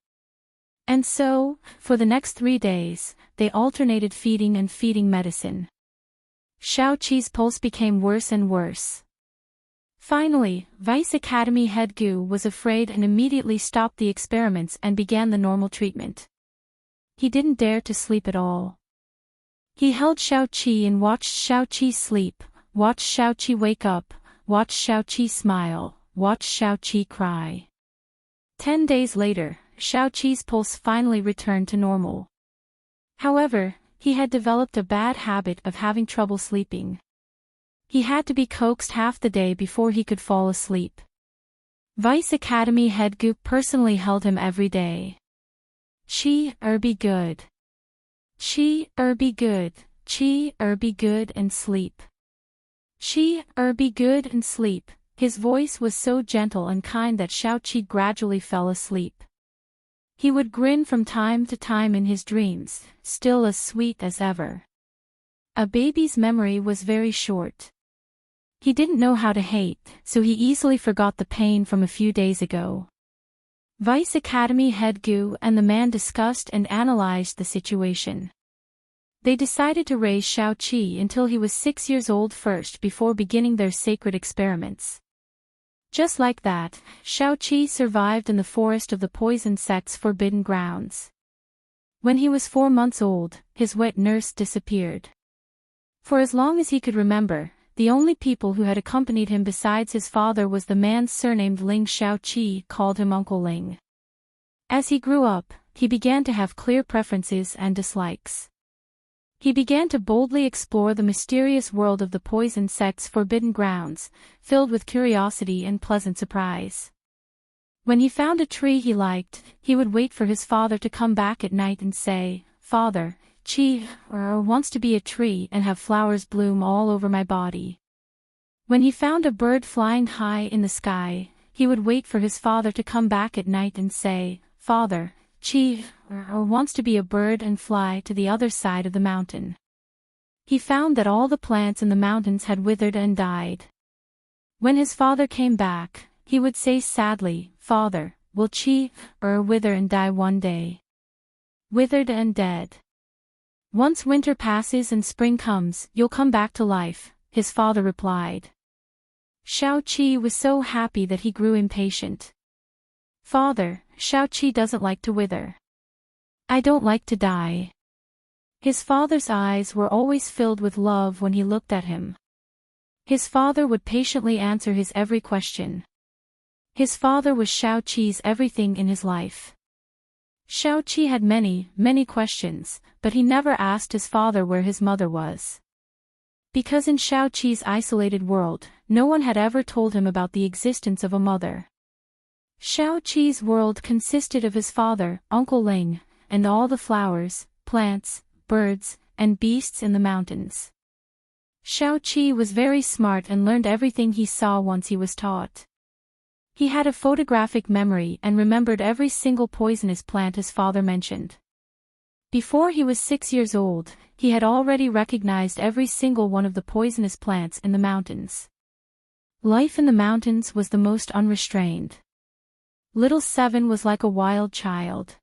Speaker 1: And so, for the next 3 days, they alternated feeding and feeding medicine. Xiao Qi's pulse became worse and worse. Finally, Vice Academy head Gu was afraid and immediately stopped the experiments and began the normal treatment. He didn't dare to sleep at all. He held Xiao Qi and watched Xiao Qi sleep, watched Xiao Qi wake up, watched Xiao Qi smile, watched Xiao Qi cry. 10 days later, Xiao Qi's pulse finally returned to normal. However, he had developed a bad habit of having trouble sleeping. He had to be coaxed half the day before he could fall asleep. Vice Academy head Gu personally held him every day. Qi, be good. Qi, be good, Qi, be good and sleep. Qi, be good and sleep. His voice was so gentle and kind that Xiao Qi gradually fell asleep. He would grin from time to time in his dreams, still as sweet as ever. A baby's memory was very short. He didn't know how to hate, so he easily forgot the pain from a few days ago. Vice Academy head Gu and the man discussed and analyzed the situation. They decided to raise Xiao Qi until he was 6 years old first before beginning their sacred experiments. Just like that, Xiao Qi survived in the forest of the poison sect's forbidden grounds. When he was 4 months old, his wet nurse disappeared. For as long as he could remember, the only people who had accompanied him besides his father was the man surnamed Ling. Xiao Qi called him Uncle Ling. As he grew up, he began to have clear preferences and dislikes. He began to boldly explore the mysterious world of the poison sect's forbidden grounds, filled with curiosity and pleasant surprise. When he found a tree he liked, he would wait for his father to come back at night and say, "Father, Qi wants to be a tree and have flowers bloom all over my body." When he found a bird flying high in the sky, he would wait for his father to come back at night and say, "Father, Chi wants to be a bird and fly to the other side of the mountain." He found that all the plants in the mountains had withered and died. When his father came back, he would say sadly, "Father, will Chi wither and die one day?" Withered and dead. "Once winter passes and spring comes, you'll come back to life," his father replied. Shao-Chi was so happy that he grew impatient. "Father, Shao-Chi doesn't like to wither. I don't like to die." His father's eyes were always filled with love when he looked at him. His father would patiently answer his every question. His father was Shao-Chi's everything in his life. Shao-Chi had many, many questions, but he never asked his father where his mother was. Because in Shao-Chi's isolated world, no one had ever told him about the existence of a mother. Shao-Chi's world consisted of his father, Uncle Ling, and all the flowers, plants, birds, and beasts in the mountains. Shao-Chi was very smart and learned everything he saw once he was taught. He had a photographic memory and remembered every single poisonous plant his father mentioned. Before he was 6 years old, he had already recognized every single one of the poisonous plants in the mountains. Life in the mountains was the most unrestrained. Little Seven was like a wild child.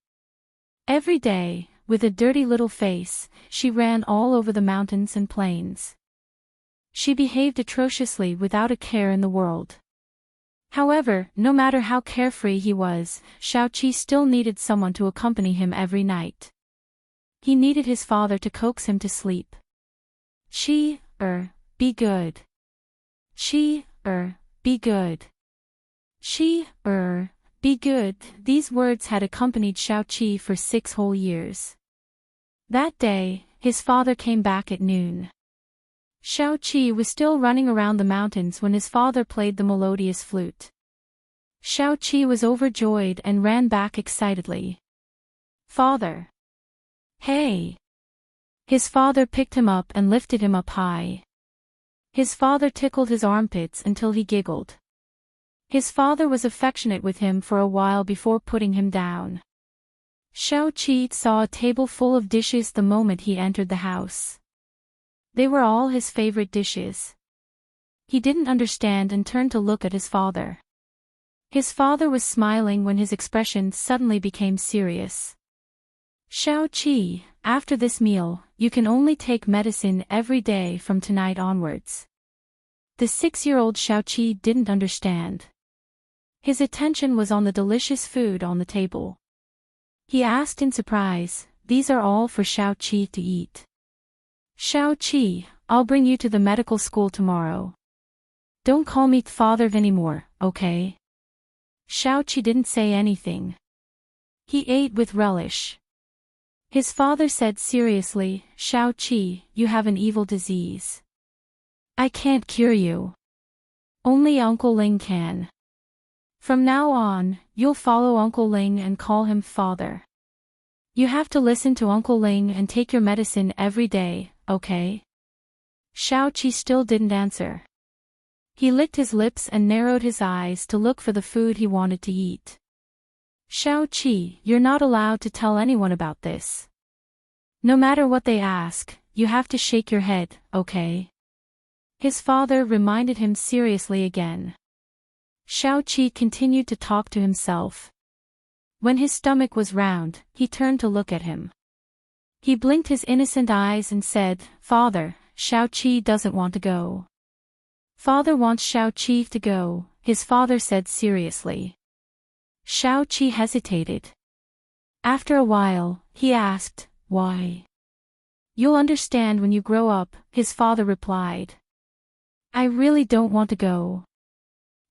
Speaker 1: Every day, with a dirty little face, she ran all over the mountains and plains. She behaved atrociously without a care in the world. However, no matter how carefree he was, Shao-Chi still needed someone to accompany him every night. He needed his father to coax him to sleep. Chi, be good. Chi, be good. Chi, be good. These words had accompanied Shao-Chi for 6 whole years. That day, his father came back at noon. Shao-Chi was still running around the mountains when his father played the melodious flute. Shao-Chi was overjoyed and ran back excitedly. "Father! Hey!" His father picked him up and lifted him up high. His father tickled his armpits until he giggled. His father was affectionate with him for a while before putting him down. Shao-Chi saw a table full of dishes the moment he entered the house. They were all his favorite dishes. He didn't understand and turned to look at his father. His father was smiling when his expression suddenly became serious. "Shao-Chi, after this meal, you can only take medicine every day from tonight onwards." The 6-year-old Shao-Chi didn't understand. His attention was on the delicious food on the table. He asked in surprise, "These are all for Shao-Chi to eat?" "Shao-Chi, I'll bring you to the medical school tomorrow. Don't call me father anymore, okay?" Shao-Chi didn't say anything. He ate with relish. His father said seriously, "Shao-Chi, you have an evil disease. I can't cure you. Only Uncle Ling can. From now on, you'll follow Uncle Ling and call him father. You have to listen to Uncle Ling and take your medicine every day, okay?" Shao-Chi still didn't answer. He licked his lips and narrowed his eyes to look for the food he wanted to eat. "Shao-Chi, you're not allowed to tell anyone about this. No matter what they ask, you have to shake your head, okay?" His father reminded him seriously again. Shao-Chi continued to talk to himself. When his stomach was round, he turned to look at him. He blinked his innocent eyes and said, "Father, Shao-Chi doesn't want to go." "Father wants Shao-Chi to go," his father said seriously. Shao-Chi hesitated. After a while, he asked, "Why?" "You'll understand when you grow up," his father replied. "I really don't want to go."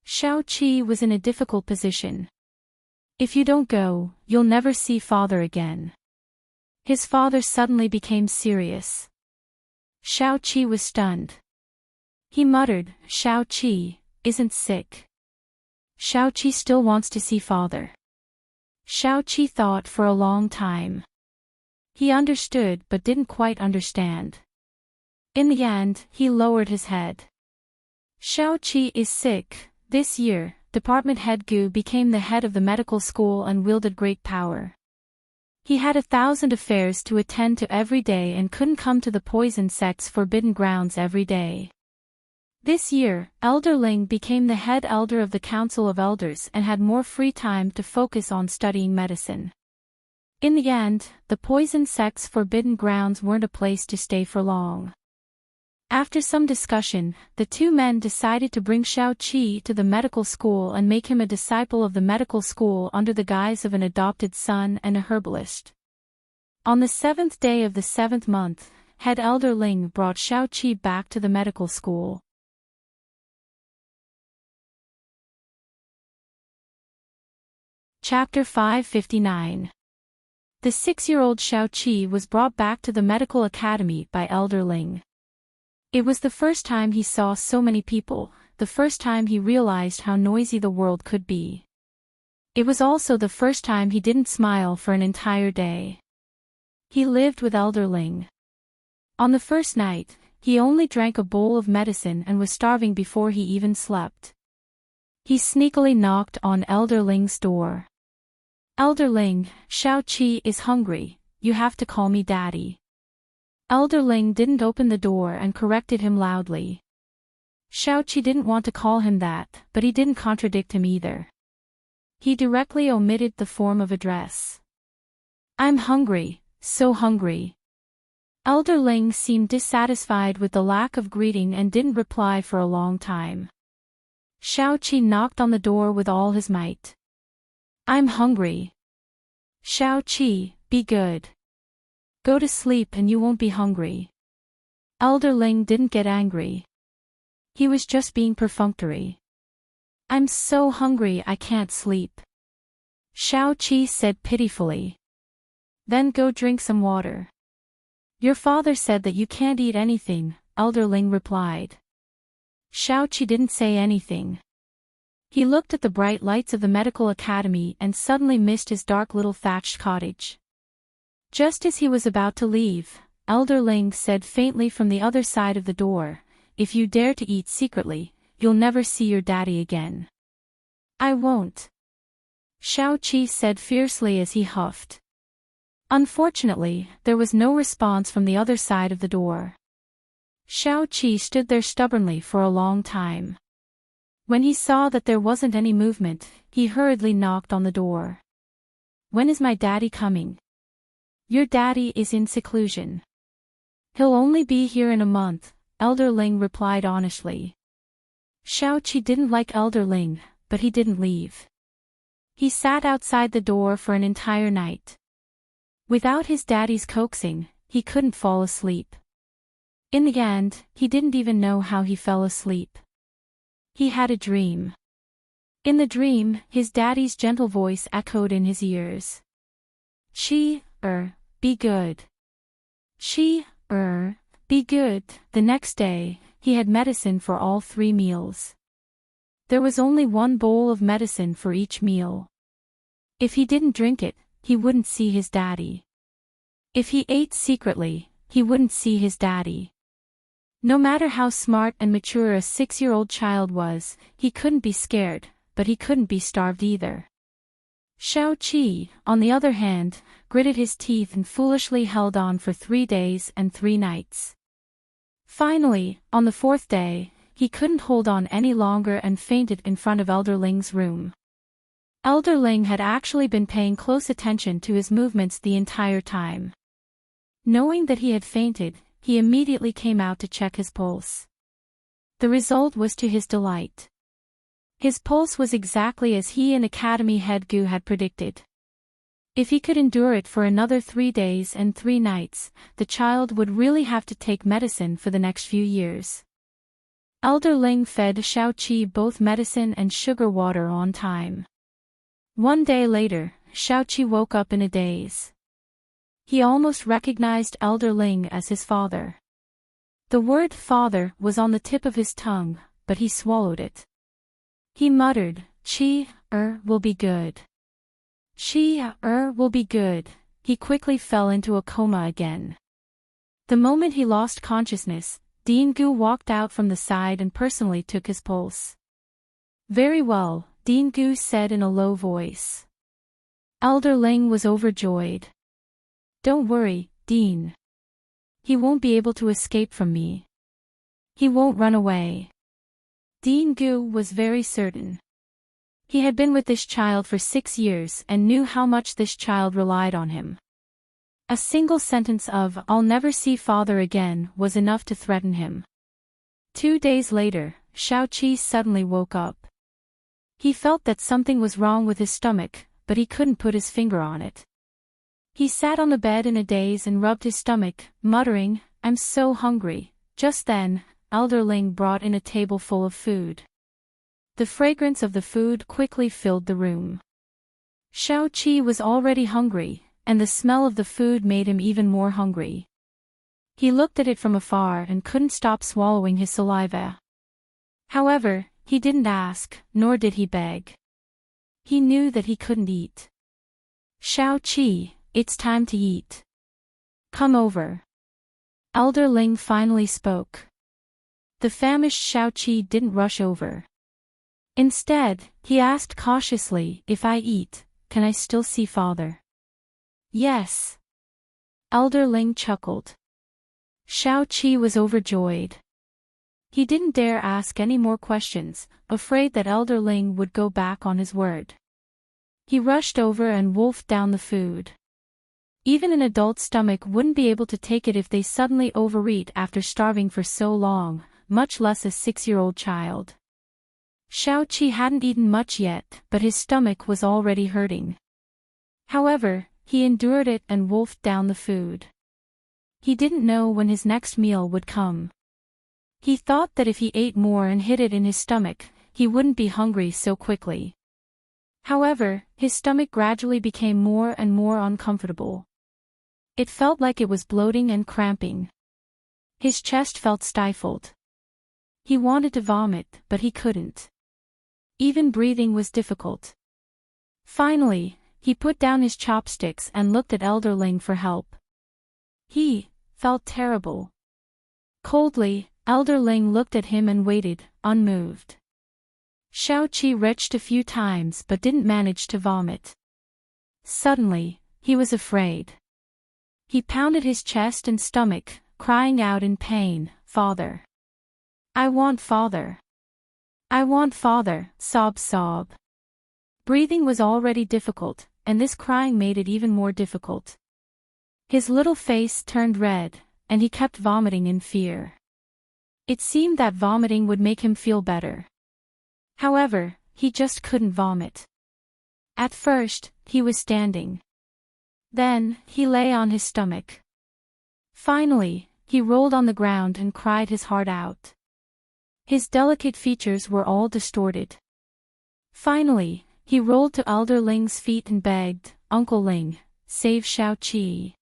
Speaker 1: Shao-Chi was in a difficult position. "If you don't go, you'll never see father again." His father suddenly became serious. Shao-Chi was stunned. He muttered, "Shao-Chi isn't sick. Shao-Chi still wants to see father." Shao-Chi thought for a long time. He understood but didn't quite understand. In the end, he lowered his head. Xiao Qi is sick. This year, Department Head Gu became the head of the medical school and wielded great power. He had 1,000 affairs to attend to every day and couldn't come to the poison sect's forbidden grounds every day. This year, Elder Ling became the head elder of the Council of Elders and had more free time to focus on studying medicine. In the end, the poison sect's forbidden grounds weren't a place to stay for long. After some discussion, the two men decided to bring Xiao Qi to the medical school and make him a disciple of the medical school under the guise of an adopted son and a herbalist. On the 7th day of the 7th month, Head Elder Ling brought Xiao Qi back to the medical school. Chapter 559. The 6-year-old Xiao Qi was brought back to the medical academy by Elder Ling. It was the first time he saw so many people, the first time he realized how noisy the world could be. It was also the first time he didn't smile for an entire day. He lived with Elder Ling. On the first night, he only drank a bowl of medicine and was starving before he even slept. He sneakily knocked on Elder Ling's door. "Elder Ling, Xiao Qi is hungry, you have to call me Daddy." Elder Ling didn't open the door and corrected him loudly. Xiao Qi didn't want to call him that, but he didn't contradict him either. He directly omitted the form of address. "I'm hungry, so hungry." Elder Ling seemed dissatisfied with the lack of greeting and didn't reply for a long time. Xiao Qi knocked on the door with all his might. "I'm hungry." "Xiao Qi, be good. Go to sleep and you won't be hungry." Elder Ling didn't get angry. He was just being perfunctory. "I'm so hungry I can't sleep," Xiao Qi said pitifully. "Then go drink some water." "Your father said that you can't eat anything," Elder Ling replied. Xiao Qi didn't say anything. He looked at the bright lights of the medical academy and suddenly missed his dark little thatched cottage. Just as he was about to leave, Elder Ling said faintly from the other side of the door, "If you dare to eat secretly, you'll never see your daddy again." "I won't," Xiao Qi said fiercely as he huffed. Unfortunately, there was no response from the other side of the door. Xiao Qi stood there stubbornly for a long time. When he saw that there wasn't any movement, he hurriedly knocked on the door. "When is my daddy coming?" "Your daddy is in seclusion. He'll only be here in a month," Elder Ling replied honestly. Xiao Qi didn't like Elder Ling, but he didn't leave. He sat outside the door for an entire night. Without his daddy's coaxing, he couldn't fall asleep. In the end, he didn't even know how he fell asleep. He had a dream. In the dream, his daddy's gentle voice echoed in his ears. "Qi, be good. Qi, be good." The next day, he had medicine for all 3 meals. There was only 1 bowl of medicine for each meal. If he didn't drink it, he wouldn't see his daddy. If he ate secretly, he wouldn't see his daddy. No matter how smart and mature a 6-year-old child was, he couldn't be scared, but he couldn't be starved either. Xiao Qi, on the other hand, gritted his teeth and foolishly held on for 3 days and 3 nights. Finally, on the 4th day, he couldn't hold on any longer and fainted in front of Elder Ling's room. Elder Ling had actually been paying close attention to his movements the entire time. Knowing that he had fainted, he immediately came out to check his pulse. The result was to his delight. His pulse was exactly as he and Academy Head Gu had predicted. If he could endure it for another 3 days and 3 nights, the child would really have to take medicine for the next few years. Elder Ling fed Xiao Qi both medicine and sugar water on time. One day later, Xiao Qi woke up in a daze. He almost recognized Elder Ling as his father. The word father was on the tip of his tongue, but he swallowed it. He muttered, "Qi, will be good. Qi, will be good." He quickly fell into a coma again. The moment he lost consciousness, Dingu walked out from the side and personally took his pulse. Very well, Dingu said in a low voice. Elder Ling was overjoyed. Don't worry, Dean. He won't be able to escape from me. He won't run away. Dingu was very certain. He had been with this child for 6 years and knew how much this child relied on him. A single sentence of, "I'll never see father again," was enough to threaten him. 2 days later, Xiaoqi suddenly woke up. He felt that something was wrong with his stomach, but he couldn't put his finger on it. He sat on the bed in a daze and rubbed his stomach, muttering, "I'm so hungry." Just then, Elder Ling brought in a table full of food. The fragrance of the food quickly filled the room. Xiaoqi was already hungry, and the smell of the food made him even more hungry. He looked at it from afar and couldn't stop swallowing his saliva. However, he didn't ask, nor did he beg. He knew that he couldn't eat. "Xiaoqi, it's time to eat. Come over." Elder Ling finally spoke. The famished Xiaoqi didn't rush over. Instead, he asked cautiously, "If I eat, can I still see father?" "Yes." Elder Ling chuckled. Xiaoqi was overjoyed. He didn't dare ask any more questions, afraid that Elder Ling would go back on his word. He rushed over and wolfed down the food. Even an adult stomach wouldn't be able to take it if they suddenly overeat after starving for so long, much less a 6-year-old child. Xiaoqi hadn't eaten much yet, but his stomach was already hurting. However, he endured it and wolfed down the food. He didn't know when his next meal would come. He thought that if he ate more and hid it in his stomach, he wouldn't be hungry so quickly. However, his stomach gradually became more and more uncomfortable. It felt like it was bloating and cramping. His chest felt stifled. He wanted to vomit, but he couldn't. Even breathing was difficult. Finally, he put down his chopsticks and looked at Elder Ling for help. He felt terrible. Coldly, Elder Ling looked at him and waited, unmoved. Xiaoqi retched a few times but didn't manage to vomit. Suddenly, he was afraid. He pounded his chest and stomach, crying out in pain, "Father! I want father! I want father!" Sob, sob. Breathing was already difficult, and this crying made it even more difficult. His little face turned red, and he kept vomiting in fear. It seemed that vomiting would make him feel better. However, he just couldn't vomit. At first, he was standing. Then, he lay on his stomach. Finally, he rolled on the ground and cried his heart out. His delicate features were all distorted. Finally, he rolled to Elder Ling's feet and begged, "Uncle Ling, save Xiaoqi.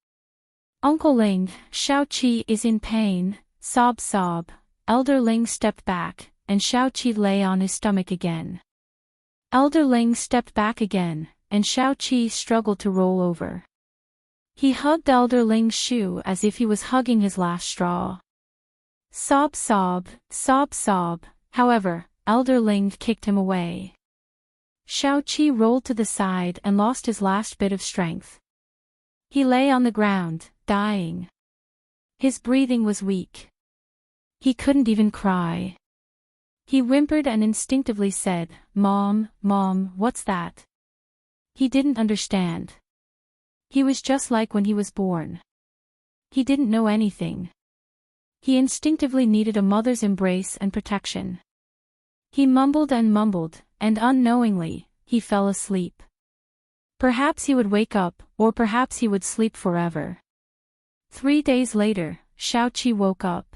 Speaker 1: Uncle Ling, Xiaoqi is in pain." Sob, sob. Elder Ling stepped back, and Xiaoqi lay on his stomach again. Elder Ling stepped back again, and Xiaoqi struggled to roll over. He hugged Elder Ling's shoe as if he was hugging his last straw. Sob, sob, sob, sob. However, Elder Ling kicked him away. Xiaoqi rolled to the side and lost his last bit of strength. He lay on the ground, dying. His breathing was weak. He couldn't even cry. He whimpered and instinctively said, "Mom, Mom, what's that?" He didn't understand. He was just like when he was born. He didn't know anything. He instinctively needed a mother's embrace and protection. He mumbled and mumbled, and unknowingly, he fell asleep. Perhaps he would wake up, or perhaps he would sleep forever. 3 days later, Xiaoqi woke up.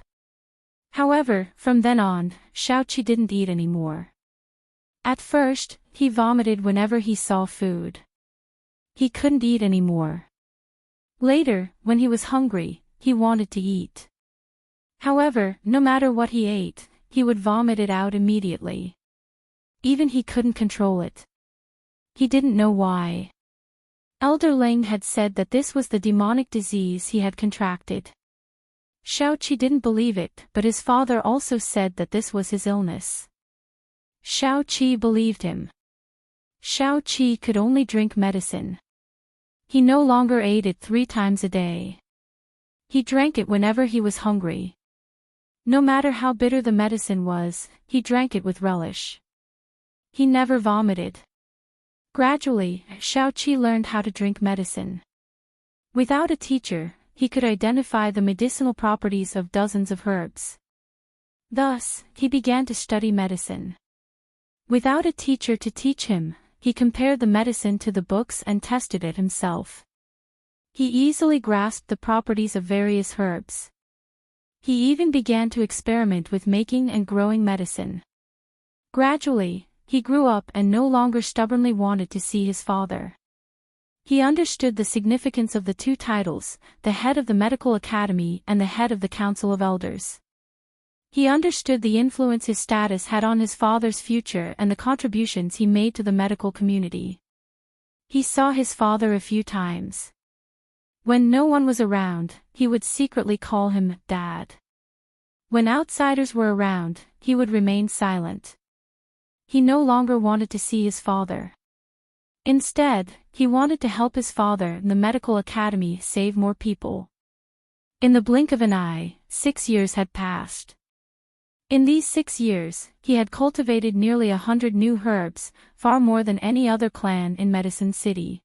Speaker 1: However, from then on, Xiaoqi didn't eat anymore. At first, he vomited whenever he saw food. He couldn't eat anymore. Later, when he was hungry, he wanted to eat. However, no matter what he ate, he would vomit it out immediately. Even he couldn't control it. He didn't know why. Elder Ling had said that this was the demonic disease he had contracted. Xiao-Qi didn't believe it, but his father also said that this was his illness. Xiao-Qi believed him. Xiao-Qi could only drink medicine. He no longer ate it 3 times a day. He drank it whenever he was hungry. No matter how bitter the medicine was, he drank it with relish. He never vomited. Gradually, Xiao-Qi learned how to drink medicine. Without a teacher, he could identify the medicinal properties of dozens of herbs. Thus, he began to study medicine. Without a teacher to teach him, he compared the medicine to the books and tested it himself. He easily grasped the properties of various herbs. He even began to experiment with making and growing medicine. Gradually, he grew up and no longer stubbornly wanted to see his father. He understood the significance of the 2 titles, the head of the medical academy and the head of the council of elders. He understood the influence his status had on his father's future and the contributions he made to the medical community. He saw his father a few times. When no one was around, he would secretly call him Dad. When outsiders were around, he would remain silent. He no longer wanted to see his father. Instead, he wanted to help his father and the medical academy save more people. In the blink of an eye, 6 years had passed. In these 6 years, he had cultivated nearly 100 new herbs, far more than any other clan in Medicine City.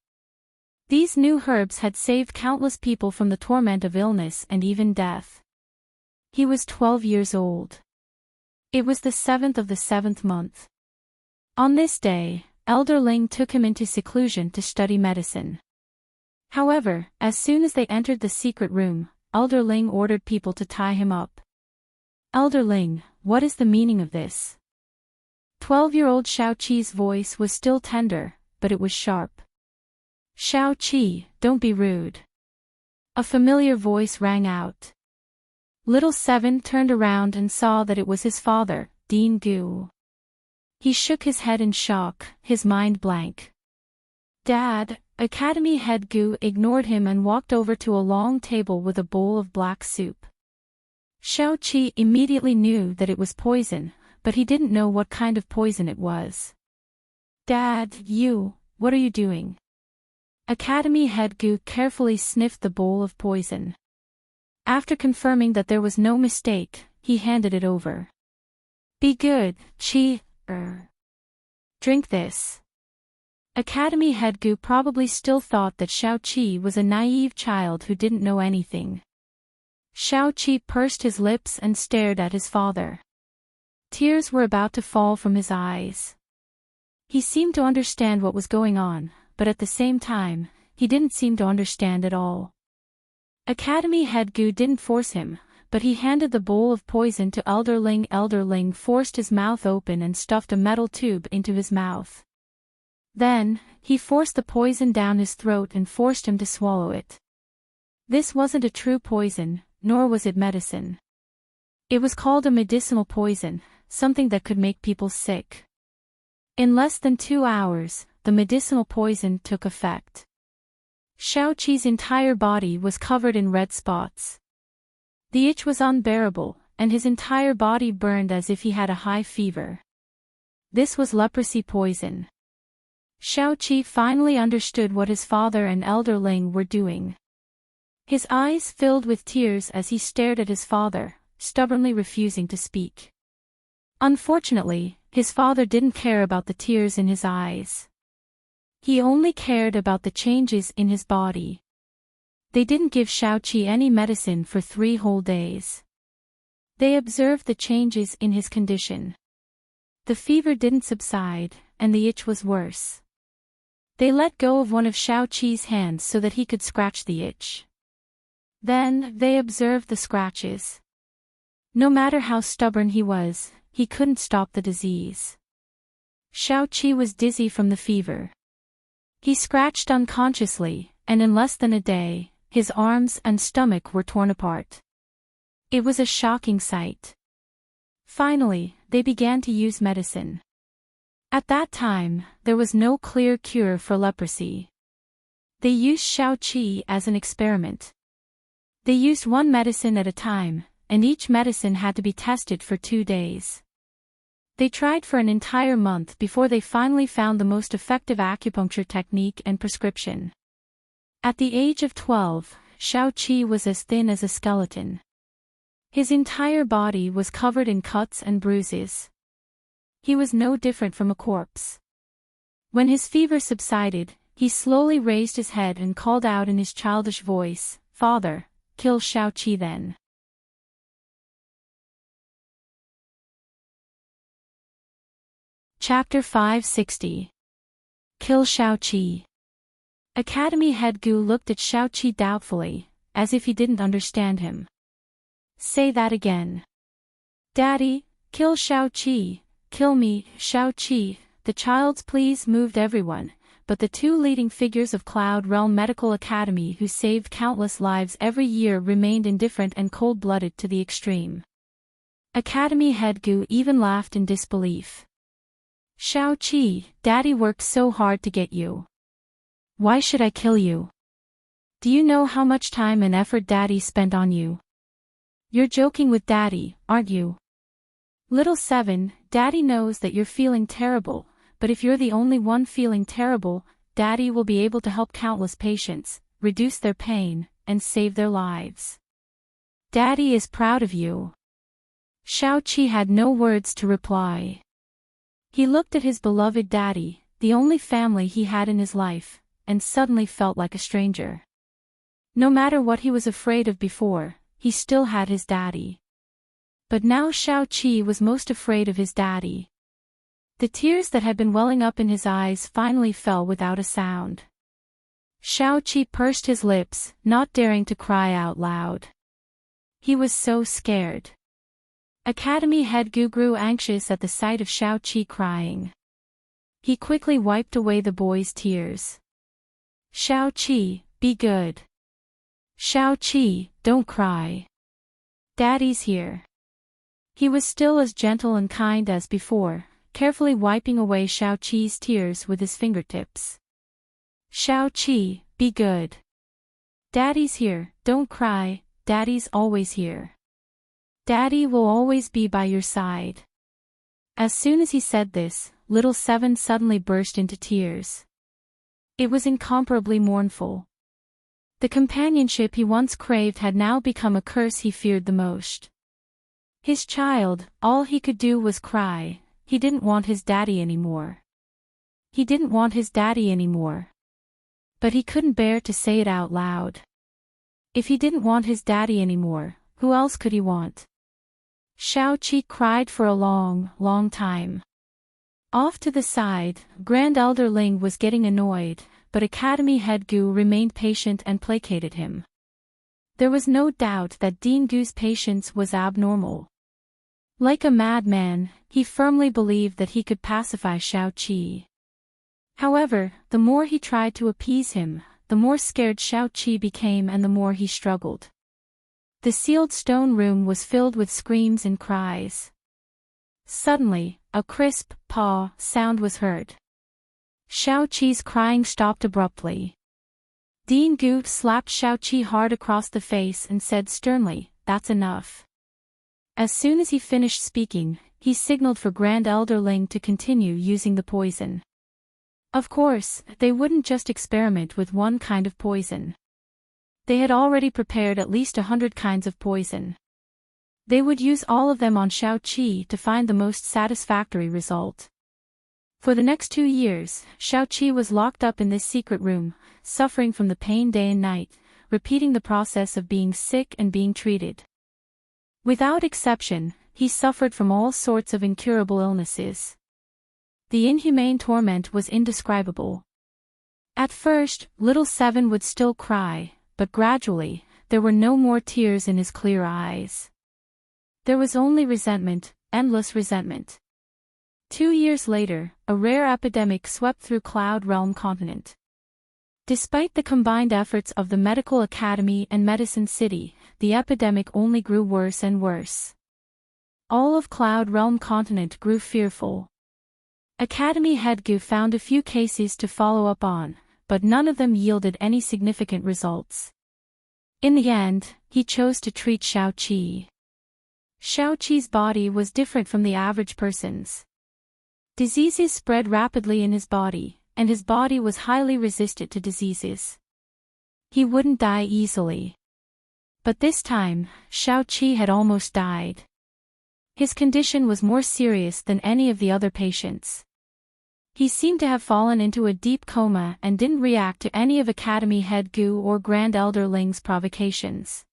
Speaker 1: These new herbs had saved countless people from the torment of illness and even death. He was 12 years old. It was the 7th of the 7th month. On this day, Elder Ling took him into seclusion to study medicine. However, as soon as they entered the secret room, Elder Ling ordered people to tie him up. Elder Ling, what is the meaning of this? 12-year-old Xiao-Qi's voice was still tender, but it was sharp. Xiao-Qi, don't be rude. A familiar voice rang out. Little Seven turned around and saw that it was his father, Dean Gu. He shook his head in shock, his mind blank. Dad, Academy head Gu ignored him and walked over to a long table with a bowl of black soup. Xiao-Qi immediately knew that it was poison, but he didn't know what kind of poison it was. Dad, what are you doing? Academy head Gu carefully sniffed the bowl of poison. After confirming that there was no mistake, he handed it over. Be good, Qi. Drink this. Academy head Gu probably still thought that Xiao-Qi was a naive child who didn't know anything. Xiao-Qi pursed his lips and stared at his father. Tears were about to fall from his eyes. He seemed to understand what was going on, but at the same time, he didn't seem to understand at all. Academy head Gu didn't force him, but he handed the bowl of poison to Elder Ling. Elder Ling forced his mouth open and stuffed a metal tube into his mouth. Then, he forced the poison down his throat and forced him to swallow it. This wasn't a true poison, nor was it medicine. It was called a medicinal poison, something that could make people sick. In less than 2 hours, the medicinal poison took effect. Xiao-Qi's entire body was covered in red spots. The itch was unbearable, and his entire body burned as if he had a high fever. This was leprosy poison. Xiao-Qi finally understood what his father and Elder Ling were doing. His eyes filled with tears as he stared at his father, stubbornly refusing to speak. Unfortunately, his father didn't care about the tears in his eyes. He only cared about the changes in his body. They didn't give Xiao-Qi any medicine for 3 whole days. They observed the changes in his condition. The fever didn't subside, and the itch was worse. They let go of one of Xiao-Qi's hands so that he could scratch the itch. Then, they observed the scratches. No matter how stubborn he was, he couldn't stop the disease. Xiao-Qi was dizzy from the fever. He scratched unconsciously, and in less than a day, his arms and stomach were torn apart. It was a shocking sight. Finally, they began to use medicine. At that time, there was no clear cure for leprosy. They used Xiao-Qi as an experiment. They used one medicine at a time, and each medicine had to be tested for 2 days. They tried for an entire month before they finally found the most effective acupuncture technique and prescription. At the age of 12, Xiaoqi was as thin as a skeleton. His entire body was covered in cuts and bruises. He was no different from a corpse. When his fever subsided, he slowly raised his head and called out in his childish voice, "Father, kill Xiaoqi then." Chapter 560. Kill Xiaoqi. Academy head Gu looked at Xiaoqi doubtfully, as if he didn't understand him. "Say that again." "Daddy, kill Xiaoqi, kill me, Xiaoqi." The child's pleas moved everyone, but the 2 leading figures of Cloud Realm Medical Academy who saved countless lives every year remained indifferent and cold-blooded to the extreme. Academy head Gu even laughed in disbelief. "Xiaoqi, Daddy worked so hard to get you. Why should I kill you? Do you know how much time and effort Daddy spent on you? You're joking with Daddy, aren't you? Little 7, Daddy knows that you're feeling terrible, but if you're the only one feeling terrible, Daddy will be able to help countless patients, reduce their pain, and save their lives. Daddy is proud of you." Xiaoqi had no words to reply. He looked at his beloved Daddy, the only family he had in his life, and suddenly felt like a stranger. No matter what he was afraid of before, he still had his Daddy. But now Xiaoqi was most afraid of his Daddy. The tears that had been welling up in his eyes finally fell without a sound. Xiaoqi pursed his lips, not daring to cry out loud. He was so scared. Academy head Gu grew anxious at the sight of Xiaoqi crying. He quickly wiped away the boy's tears. "Xiaoqi, be good. Xiaoqi, don't cry. Daddy's here." He was still as gentle and kind as before, carefully wiping away Xiaoqi's tears with his fingertips. "Xiaoqi, be good. Daddy's here, don't cry, Daddy's always here. Daddy will always be by your side." As soon as he said this, little 7 suddenly burst into tears. It was incomparably mournful. The companionship he once craved had now become a curse he feared the most. His child, all he could do was cry. He didn't want his Daddy anymore. He didn't want his Daddy anymore. But he couldn't bear to say it out loud. If he didn't want his Daddy anymore, who else could he want? Xiaoqi cried for a long, long time. Off to the side, Grand Elder Ling was getting annoyed, but Academy head Gu remained patient and placated him. There was no doubt that Dean Gu's patience was abnormal. Like a madman, he firmly believed that he could pacify Xiaoqi. However, the more he tried to appease him, the more scared Xiaoqi became and the more he struggled. The sealed stone room was filled with screams and cries. Suddenly, a crisp paw sound was heard. Xiaoqi's crying stopped abruptly. Dean Gu slapped Xiaoqi hard across the face and said sternly, "That's enough." As soon as he finished speaking, he signaled for Grand Elder Ling to continue using the poison. Of course, they wouldn't just experiment with one kind of poison. They had already prepared at least 100 kinds of poison. They would use all of them on Xiaoqi to find the most satisfactory result. For the next 2 years, Xiaoqi was locked up in this secret room, suffering from the pain day and night, repeating the process of being sick and being treated. Without exception, he suffered from all sorts of incurable illnesses. The inhumane torment was indescribable. At first, little 7 would still cry, but gradually, there were no more tears in his clear eyes. There was only resentment, endless resentment. 2 years later, a rare epidemic swept through Cloud Realm continent. Despite the combined efforts of the Medical Academy and Medicine City, the epidemic only grew worse and worse. All of Cloud Realm continent grew fearful. Academy head Gu found a few cases to follow up on, but none of them yielded any significant results. In the end, he chose to treat Xiaoqi. Xiaoqi's body was different from the average person's. Diseases spread rapidly in his body, and his body was highly resistant to diseases. He wouldn't die easily. But this time, Xiaoqi had almost died. His condition was more serious than any of the other patients. He seemed to have fallen into a deep coma and didn't react to any of Academy Head Gu or Grand Elder Ling's provocations.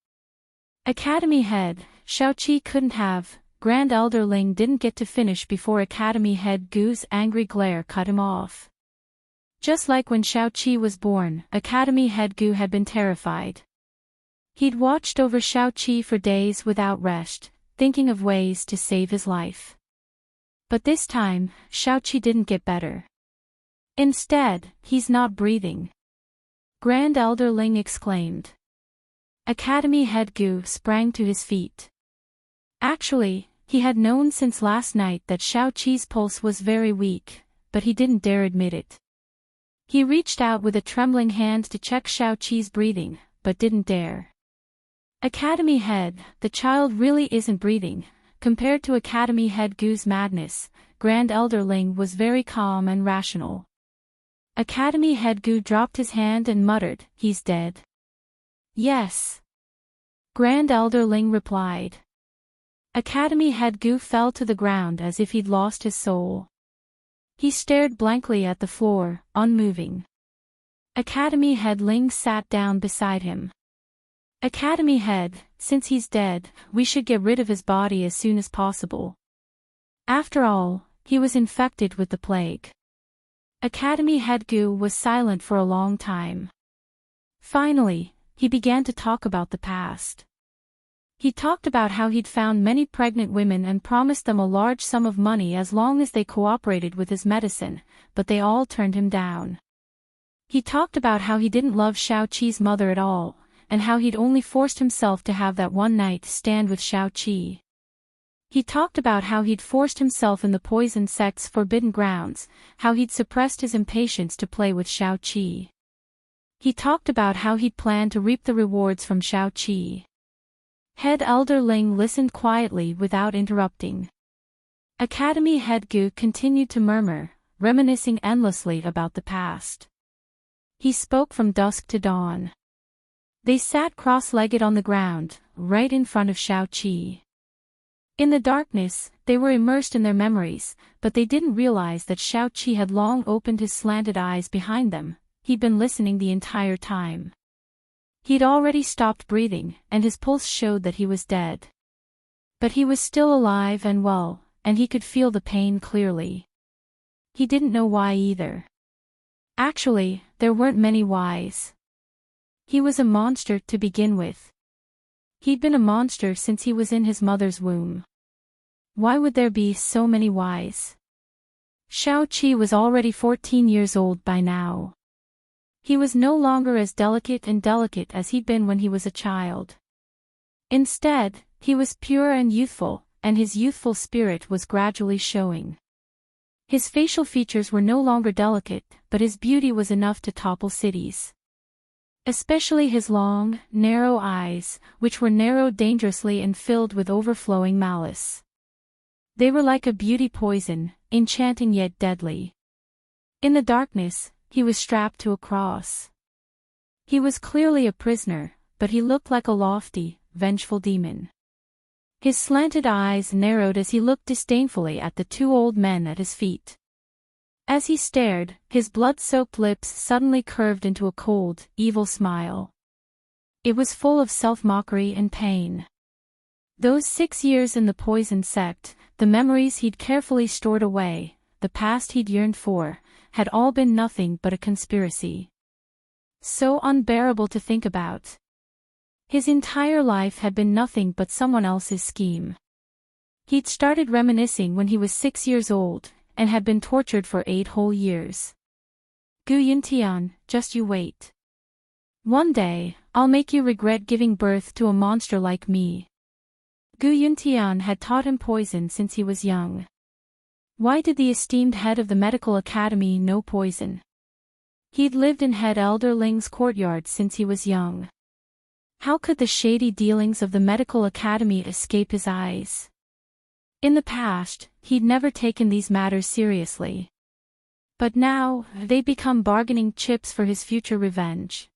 Speaker 1: Academy Head, Xiaoqi couldn't have, Grand Elder Ling didn't get to finish before Academy Head Gu's angry glare cut him off. Just like when Xiaoqi was born, Academy Head Gu had been terrified. He'd watched over Xiaoqi for days without rest, thinking of ways to save his life. But this time, Xiaoqi didn't get better. Instead, he's not breathing. Grand Elder Ling exclaimed. Academy Head Gu sprang to his feet. Actually, he had known since last night that Xiaoqi's pulse was very weak, but he didn't dare admit it. He reached out with a trembling hand to check Xiaoqi's breathing, but didn't dare. Academy Head, the child really isn't breathing. Compared to Academy Head Gu's madness, Grand Elder Ling was very calm and rational. Academy Head Gu dropped his hand and muttered, "He's dead." "Yes." Grand Elder Ling replied. Academy Head Gu fell to the ground as if he'd lost his soul. He stared blankly at the floor, unmoving. Academy Head Ling sat down beside him. Academy Head, since he's dead, we should get rid of his body as soon as possible. After all, he was infected with the plague. Academy Head Gu was silent for a long time. Finally, he began to talk about the past. He talked about how he'd found many pregnant women and promised them a large sum of money as long as they cooperated with his medicine, but they all turned him down. He talked about how he didn't love Xiaoqi's mother at all, and how he'd only forced himself to have that one night stand with Xiaoqi. He talked about how he'd forced himself in the poison sect's forbidden grounds, how he'd suppressed his impatience to play with Xiaoqi. He talked about how he'd planned to reap the rewards from Xiaoqi. Head Elder Ling listened quietly without interrupting. Academy Head Gu continued to murmur, reminiscing endlessly about the past. He spoke from dusk to dawn. They sat cross-legged on the ground, right in front of Xiaoqi. In the darkness, they were immersed in their memories, but they didn't realize that Xiaoqi had long opened his slanted eyes behind them. He'd been listening the entire time. He'd already stopped breathing, and his pulse showed that he was dead. But he was still alive and well, and he could feel the pain clearly. He didn't know why either. Actually, there weren't many whys. He was a monster to begin with. He'd been a monster since he was in his mother's womb. Why would there be so many whys? Xiaoqi was already 14 years old by now. He was no longer as delicate as he'd been when he was a child. Instead, he was pure and youthful, and his youthful spirit was gradually showing. His facial features were no longer delicate, but his beauty was enough to topple cities. Especially his long, narrow eyes, which were narrowed dangerously and filled with overflowing malice. They were like a beauty poison, enchanting yet deadly. In the darkness, he was strapped to a cross. He was clearly a prisoner, but he looked like a lofty, vengeful demon. His slanted eyes narrowed as he looked disdainfully at the two old men at his feet. As he stared, his blood-soaked lips suddenly curved into a cold, evil smile. It was full of self-mockery and pain. Those 6 years in the poison sect, the memories he'd carefully stored away, the past he'd yearned for, had all been nothing but a conspiracy. So unbearable to think about. His entire life had been nothing but someone else's scheme. He'd started reminiscing when he was 6 years old, and had been tortured for 8 whole years. Gu Yuntian, just you wait. One day, I'll make you regret giving birth to a monster like me. Gu Yuntian had taught him poison since he was young. Why did the esteemed head of the medical academy know poison? He'd lived in Head Elder Ling's courtyard since he was young. How could the shady dealings of the medical academy escape his eyes? In the past, he'd never taken these matters seriously. But now, they'd become bargaining chips for his future revenge.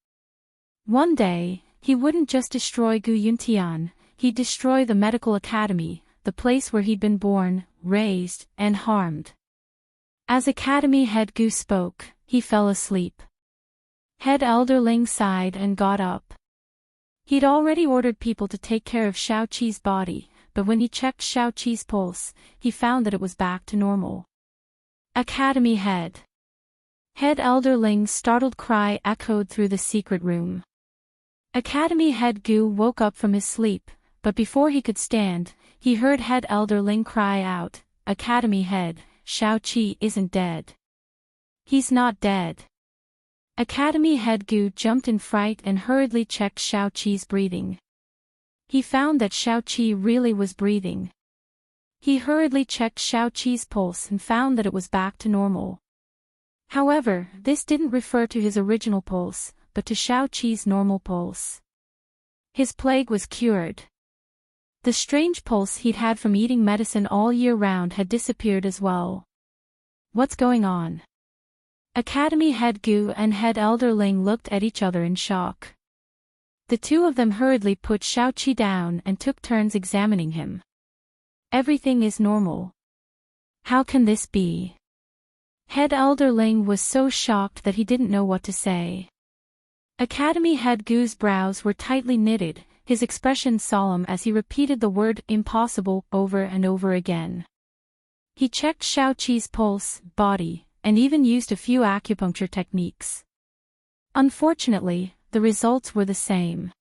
Speaker 1: One day, he wouldn't just destroy Gu Yuntian, he'd destroy the medical academy, the place where he'd been born, raised, and harmed. As Academy head Gu spoke, he fell asleep. Head Elder Ling sighed and got up. He'd already ordered people to take care of Xiao Qi's body, but when he checked Xiao Qi's pulse, he found that it was back to normal. Academy head. Head Elder Ling's startled cry echoed through the secret room. Academy head Gu woke up from his sleep, but before he could stand, he heard Head Elder Ling cry out, "Academy head, Xiao Qi isn't dead. He's not dead." Academy head Gu jumped in fright and hurriedly checked Xiao Qi's breathing. He found that Xiao Qi really was breathing. He hurriedly checked Xiao Qi's pulse and found that it was back to normal. However, this didn't refer to his original pulse, but to Xiao Qi's normal pulse. His plague was cured. The strange pulse he'd had from eating medicine all year round had disappeared as well. What's going on? Academy head Gu and Head Elder Ling looked at each other in shock. The two of them hurriedly put Xiao Qi down and took turns examining him. Everything is normal. How can this be? Head Elder Ling was so shocked that he didn't know what to say. Academy head Gu's brows were tightly knitted, his expression solemn as he repeated the word impossible over and over again. He checked Xiao Qi's pulse, body, and even used a few acupuncture techniques. Unfortunately, the results were the same.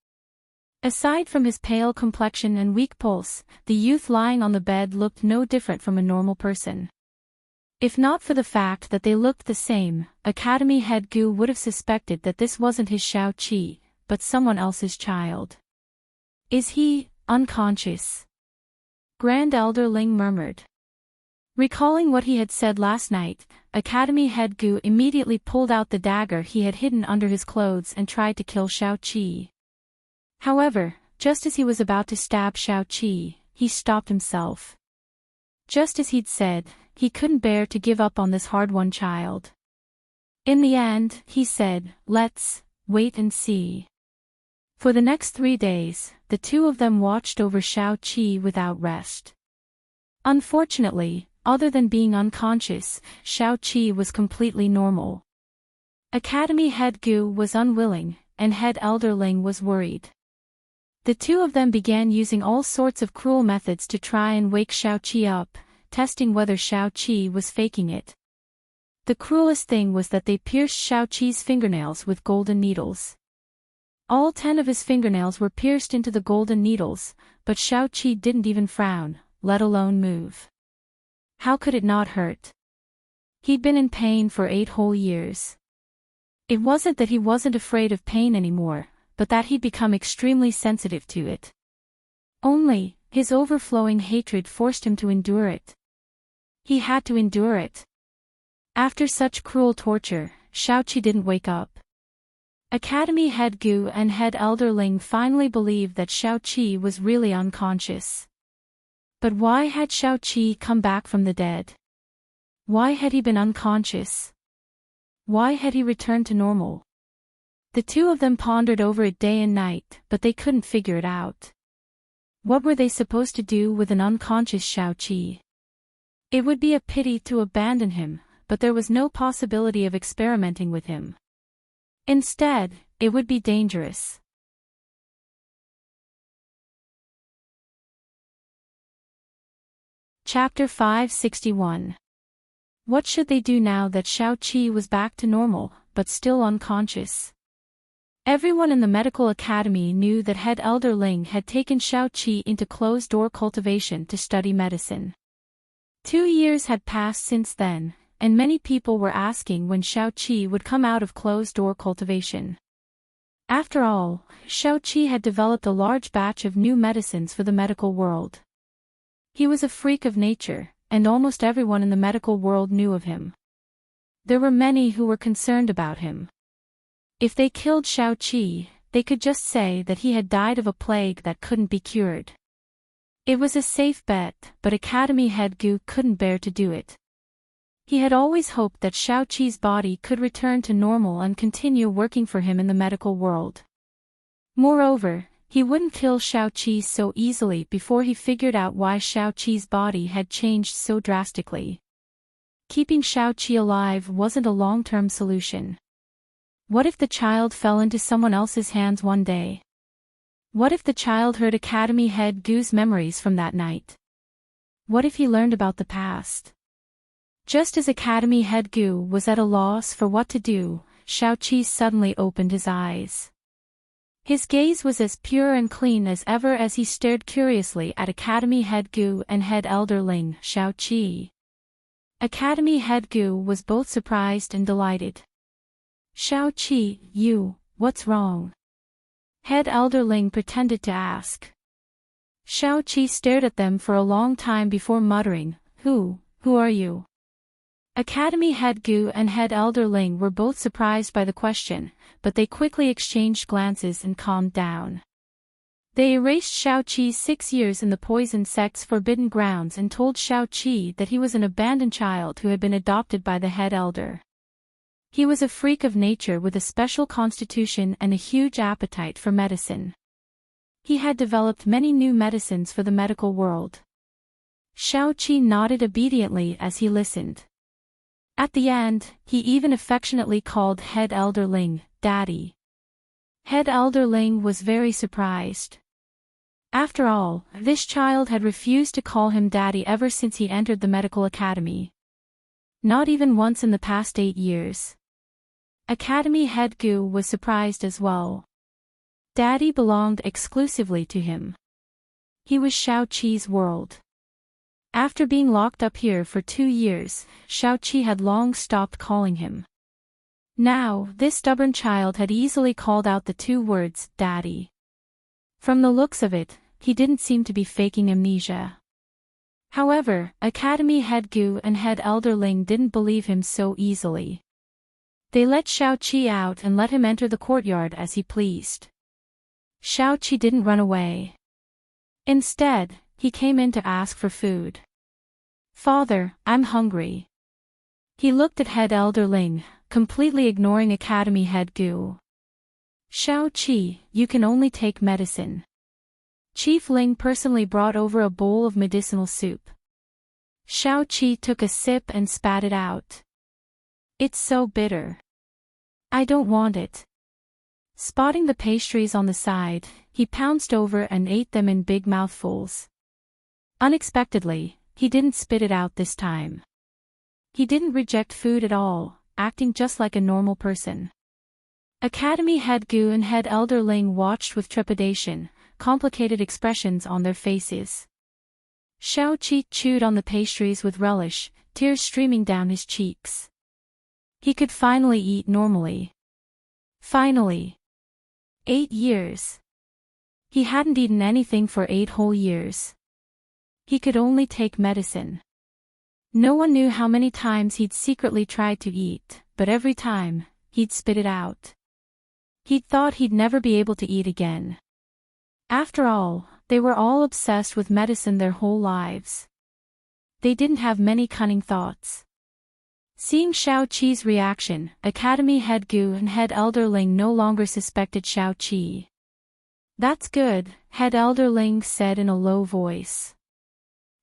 Speaker 1: Aside from his pale complexion and weak pulse, the youth lying on the bed looked no different from a normal person. If not for the fact that they looked the same, Academy head Gu would have suspected that this wasn't his Xiao Qi, but someone else's child. Is he unconscious? Grand Elder Ling murmured. Recalling what he had said last night, Academy head Gu immediately pulled out the dagger he had hidden under his clothes and tried to kill Xiao Qi. However, just as he was about to stab Xiao Qi, he stopped himself. Just as he'd said, he couldn't bear to give up on this hard-won child. In the end, he said, "Let's wait and see." For the next 3 days, the two of them watched over Xiao Qi without rest. Unfortunately, other than being unconscious, Xiao Qi was completely normal. Academy head Gu was unwilling, and Head Elder Ling was worried. The two of them began using all sorts of cruel methods to try and wake Xiao Qi up, testing whether Xiao Qi was faking it. The cruelest thing was that they pierced Xiao Qi's fingernails with golden needles. All 10 of his fingernails were pierced into the golden needles, but Xiao Qi didn't even frown, let alone move. How could it not hurt? He'd been in pain for 8 whole years. It wasn't that he wasn't afraid of pain anymore, but that he'd become extremely sensitive to it. Only, his overflowing hatred forced him to endure it. He had to endure it. After such cruel torture, Xiao Qi didn't wake up. Academy head Gu and Head Elder Ling finally believed that Xiao Qi was really unconscious. But why had Xiao Qi come back from the dead? Why had he been unconscious? Why had he returned to normal? The two of them pondered over it day and night, but they couldn't figure it out. What were they supposed to do with an unconscious Xiao Qi? It would be a pity to abandon him, but there was no possibility of experimenting with him. Instead, it would be dangerous. Chapter 561. What should they do now that Xiao Qi was back to normal, but still unconscious? Everyone in the medical academy knew that Head Elder Ling had taken Xiao Qi into closed-door cultivation to study medicine. 2 years had passed since then, and many people were asking when Xiao Qi would come out of closed-door cultivation. After all, Xiao Qi had developed a large batch of new medicines for the medical world. He was a freak of nature, and almost everyone in the medical world knew of him. There were many who were concerned about him. If they killed Xiao Qi, they could just say that he had died of a plague that couldn't be cured. It was a safe bet, but Academy head Gu couldn't bear to do it. He had always hoped that Xiaoqi's body could return to normal and continue working for him in the medical world. Moreover, he wouldn't kill Xiaoqi so easily before he figured out why Xiaoqi's body had changed so drastically. Keeping Xiaoqi alive wasn't a long-term solution. What if the child fell into someone else's hands one day? What if the child heard Academy head Gu's memories from that night? What if he learned about the past? Just as Academy head Gu was at a loss for what to do, Xiaoqi suddenly opened his eyes. His gaze was as pure and clean as ever as he stared curiously at Academy head Gu and head elderling, Xiaoqi. Academy head Gu was both surprised and delighted. Xiaoqi, what's wrong? Head elderling pretended to ask. Xiaoqi stared at them for a long time before muttering, Who are you? Academy head Gu and head elderling were both surprised by the question, but they quickly exchanged glances and calmed down. They erased Xiaoqi's 6 years in the poison sect's forbidden grounds and told Xiaoqi that he was an abandoned child who had been adopted by the head elder. He was a freak of nature with a special constitution and a huge appetite for medicine. He had developed many new medicines for the medical world. Xiaoqi nodded obediently as he listened. At the end, he even affectionately called head elderling, Daddy. Head elderling was very surprised. After all, this child had refused to call him Daddy ever since he entered the medical academy. Not even once in the past 8 years. Academy head Gu was surprised as well. Daddy belonged exclusively to him. He was Xiaoqi's world. After being locked up here for 2 years, Xiaoqi had long stopped calling him. Now, this stubborn child had easily called out the 2 words, Daddy. From the looks of it, he didn't seem to be faking amnesia. However, Academy head Gu and head elderling didn't believe him so easily. They let Xiaoqi out and let him enter the courtyard as he pleased. Xiaoqi didn't run away. Instead, he came in to ask for food. Father, I'm hungry. He looked at head elderling, completely ignoring Academy head Gu. Xiaoqi, you can only take medicine. Chief Ling personally brought over a bowl of medicinal soup. Xiaoqi took a sip and spat it out. It's so bitter. I don't want it. Spotting the pastries on the side, he pounced over and ate them in big mouthfuls. Unexpectedly, he didn't spit it out this time. He didn't reject food at all, acting just like a normal person. Academy head Gu and head elderling watched with trepidation, complicated expressions on their faces. Xiaoqi chewed on the pastries with relish, tears streaming down his cheeks. He could finally eat normally. Finally. 8 years. He hadn't eaten anything for 8 whole years. He could only take medicine. No one knew how many times he'd secretly tried to eat, but every time, he'd spit it out. He'd thought he'd never be able to eat again. After all, they were all obsessed with medicine their whole lives. They didn't have many cunning thoughts. Seeing Xiaoqi's reaction, Academy head Gu and head elderling no longer suspected Xiaoqi. That's good, head elderling said in a low voice.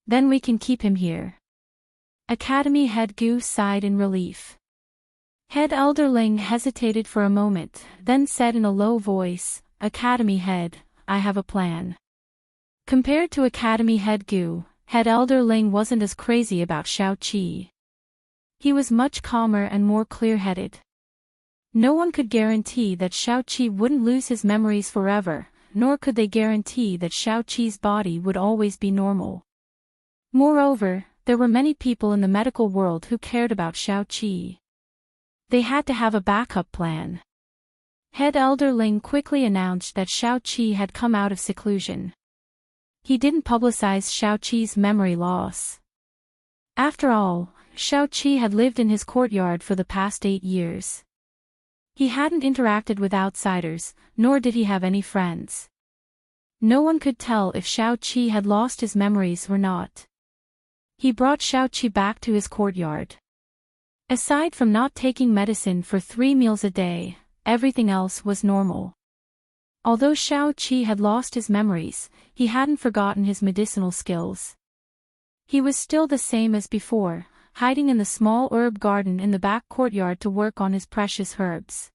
Speaker 1: Then we can keep him here. Academy head Gu sighed in relief. Head elderling hesitated for a moment, then said in a low voice, Academy head, I have a plan. Compared to Academy head Gu, head elderling wasn't as crazy about Xiaoqi. He was much calmer and more clear-headed. No one could guarantee that Xiaoqi wouldn't lose his memories forever, nor could they guarantee that Xiaoqi's body would always be normal. Moreover, there were many people in the medical world who cared about Xiaoqi. They had to have a backup plan. Head elderling quickly announced that Xiaoqi had come out of seclusion. He didn't publicize Xiaoqi's memory loss. After all, Xiaoqi had lived in his courtyard for the past 8 years. He hadn't interacted with outsiders, nor did he have any friends. No one could tell if Xiaoqi had lost his memories or not. He brought Xiaoqi back to his courtyard. Aside from not taking medicine for 3 meals a day, everything else was normal. Although Xiaoqi had lost his memories, he hadn't forgotten his medicinal skills. He was still the same as before, hiding in the small herb garden in the back courtyard to work on his precious herbs.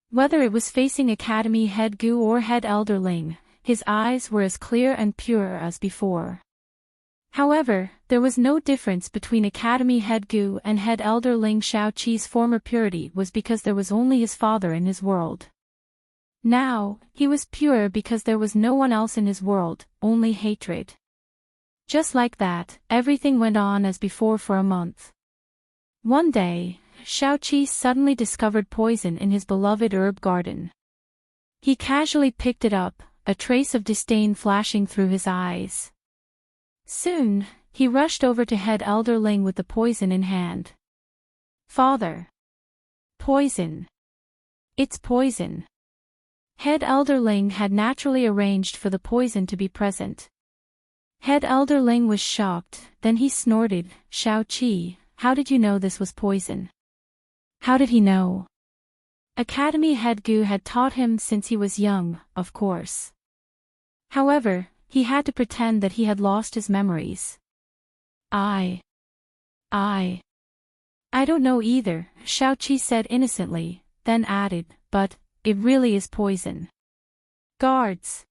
Speaker 1: Whether it was facing Academy Head Gu or Head Elder Ling, his eyes were as clear and pure as before. However, there was no difference between Academy Head Gu and Head Elder Ling. Xiaoqi's former purity was because there was only his father in his world. Now, he was pure because there was no one else in his world, only hatred. Just like that, everything went on as before for a month. One day, Xiaoqi suddenly discovered poison in his beloved herb garden. He casually picked it up, a trace of disdain flashing through his eyes. Soon, he rushed over to Head Elder Ling with the poison in hand. "Father! Poison! It's poison!" Head Elder Ling had naturally arranged for the poison to be present. Head Elder Ling was shocked, then he snorted, "Xiaoqi, how did you know this was poison?" How did he know? Academy Head Gu had taught him since he was young, of course. However, he had to pretend that he had lost his memories. I don't know either, Xiaoqi said innocently, then added, "But, it really is poison. Guards!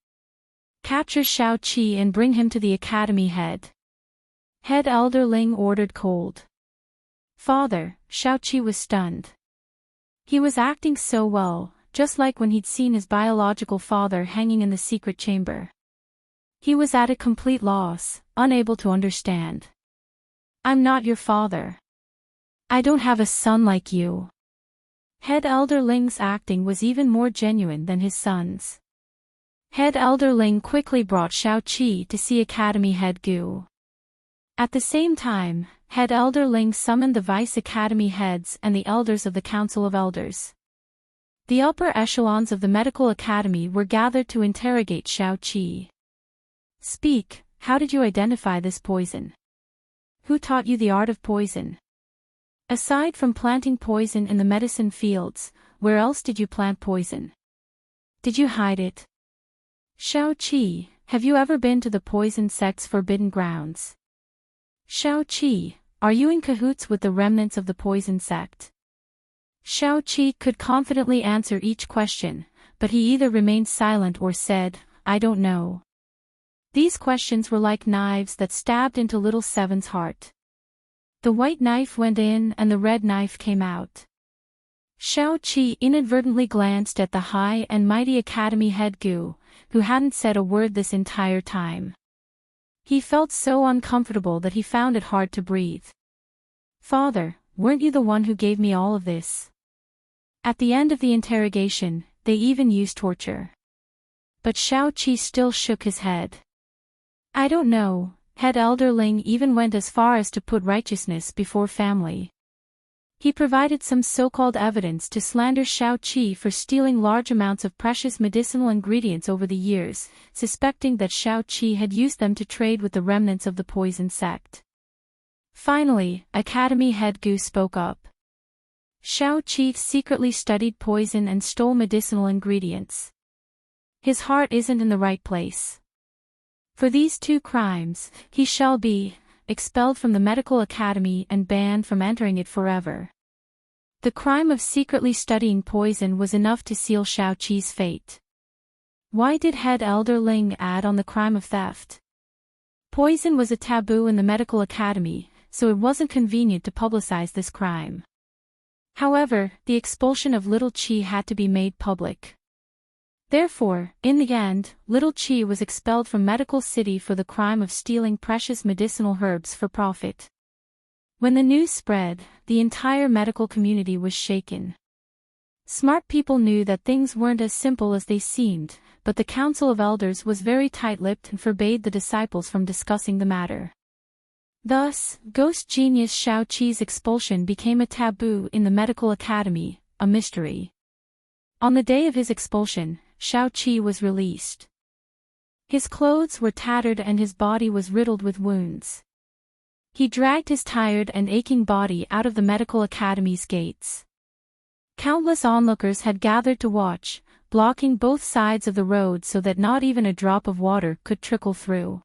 Speaker 1: Capture Xiaoqi and bring him to the academy head." Head Elder Ling ordered cold. "Father," Xiaoqi was stunned. He was acting so well, just like when he'd seen his biological father hanging in the secret chamber. He was at a complete loss, unable to understand. "I'm not your father. I don't have a son like you." Head Elder Ling's acting was even more genuine than his son's. Head Elder Ling quickly brought Xiaoqi to see Academy Head Gu. At the same time, Head Elder Ling summoned the Vice Academy heads and the elders of the Council of Elders. The upper echelons of the Medical Academy were gathered to interrogate Xiaoqi. "Speak, how did you identify this poison? Who taught you the art of poison? Aside from planting poison in the medicine fields, where else did you plant poison? Did you hide it? Xiaoqi, have you ever been to the poison sect's forbidden grounds? Xiaoqi, are you in cahoots with the remnants of the poison sect?" Xiaoqi could confidently answer each question, but he either remained silent or said, "I don't know." These questions were like knives that stabbed into little Seven's heart. The white knife went in and the red knife came out. Xiaoqi inadvertently glanced at the high and mighty Academy Head Gu, who hadn't said a word this entire time. He felt so uncomfortable that he found it hard to breathe. "Father, weren't you the one who gave me all of this?" At the end of the interrogation, they even used torture. But Xiaoqi still shook his head. "I don't know." Head Elder Ling even went as far as to put righteousness before family. He provided some so-called evidence to slander Xiaoqi for stealing large amounts of precious medicinal ingredients over the years, suspecting that Xiaoqi had used them to trade with the remnants of the poison sect. Finally, Academy Head Gu spoke up. "Xiaoqi secretly studied poison and stole medicinal ingredients. His heart isn't in the right place. For these 2 crimes, he shall be expelled from the medical academy and banned from entering it forever." The crime of secretly studying poison was enough to seal Xiaoqi's fate. Why did Head Elder Ling add on the crime of theft? Poison was a taboo in the medical academy, so it wasn't convenient to publicize this crime. However, the expulsion of Little Qi had to be made public. Therefore, in the end, Little Qi was expelled from Medical City for the crime of stealing precious medicinal herbs for profit. When the news spread, the entire medical community was shaken. Smart people knew that things weren't as simple as they seemed, but the Council of Elders was very tight-lipped and forbade the disciples from discussing the matter. Thus, ghost genius Xiaoqi's expulsion became a taboo in the medical academy, a mystery. On the day of his expulsion, Shao-Chi was released. His clothes were tattered and his body was riddled with wounds. He dragged his tired and aching body out of the medical academy's gates. Countless onlookers had gathered to watch, blocking both sides of the road so that not even a drop of water could trickle through.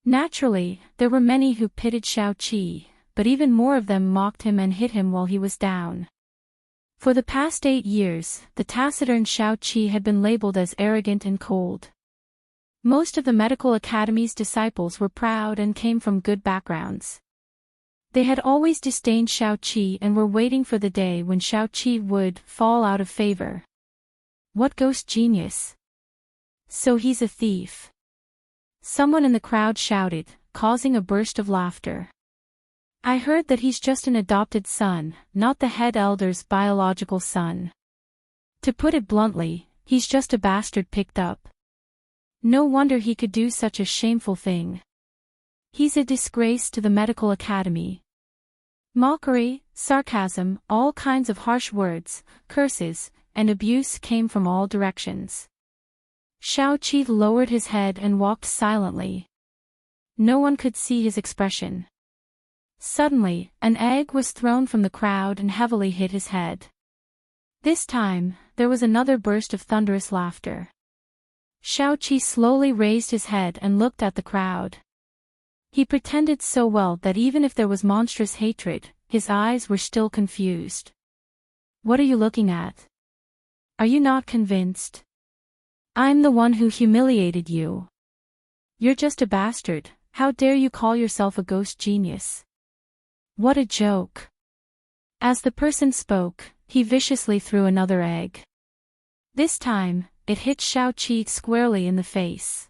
Speaker 1: Naturally, there were many who pitied Shao-Chi, but even more of them mocked him and hit him while he was down. For the past 8 years, the taciturn Shao-Chi had been labeled as arrogant and cold. Most of the medical academy's disciples were proud and came from good backgrounds. They had always disdained Shao-Chi and were waiting for the day when Shao-Chi would fall out of favor. What ghost genius! So he's a thief. Someone in the crowd shouted, causing a burst of laughter. I heard that he's just an adopted son, not the head elder's biological son. To put it bluntly, he's just a bastard picked up. No wonder he could do such a shameful thing. He's a disgrace to the medical academy. Mockery, sarcasm, all kinds of harsh words, curses, and abuse came from all directions. Shao-Chi lowered his head and walked silently. No one could see his expression. Suddenly, an egg was thrown from the crowd and heavily hit his head. This time, there was another burst of thunderous laughter. Shao-Chi slowly raised his head and looked at the crowd. He pretended so well that even if there was monstrous hatred, his eyes were still confused. What are you looking at? Are you not convinced? I'm the one who humiliated you. You're just a bastard, how dare you call yourself a ghost genius? What a joke. As the person spoke, he viciously threw another egg. This time, it hit Shao-Chi squarely in the face.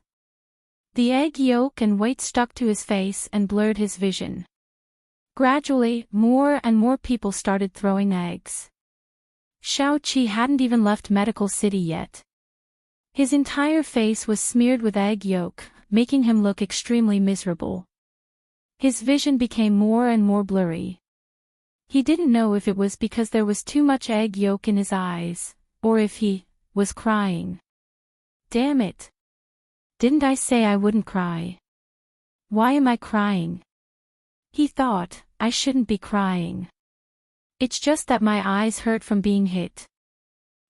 Speaker 1: The egg yolk and weight stuck to his face and blurred his vision. Gradually, more and more people started throwing eggs. Shao-Chi hadn't even left Medical City yet. His entire face was smeared with egg yolk, making him look extremely miserable. His vision became more and more blurry. He didn't know if it was because there was too much egg yolk in his eyes, or if he was crying. Damn it! Didn't I say I wouldn't cry? Why am I crying? He thought, I shouldn't be crying. It's just that my eyes hurt from being hit.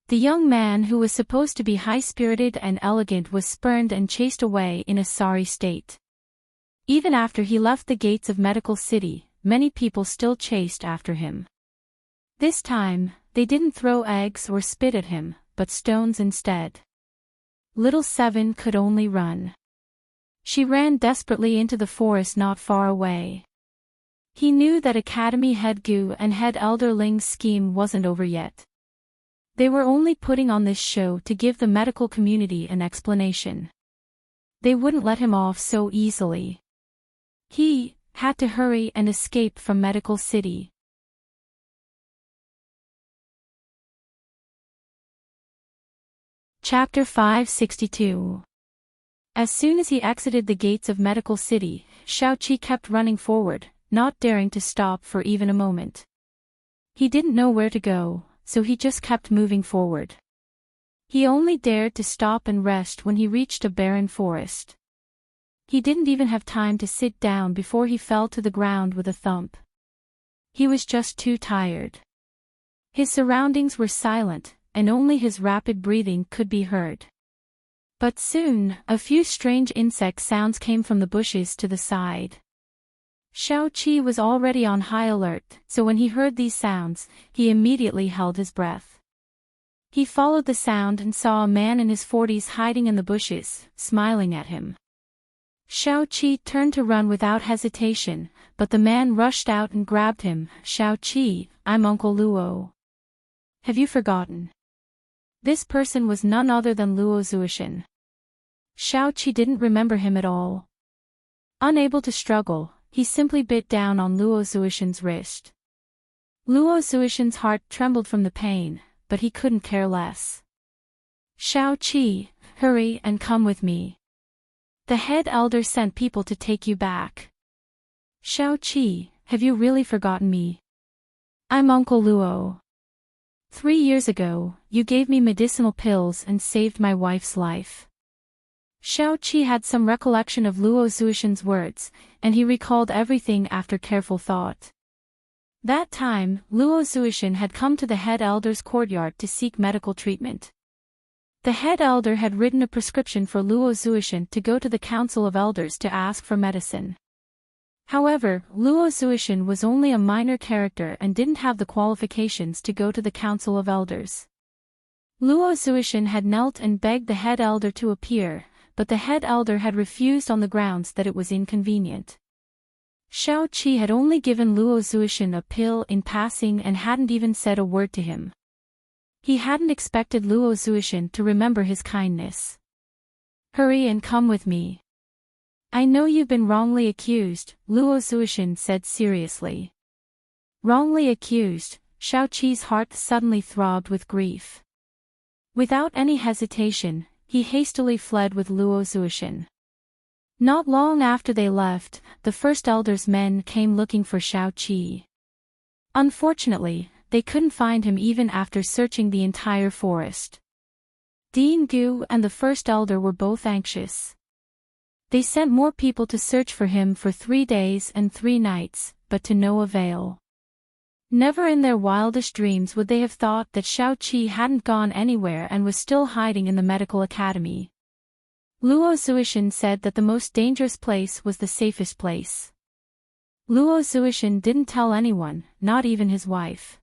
Speaker 1: The young man who was supposed to be high-spirited and elegant was spurned and chased away in a sorry state. Even after he left the gates of Medical City, many people still chased after him. This time, they didn't throw eggs or spit at him, but stones instead. Little Seven could only run. She ran desperately into the forest not far away. He knew that Academy Head Gu and Head Elder Ling's scheme wasn't over yet. They were only putting on this show to give the medical community an explanation. They wouldn't let him off so easily. He had to hurry and escape from Medical City. Chapter 562. As soon as he exited the gates of Medical City, Shao-Chi kept running forward, not daring to stop for even a moment. He didn't know where to go, so he just kept moving forward. He only dared to stop and rest when he reached a barren forest. He didn't even have time to sit down before he fell to the ground with a thump. He was just too tired. His surroundings were silent, and only his rapid breathing could be heard. But soon, a few strange insect sounds came from the bushes to the side. Shao-Chi was already on high alert, so when he heard these sounds, he immediately held his breath. He followed the sound and saw a man in his 40s hiding in the bushes, smiling at him. Shao-Chi turned to run without hesitation, but the man rushed out and grabbed him. Shao-Chi, I'm Uncle Luo. Have you forgotten? This person was none other than Luo Zuishan. Shao-Chi didn't remember him at all. Unable to struggle, he simply bit down on Luo Zuishan's wrist. Luo Zuishan's heart trembled from the pain, but he couldn't care less. Shao-Chi, hurry and come with me. The head elder sent people to take you back. Shao-Chi, have you really forgotten me? I'm Uncle Luo. 3 years ago, you gave me medicinal pills and saved my wife's life. Xiao Qi had some recollection of Luo Zuishan's words, and he recalled everything after careful thought. That time, Luo Zuishan had come to the head elder's courtyard to seek medical treatment. The head elder had written a prescription for Luo Zuishan to go to the Council of Elders to ask for medicine. However, Luo Zuishan was only a minor character and didn't have the qualifications to go to the Council of Elders. Luo Zuishan had knelt and begged the head elder to appear, but the head elder had refused on the grounds that it was inconvenient. Xiao Qi had only given Luo Zuishan a pill in passing and hadn't even said a word to him. He hadn't expected Luo Zuishan to remember his kindness. "Hurry and come with me. I know you've been wrongly accused," Luo Zuishan said seriously. Wrongly accused, Xiao Qi's heart suddenly throbbed with grief. Without any hesitation, he hastily fled with Luo Zuishan. Not long after they left, the first elder's men came looking for Xiao Qi. Unfortunately, they couldn't find him even after searching the entire forest. Dean Gu and the first elder were both anxious. They sent more people to search for him for 3 days and 3 nights, but to no avail. Never in their wildest dreams would they have thought that Xiao Qi hadn't gone anywhere and was still hiding in the medical academy. Luo Zuishan said that the most dangerous place was the safest place. Luo Zuishan didn't tell anyone, not even his wife.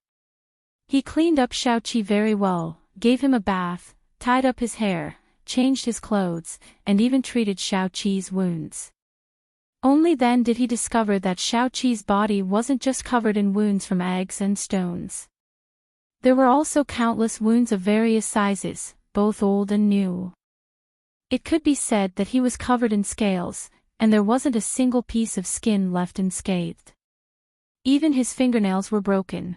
Speaker 1: He cleaned up Xiao Qi very well, gave him a bath, tied up his hair, changed his clothes, and even treated Xiao Qi's wounds. Only then did he discover that Xiao Qi's body wasn't just covered in wounds from eggs and stones. There were also countless wounds of various sizes, both old and new. It could be said that he was covered in scales, and there wasn't a single piece of skin left unscathed. Even his fingernails were broken.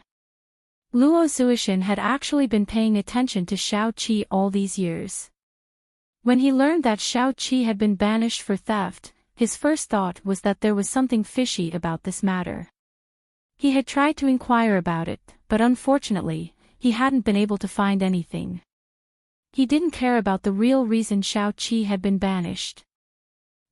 Speaker 1: Luo Zuishan had actually been paying attention to Xiao Qi all these years. When he learned that Xiao Qi had been banished for theft, his first thought was that there was something fishy about this matter. He had tried to inquire about it, but unfortunately, he hadn't been able to find anything. He didn't care about the real reason Xiao Qi had been banished.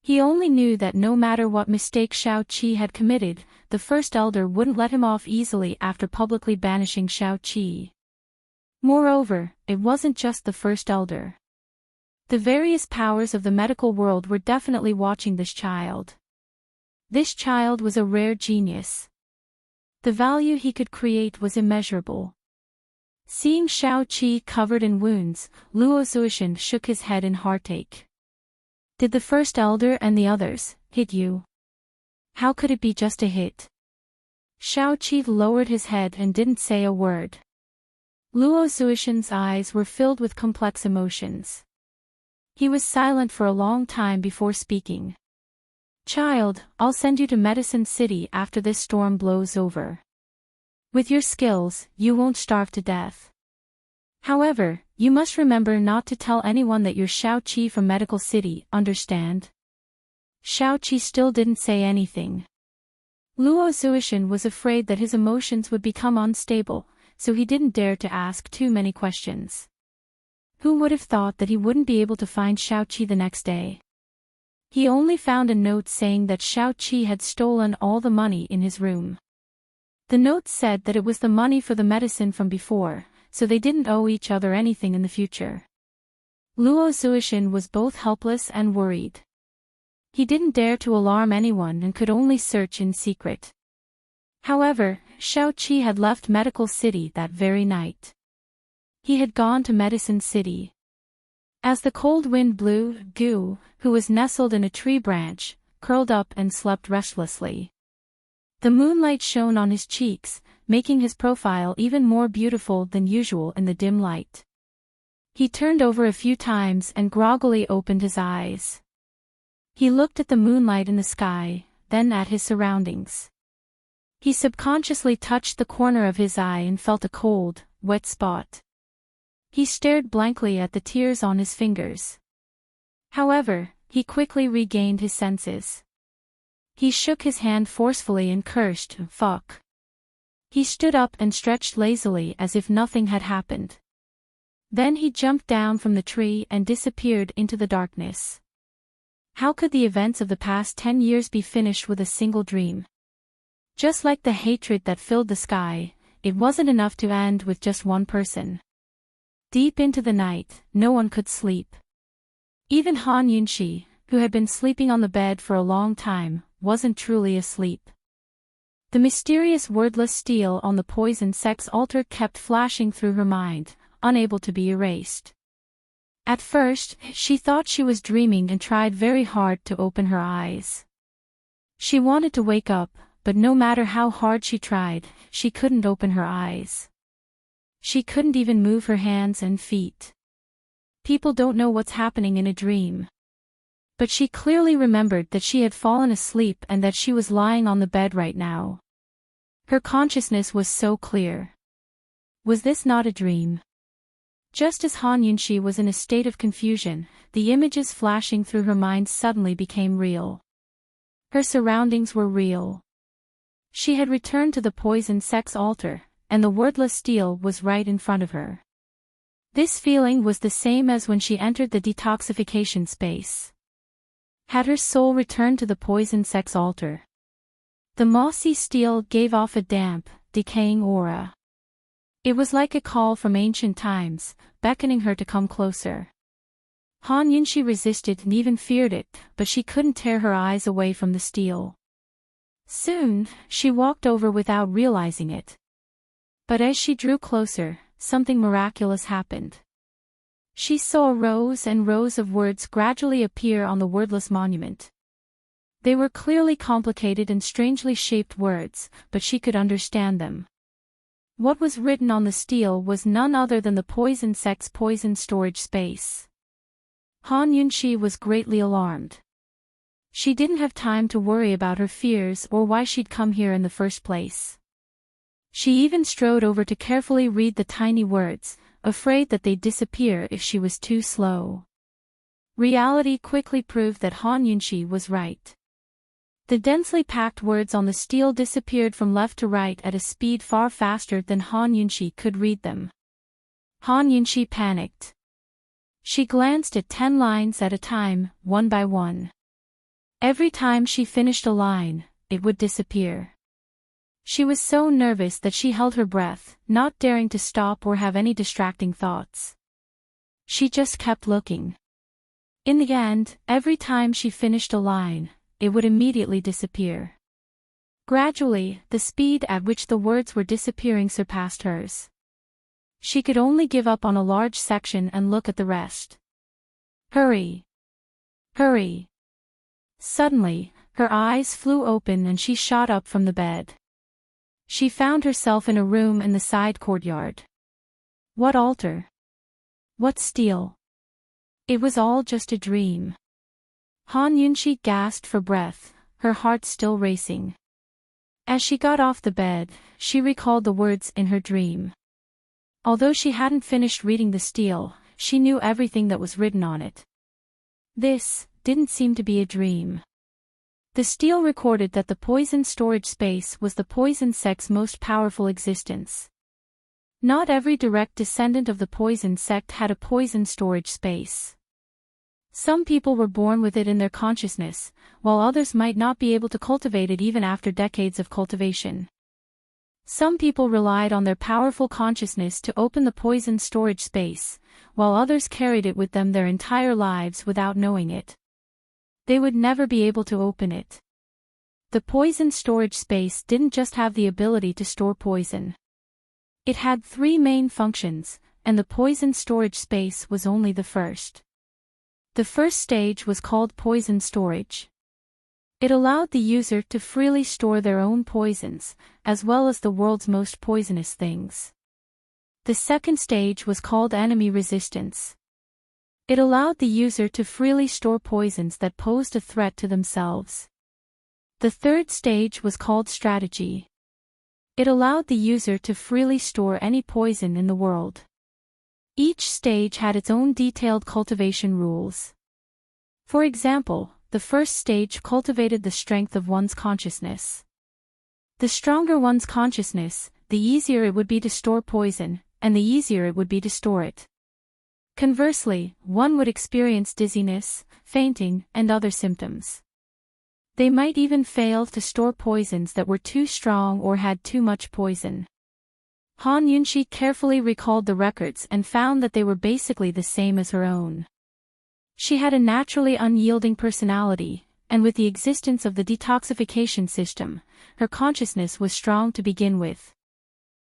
Speaker 1: He only knew that no matter what mistake Xiao Qi had committed, the first elder wouldn't let him off easily after publicly banishing Xiao Qi. Moreover, it wasn't just the first elder. The various powers of the medical world were definitely watching this child. This child was a rare genius. The value he could create was immeasurable. Seeing Xiao Qi covered in wounds, Luo Zuishan shook his head in heartache. "Did the first elder and the others hit you? How could it be just a hit?" Xiao Qi lowered his head and didn't say a word. Luo Zuishan's eyes were filled with complex emotions. He was silent for a long time before speaking. "Child, I'll send you to Medicine City after this storm blows over. With your skills, you won't starve to death. However, you must remember not to tell anyone that you're Xiao Qi from Medical City, understand?" Xiao Qi still didn't say anything. Luo Zuishan was afraid that his emotions would become unstable, so he didn't dare to ask too many questions. Who would have thought that he wouldn't be able to find Xiao Qi the next day? He only found a note saying that Xiao Qi had stolen all the money in his room. The note said that it was the money for the medicine from before, so they didn't owe each other anything in the future. Luo Zuishan was both helpless and worried. He didn't dare to alarm anyone and could only search in secret. However, Xiao Qi had left Medical City that very night. He had gone to Medicine City. As the cold wind blew, Gu, who was nestled in a tree branch, curled up and slept restlessly. The moonlight shone on his cheeks, making his profile even more beautiful than usual in the dim light. He turned over a few times and groggily opened his eyes. He looked at the moonlight in the sky, then at his surroundings. He subconsciously touched the corner of his eye and felt a cold, wet spot. He stared blankly at the tears on his fingers. However, he quickly regained his senses. He shook his hand forcefully and cursed, "Fuck." He stood up and stretched lazily as if nothing had happened. Then he jumped down from the tree and disappeared into the darkness. How could the events of the past 10 years be finished with a single dream? Just like the hatred that filled the sky, it wasn't enough to end with just one person. Deep into the night, no one could sleep. Even Han Yunxi, who had been sleeping on the bed for a long time, wasn't truly asleep. The mysterious wordless steel on the poison sex altar kept flashing through her mind, unable to be erased. At first, she thought she was dreaming and tried very hard to open her eyes. She wanted to wake up, but no matter how hard she tried, she couldn't open her eyes. She couldn't even move her hands and feet. People don't know what's happening in a dream. But she clearly remembered that she had fallen asleep and that she was lying on the bed right now. Her consciousness was so clear. Was this not a dream? Just as Han Yunxi was in a state of confusion, the images flashing through her mind suddenly became real. Her surroundings were real. She had returned to the poison sex altar, and the wordless steel was right in front of her. This feeling was the same as when she entered the detoxification space. Had her soul returned to the poison sex altar? The mossy steel gave off a damp, decaying aura. It was like a call from ancient times, beckoning her to come closer. Han Yunxi resisted and even feared it, but she couldn't tear her eyes away from the steel. Soon, she walked over without realizing it. But as she drew closer, something miraculous happened. She saw rows and rows of words gradually appear on the wordless monument. They were clearly complicated and strangely shaped words, but she could understand them. What was written on the steel was none other than the poison sex poison storage space. Han Yunxi was greatly alarmed. She didn't have time to worry about her fears or why she'd come here in the first place. She even strode over to carefully read the tiny words, afraid that they'd disappear if she was too slow. Reality quickly proved that Han Yunxi was right. The densely packed words on the steel disappeared from left to right at a speed far faster than Han Yunxi could read them. Han Yunxi panicked. She glanced at 10 lines at a time, one by one. Every time she finished a line, it would disappear. She was so nervous that she held her breath, not daring to stop or have any distracting thoughts. She just kept looking. In the end, every time she finished a line, it would immediately disappear. Gradually, the speed at which the words were disappearing surpassed hers. She could only give up on a large section and look at the rest. Hurry! Hurry! Suddenly, her eyes flew open and she shot up from the bed. She found herself in a room in the side courtyard. What altar? What steel? It was all just a dream. Han Yunxi gasped for breath, her heart still racing. As she got off the bed, she recalled the words in her dream. Although she hadn't finished reading the steel, she knew everything that was written on it. This didn't seem to be a dream. The steel recorded that the poison storage space was the poison sect's most powerful existence. Not every direct descendant of the poison sect had a poison storage space. Some people were born with it in their consciousness, while others might not be able to cultivate it even after decades of cultivation. Some people relied on their powerful consciousness to open the poison storage space, while others carried it with them their entire lives without knowing it. They would never be able to open it. The poison storage space didn't just have the ability to store poison. It had 3 main functions, and the poison storage space was only the first. The first stage was called poison storage. It allowed the user to freely store their own poisons, as well as the world's most poisonous things. The second stage was called enemy resistance. It allowed the user to freely store poisons that posed a threat to themselves. The third stage was called strategy. It allowed the user to freely store any poison in the world. Each stage had its own detailed cultivation rules. For example, the first stage cultivated the strength of one's consciousness. The stronger one's consciousness, the easier it would be to store poison, and the easier it would be to store it. Conversely, one would experience dizziness, fainting, and other symptoms. They might even fail to store poisons that were too strong or had too much poison. Han Yunxi carefully recalled the records and found that they were basically the same as her own. She had a naturally unyielding personality, and with the existence of the detoxification system, her consciousness was strong to begin with.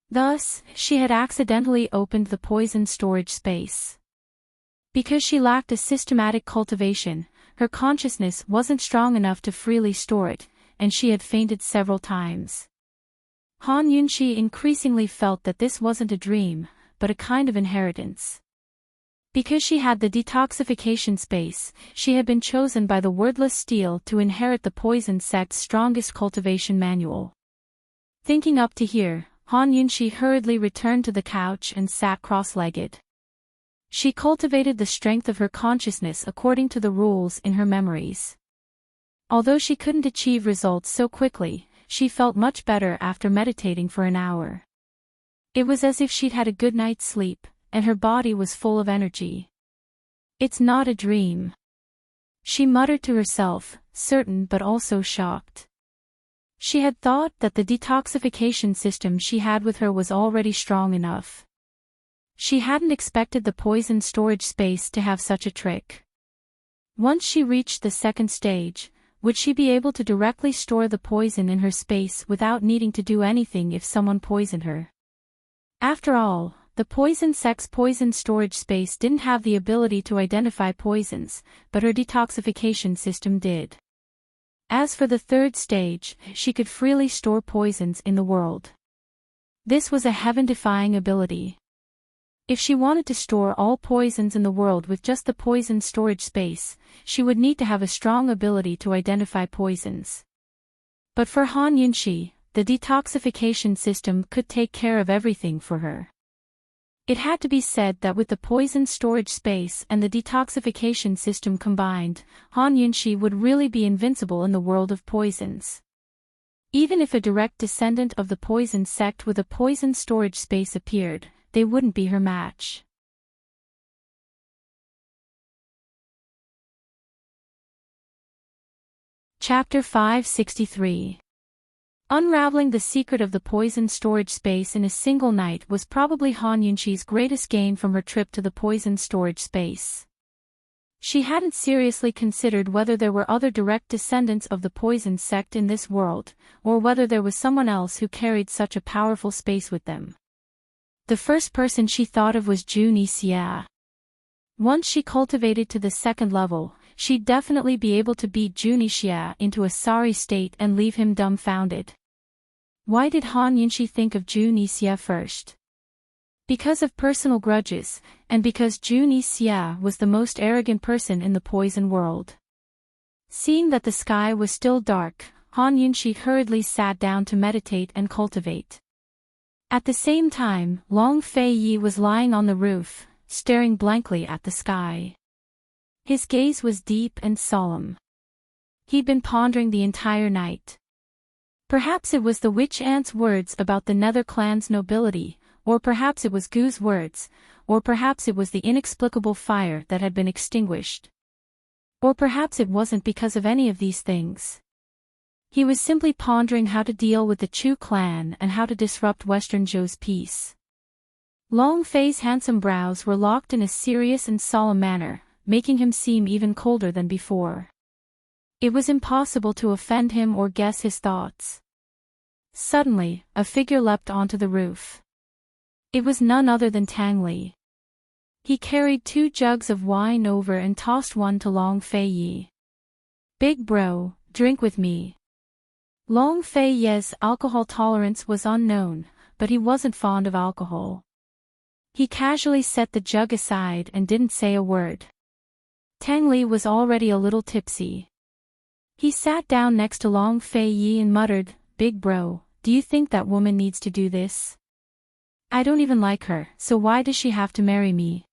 Speaker 1: Thus, she had accidentally opened the poison storage space. Because she lacked a systematic cultivation, her consciousness wasn't strong enough to freely store it, and she had fainted several times. Han Yunxi increasingly felt that this wasn't a dream, but a kind of inheritance. Because she had the detoxification space, she had been chosen by the wordless steel to inherit the poison sect's strongest cultivation manual. Thinking up to here, Han Yunxi hurriedly returned to the couch and sat cross-legged. She cultivated the strength of her consciousness according to the rules in her memories. Although she couldn't achieve results so quickly, she felt much better after meditating for an hour. It was as if she'd had a good night's sleep, and her body was full of energy. It's not a dream, she muttered to herself, certain but also shocked. She had thought that the detoxification system she had with her was already strong enough. She hadn't expected the poison storage space to have such a trick. Once she reached the second stage, would she be able to directly store the poison in her space without needing to do anything if someone poisoned her? After all, the poison sect's poison storage space didn't have the ability to identify poisons, but her detoxification system did. As for the third stage, she could freely store poisons in the world. This was a heaven-defying ability. If she wanted to store all poisons in the world with just the poison storage space, she would need to have a strong ability to identify poisons. But for Han Yunxi, the detoxification system could take care of everything for her. It had to be said that with the poison storage space and the detoxification system combined, Han Yunxi would really be invincible in the world of poisons. Even if a direct descendant of the poison sect with a poison storage space appeared, they wouldn't be her match. Chapter 563. Unraveling the secret of the poison storage space in a single night was probably Han Yunxi's greatest gain from her trip to the poison storage space. She hadn't seriously considered whether there were other direct descendants of the poison sect in this world, or whether there was someone else who carried such a powerful space with them. The first person she thought of was Dreamy. Once she cultivated to the second level, she'd definitely be able to beat Dreamy into a sorry state and leave him dumbfounded. Why did Han Yunxi think of Dreamy first? Because of personal grudges, and because Dreamy was the most arrogant person in the poison world. Seeing that the sky was still dark, Han Yunxi hurriedly sat down to meditate and cultivate. At the same time, Long Fei Yi was lying on the roof, staring blankly at the sky. His gaze was deep and solemn. He'd been pondering the entire night. Perhaps it was the witch ant's words about the Nether clan's nobility, or perhaps it was Gu's words, or perhaps it was the inexplicable fire that had been extinguished. Or perhaps it wasn't because of any of these things. He was simply pondering how to deal with the Chu clan and how to disrupt Western Zhou's peace. Long Fei's handsome brows were locked in a serious and solemn manner, making him seem even colder than before. It was impossible to offend him or guess his thoughts. Suddenly, a figure leapt onto the roof. It was none other than Tang Li. He carried 2 jugs of wine over and tossed one to Long Fei Yi. "Big bro, drink with me." Long Fei Yi's alcohol tolerance was unknown, but he wasn't fond of alcohol. He casually set the jug aside and didn't say a word. Tang Li was already a little tipsy. He sat down next to Long Fei Yi and muttered, "Big bro, do you think that woman needs to do this? I don't even like her, so why does she have to marry me?"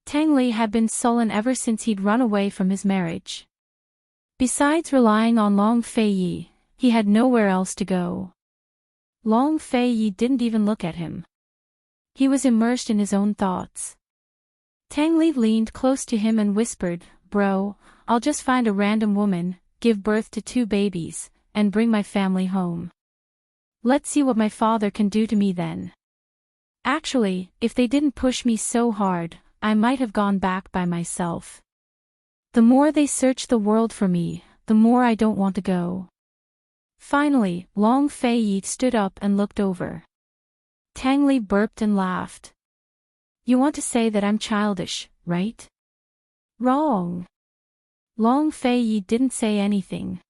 Speaker 1: Tang Li had been sullen ever since he'd run away from his marriage. Besides relying on Long Fei Yi, he had nowhere else to go. Long Fei Yi didn't even look at him. He was immersed in his own thoughts. Tang Li leaned close to him and whispered, "Bro, I'll just find a random woman, give birth to 2 babies, and bring my family home. Let's see what my father can do to me then. Actually, if they didn't push me so hard, I might have gone back by myself. The more they search the world for me, the more I don't want to go." Finally, Long Fei Yi stood up and looked over. Tang Li burped and laughed. "You want to say that I'm childish, right?" "Wrong." Long Fei Yi didn't say anything.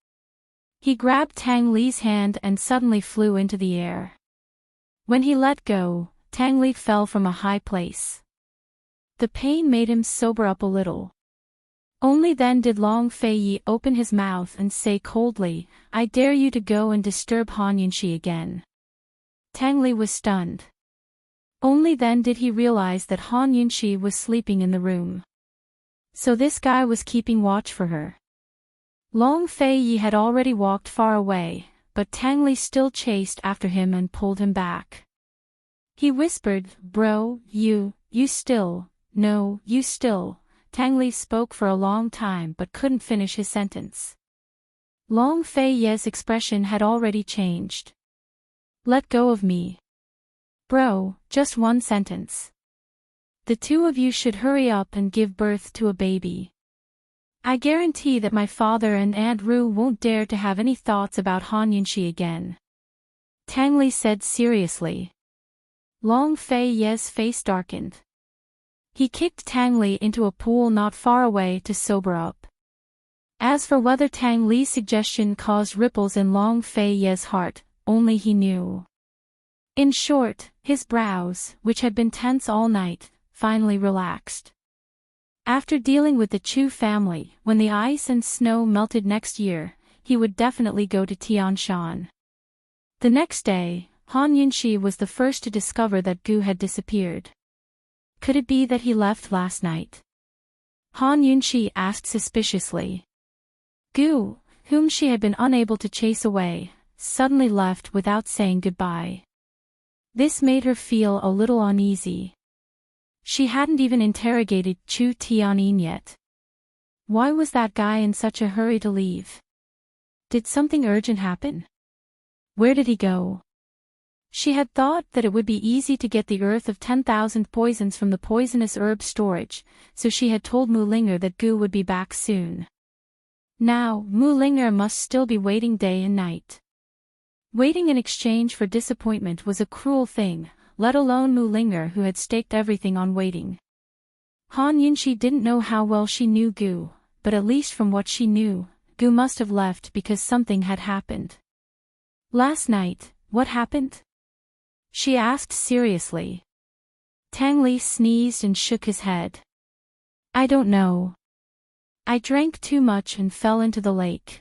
Speaker 1: He grabbed Tang Li's hand and suddenly flew into the air. When he let go, Tang Li fell from a high place. The pain made him sober up a little. Only then did Long Fei Yi open his mouth and say coldly, "I dare you to go and disturb Han Yunxi again." Tang Li was stunned. Only then did he realize that Han Yunxi was sleeping in the room. So this guy was keeping watch for her. Long Fei Yi had already walked far away, but Tang Li still chased after him and pulled him back. He whispered, "Bro, you still. Tang Li spoke for a long time but couldn't finish his sentence. Long Fei Yi's expression had already changed. "Let go of me. Bro, just one sentence. The 2 of you should hurry up and give birth to a baby. I guarantee that my father and Aunt Ru won't dare to have any thoughts about Han Yunxi again," Tang Li said seriously. Long Fei Yi's face darkened. He kicked Tang Li into a pool not far away to sober up. As for whether Tang Li's suggestion caused ripples in Long Fei Yi's heart, only he knew. In short, his brows, which had been tense all night, finally relaxed. After dealing with the Chu family, when the ice and snow melted next year, he would definitely go to Tianshan. The next day, Han Yunxi was the first to discover that Gu had disappeared. Could it be that he left last night? Han Yunxi asked suspiciously. Gu, whom she had been unable to chase away, suddenly left without saying goodbye. This made her feel a little uneasy. She hadn't even interrogated Chu Tianin yet. Why was that guy in such a hurry to leave? Did something urgent happen? Where did he go? She had thought that it would be easy to get the earth of 10,000 poisons from the poisonous herb storage, so she had told Mulinger that Gu would be back soon. Now, Mulinger must still be waiting day and night. Waiting in exchange for disappointment was a cruel thing, let alone Mulinger who had staked everything on waiting. Han Yunxi didn't know how well she knew Gu, but at least from what she knew, Gu must have left because something had happened. Last night, what happened? She asked seriously. Tang Li sneezed and shook his head. I don't know. I drank too much and fell into the lake.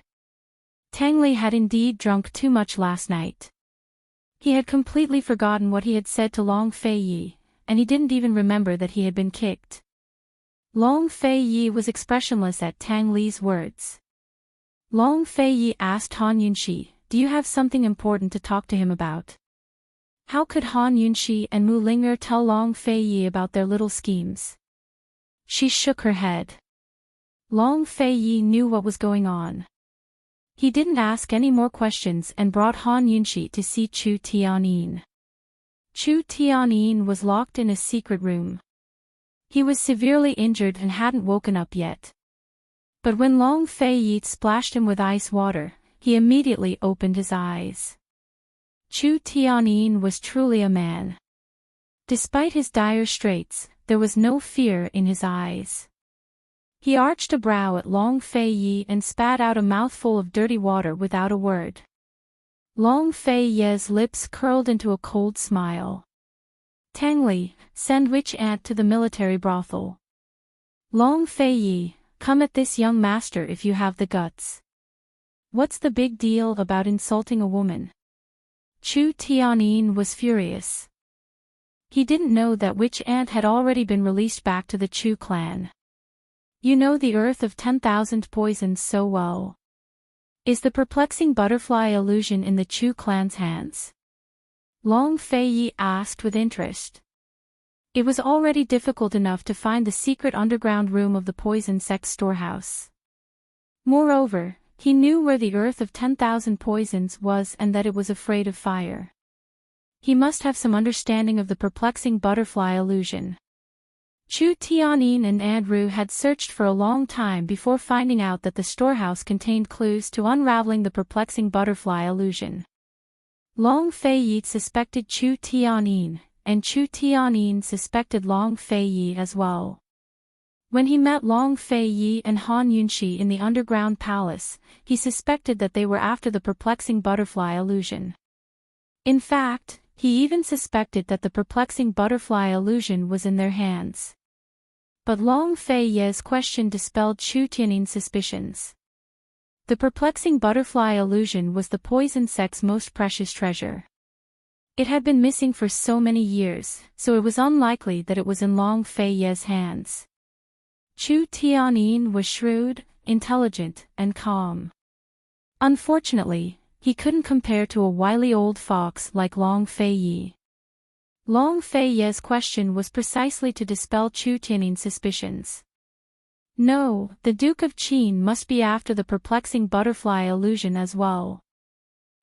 Speaker 1: Tang Li had indeed drunk too much last night. He had completely forgotten what he had said to Long Fei Yi, and he didn't even remember that he had been kicked. Long Fei Yi was expressionless at Tang Li's words. Long Fei Yi asked Han Yunxi, "Do you have something important to talk to him about?" How could Han Yunxi and Mulinger tell Long Fei Yi about their little schemes? She shook her head. Long Fei Yi knew what was going on. He didn't ask any more questions and brought Han Yunxi to see Chu Tianin. Chu Tianin was locked in a secret room. He was severely injured and hadn't woken up yet. But when Long Fei Yi splashed him with ice water, he immediately opened his eyes. Chu Tianin was truly a man. Despite his dire straits, there was no fear in his eyes. He arched a brow at Long Fei Yi and spat out a mouthful of dirty water without a word. Long Fei Yi's lips curled into a cold smile. Tang Li, send which aunt to the military brothel. Long Fei Yi, come at this young master if you have the guts. What's the big deal about insulting a woman? Chu Tianin was furious. He didn't know that witch aunt had already been released back to the Chu clan. You know the earth of 10,000 poisons so well. Is the perplexing butterfly illusion in the Chu clan's hands? Long Fei asked with interest. It was already difficult enough to find the secret underground room of the poison sex storehouse. Moreover, he knew where the Earth of 10,000 Poisons was and that it was afraid of fire. He must have some understanding of the perplexing butterfly illusion. Chu Tianyin and Andrew had searched for a long time before finding out that the storehouse contained clues to unraveling the perplexing butterfly illusion. Long Fei suspected Chu Tianyin, and Chu Tianyin suspected Long Fei as well. When he met Long Fei and Han Yunxi in the underground palace, he suspected that they were after the perplexing butterfly illusion. In fact, he even suspected that the perplexing butterfly illusion was in their hands. But Long Fei's question dispelled Chu Tianyin's suspicions. The perplexing butterfly illusion was the poison sect's most precious treasure. It had been missing for so many years, so it was unlikely that it was in Long Fei's hands. Chu Tianyin was shrewd, intelligent, and calm. Unfortunately, he couldn't compare to a wily old fox like Long Fei. Long Fei's question was precisely to dispel Chu Tianyin's suspicions. No, the Duke of Qin must be after the perplexing butterfly illusion as well.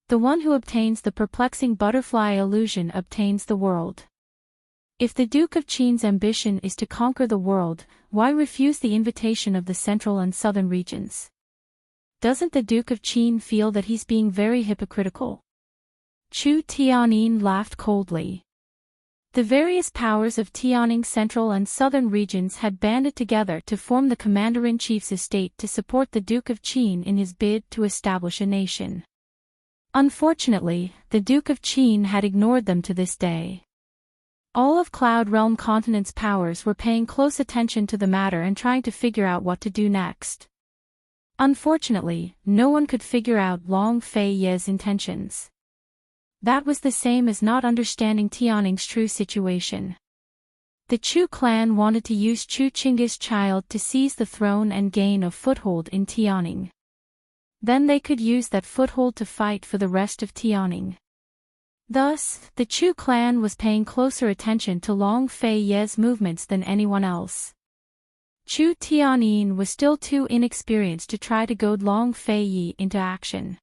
Speaker 1: The one who obtains the perplexing butterfly illusion obtains the world. If the Duke of Qin's ambition is to conquer the world, why refuse the invitation of the central and southern regions? Doesn't the Duke of Qin feel that he's being very hypocritical? Chu Tianyin laughed coldly. The various powers of Tianning's central and southern regions had banded together to form the commander-in-chief's estate to support the Duke of Qin in his bid to establish a nation. Unfortunately, the Duke of Qin had ignored them to this day. All of Cloud Realm Continent's powers were paying close attention to the matter and trying to figure out what to do next. Unfortunately, no one could figure out Long Fei's intentions. That was the same as not understanding Tianning's true situation. The Chu clan wanted to use Chu Qing's child to seize the throne and gain a foothold in Tianning. Then they could use that foothold to fight for the rest of Tianning. Thus, the Chu clan was paying closer attention to Long Fei's movements than anyone else. Chu Tianyin was still too inexperienced to try to goad Long Fei into action.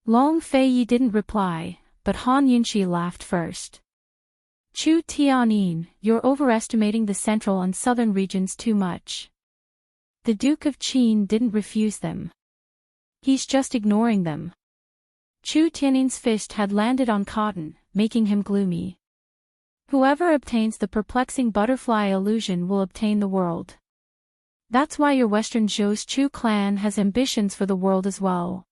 Speaker 1: Long Fei didn't reply, but Han Yunxi laughed first. Chu Tianyin, you're overestimating the central and southern regions too much. The Duke of Qin didn't refuse them. He's just ignoring them. Chu Tianyin's fist had landed on cotton, making him gloomy. Whoever obtains the perplexing butterfly illusion will obtain the world. That's why your Western Zhou's Chu clan has ambitions for the world as well.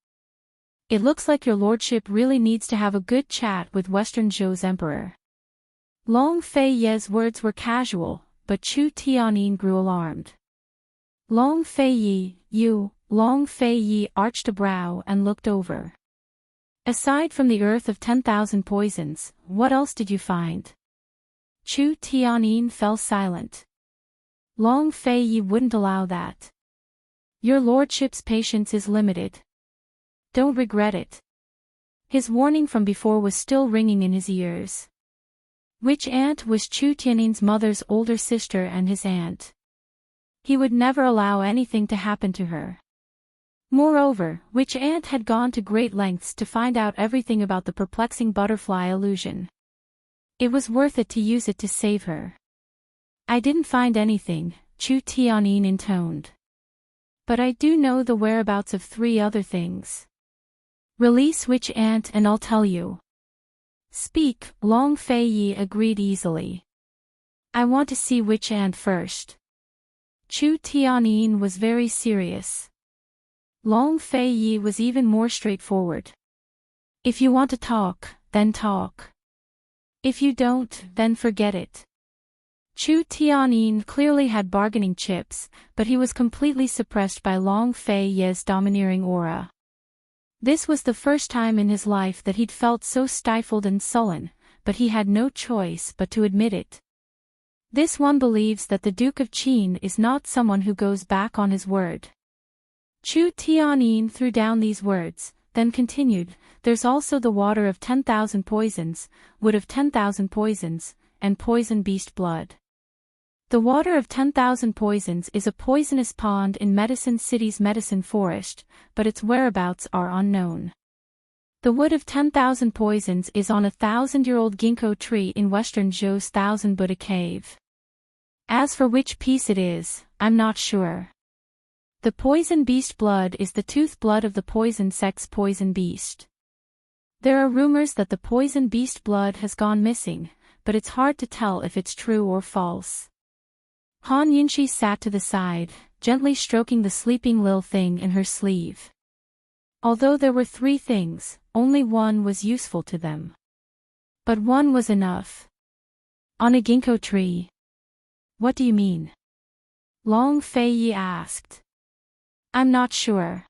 Speaker 1: It looks like your lordship really needs to have a good chat with Western Zhou's emperor. Long Fei's words were casual, but Chu Tianyin grew alarmed. Long Fei, you, Long Fei arched a brow and looked over. Aside from the Earth of 10,000 Poisons, what else did you find? Chu Tianyin fell silent. Long Fei wouldn't allow that. Your lordship's patience is limited. Don't regret it. His warning from before was still ringing in his ears. Witch Ant was Chu Tianyin's mother's older sister and his aunt. He would never allow anything to happen to her. Moreover, Witch Ant had gone to great lengths to find out everything about the perplexing butterfly illusion. It was worth it to use it to save her. I didn't find anything, Chu Tianyin intoned. But I do know the whereabouts of 3 other things. Release Witch Ant and I'll tell you. Speak, Long Fei agreed easily. I want to see Witch Ant first. Chu Tianyin was very serious. Long Fei was even more straightforward. If you want to talk, then talk. If you don't, then forget it. Chu Tianyin clearly had bargaining chips, but he was completely suppressed by Long Fei's domineering aura. This was the first time in his life that he'd felt so stifled and sullen, but he had no choice but to admit it. This one believes that the Duke of Qin is not someone who goes back on his word. Chu Tianyin threw down these words, then continued, there's also the water of 10,000 poisons, wood of 10,000 poisons, and poison beast blood. The water of 10,000 poisons is a poisonous pond in Medicine City's medicine forest, but its whereabouts are unknown. The wood of 10,000 poisons is on a 1,000-year-old ginkgo tree in western Zhou's Thousand Buddha Cave. As for which piece it is, I'm not sure. The poison beast blood is the tooth blood of the poison sex poison beast. There are rumors that the poison beast blood has gone missing, but it's hard to tell if it's true or false. Han Yunxi sat to the side, gently stroking the sleeping little thing in her sleeve. Although there were 3 things, only one was useful to them. But one was enough. On a ginkgo tree. What do you mean? Long Fei Yi asked. I'm not sure.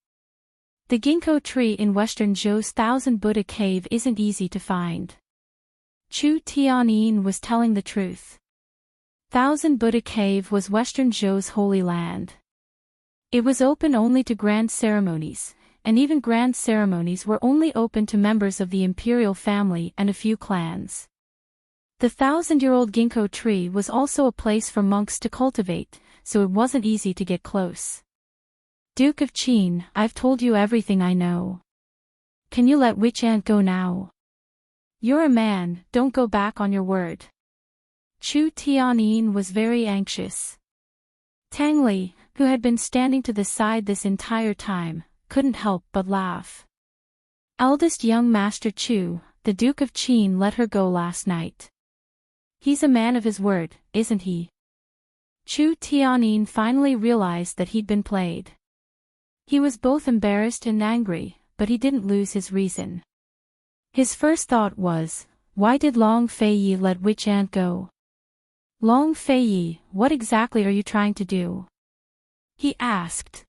Speaker 1: The ginkgo tree in western Zhou's Thousand Buddha Cave isn't easy to find. Chu Tianyin was telling the truth. Thousand Buddha Cave was western Zhou's holy land. It was open only to grand ceremonies, and even grand ceremonies were only open to members of the imperial family and a few clans. The 1,000-year-old ginkgo tree was also a place for monks to cultivate, so it wasn't easy to get close. Duke of Qin, I've told you everything I know. Can you let Witch Ant go now? You're a man, don't go back on your word. Chu Tianyin was very anxious. Tang Li, who had been standing to the side this entire time, couldn't help but laugh. Eldest young Master Chu, the Duke of Qin let her go last night. He's a man of his word, isn't he? Chu Tianyin finally realized that he'd been played. He was both embarrassed and angry, but he didn't lose his reason. His first thought was, why did Long Fei Yi let Witch Ant go? Long Fei Yi, what exactly are you trying to do? He asked.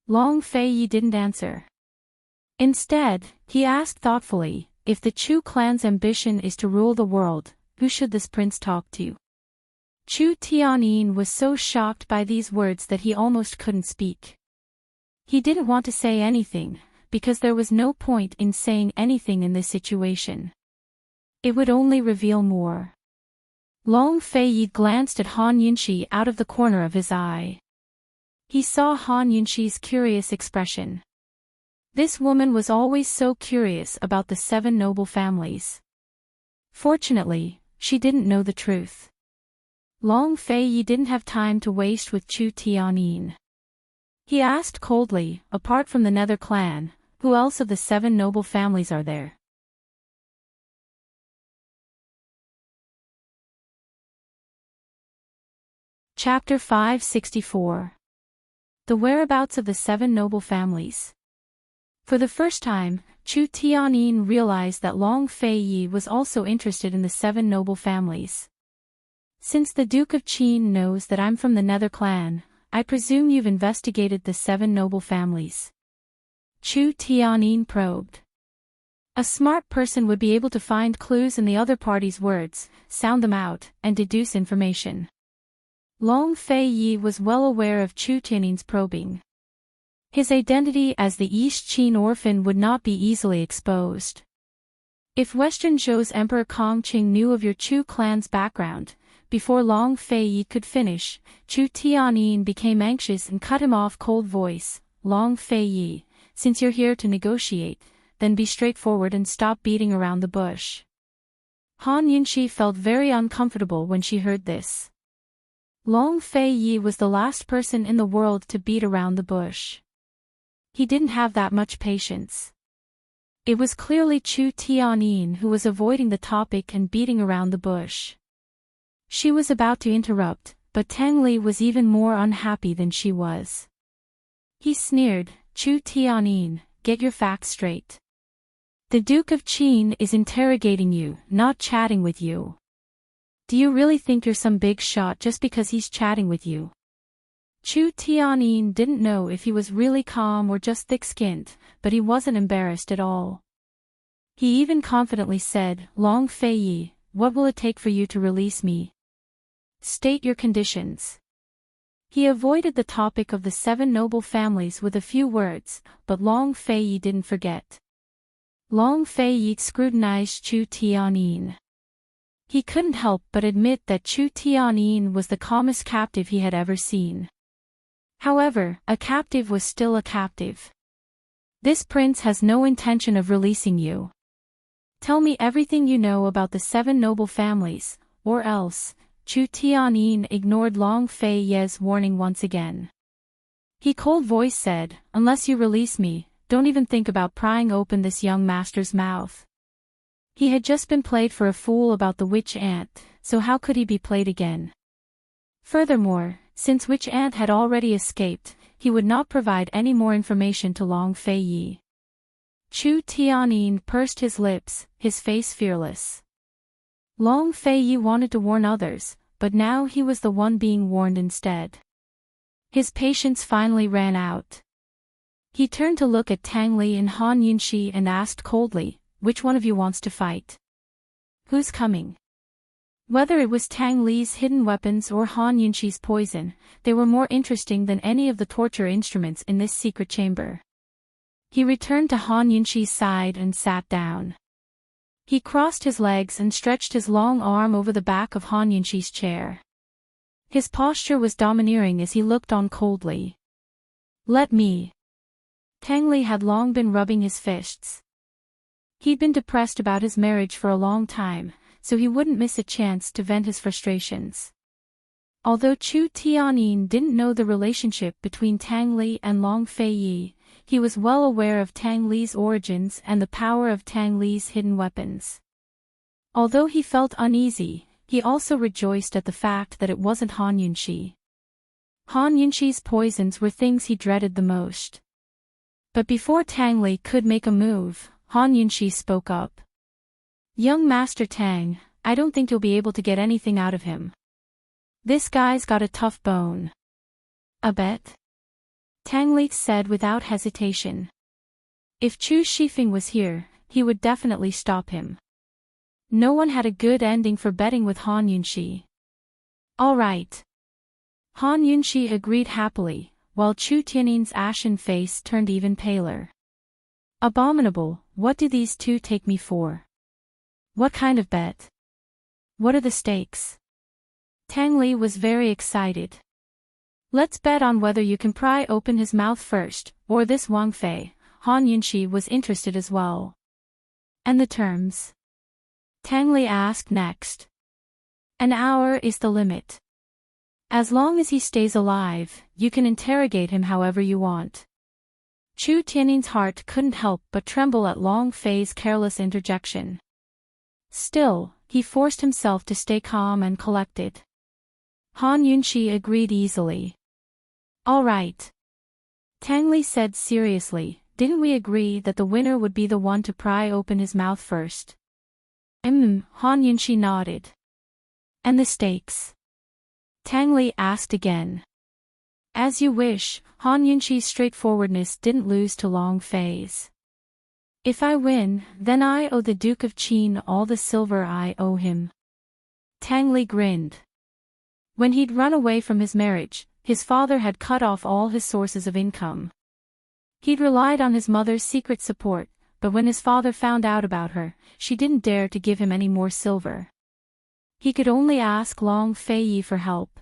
Speaker 1: Long Fei Yi didn't answer. Instead, he asked thoughtfully, if the Chu clan's ambition is to rule the world, who should this prince talk to? Chu Tianyin was so shocked by these words that he almost couldn't speak. He didn't want to say anything, because there was no point in saying anything in this situation. It would only reveal more. Long Fei Yi glanced at Han Yunxi out of the corner of his eye. He saw Han Yunxi's curious expression. This woman was always so curious about the 7 noble families. Fortunately, she didn't know the truth. Long Fei Yi didn't have time to waste with Chu Tianyin. He asked coldly, apart from the Nether clan, who else of the 7 noble families are there? Chapter 564. The whereabouts of the 7 noble families. For the first time, Chu Tianyin realized that Long Fei Yi was also interested in the 7 noble families. Since the Duke of Qin knows that I'm from the Nether clan, I presume you've investigated the 7 noble families. Chu Tianyin probed. A smart person would be able to find clues in the other party's words, sound them out, and deduce information. Long Fei Yi was well aware of Chu Tianyin's probing. His identity as the East Qin orphan would not be easily exposed. If Western Zhou's Emperor Kongqing knew of your Chu clan's background, before Long Fei Yi could finish, Chu Tianyin became anxious and cut him off cold voice. Long Fei Yi, since you're here to negotiate, then be straightforward and stop beating around the bush. Han Yunxi felt very uncomfortable when she heard this. Long Fei Yi was the last person in the world to beat around the bush. He didn't have that much patience. It was clearly Chu Tianyin who was avoiding the topic and beating around the bush. She was about to interrupt, but Tang Li was even more unhappy than she was. He sneered, Chu Tianyin, get your facts straight. The Duke of Qin is interrogating you, not chatting with you. Do you really think you're some big shot just because he's chatting with you? Chu Tianyin didn't know if he was really calm or just thick-skinned, but he wasn't embarrassed at all. He even confidently said, Long Fei Yi, what will it take for you to release me? State your conditions. He avoided the topic of the 7 noble families with a few words, but Long Fei didn't forget. Long Fei scrutinized Chu Tianyin. He couldn't help but admit that Chu Tianyin was the calmest captive he had ever seen. However, a captive was still a captive. This prince has no intention of releasing you. Tell me everything you know about the 7 noble families, or else. Chu Tianyin ignored Long Fei's warning once again. He cold voice said, unless you release me, don't even think about prying open this young master's mouth. He had just been played for a fool about the witch ant, so how could he be played again? Furthermore, since witch ant had already escaped, he would not provide any more information to Long Fei. Chu Tianyin pursed his lips, his face fearless. Long Fei wanted to warn others, but now he was the one being warned instead. His patience finally ran out. He turned to look at Tang Li and Han Yunxi and asked coldly, which one of you wants to fight? Who's coming? Whether it was Tang Li's hidden weapons or Han Yunxi's poison, they were more interesting than any of the torture instruments in this secret chamber. He returned to Han Yunxi's side and sat down. He crossed his legs and stretched his long arm over the back of Han Yunxi's chair. His posture was domineering as he looked on coldly. Let me. Tang Li had long been rubbing his fists. He'd been depressed about his marriage for a long time, so he wouldn't miss a chance to vent his frustrations. Although Chu Tianyin didn't know the relationship between Tang Li and Long Fei, he was well aware of Tang Li's origins and the power of Tang Li's hidden weapons. Although he felt uneasy, he also rejoiced at the fact that it wasn't Han Yunxi. Han Yunxi's poisons were things he dreaded the most. But before Tang Li could make a move, Han Yunxi spoke up. Young Master Tang, I don't think you'll be able to get anything out of him. This guy's got a tough bone. A bet? Tang Li said without hesitation. If Chu Shifeng was here, he would definitely stop him. No one had a good ending for betting with Han Yunxi. All right. Han Yunxi agreed happily, while Chu Tiannin's ashen face turned even paler. Abominable, what do these two take me for? What kind of bet? What are the stakes? Tang Li was very excited. Let's bet on whether you can pry open his mouth first, or this Wang Fei. Han Yunxi was interested as well. And the terms? Tang Li asked next. An hour is the limit. As long as he stays alive, you can interrogate him however you want. Chu Tiannin's heart couldn't help but tremble at Long Fei's careless interjection. Still, he forced himself to stay calm and collected. Han Yunxi agreed easily. All right. Tang Li said seriously, didn't we agree that the winner would be the one to pry open his mouth first? Han Yunxi nodded. And the stakes? Tang Li asked again. As you wish, Han Yunxi's straightforwardness didn't lose to Long Fei's. If I win, then I owe the Duke of Qin all the silver I owe him. Tang Li grinned. When he'd run away from his marriage, his father had cut off all his sources of income. He'd relied on his mother's secret support, but when his father found out about her, she didn't dare to give him any more silver. He could only ask Long Fei for help.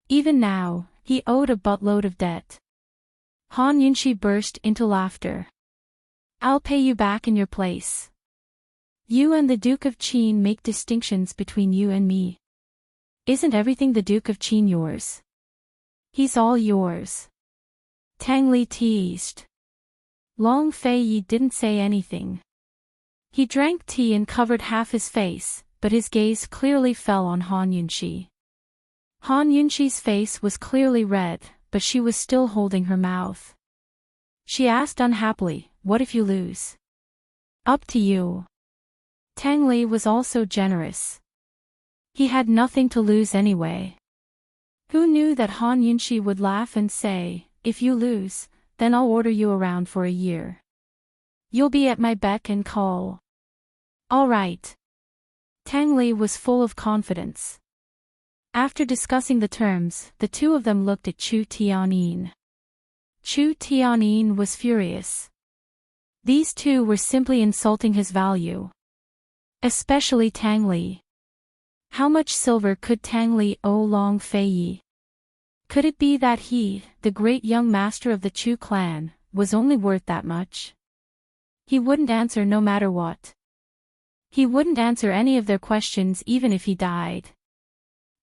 Speaker 1: Even now, he owed a buttload of debt. Han Yunxi burst into laughter. I'll pay you back in your place. You and the Duke of Qin make distinctions between you and me. Isn't everything the Duke of Qin yours? He's all yours. Tang Li teased. Long Fei didn't say anything. He drank tea and covered half his face, but his gaze clearly fell on Han Yunxi. Han Yunxi's face was clearly red, but she was still holding her mouth. She asked unhappily, what if you lose? Up to you. Tang Li was also generous. He had nothing to lose anyway. Who knew that Han Yunxi would laugh and say, if you lose, then I'll order you around for a year. You'll be at my beck and call. All right. Tang Li was full of confidence. After discussing the terms, the two of them looked at Chu Tianyin. Chu Tianyin was furious. These two were simply insulting his value. Especially Tang Li. How much silver could Tang Li owe Long Feiyi? Could it be that he, the great young master of the Chu clan, was only worth that much? He wouldn't answer no matter what. He wouldn't answer any of their questions even if he died.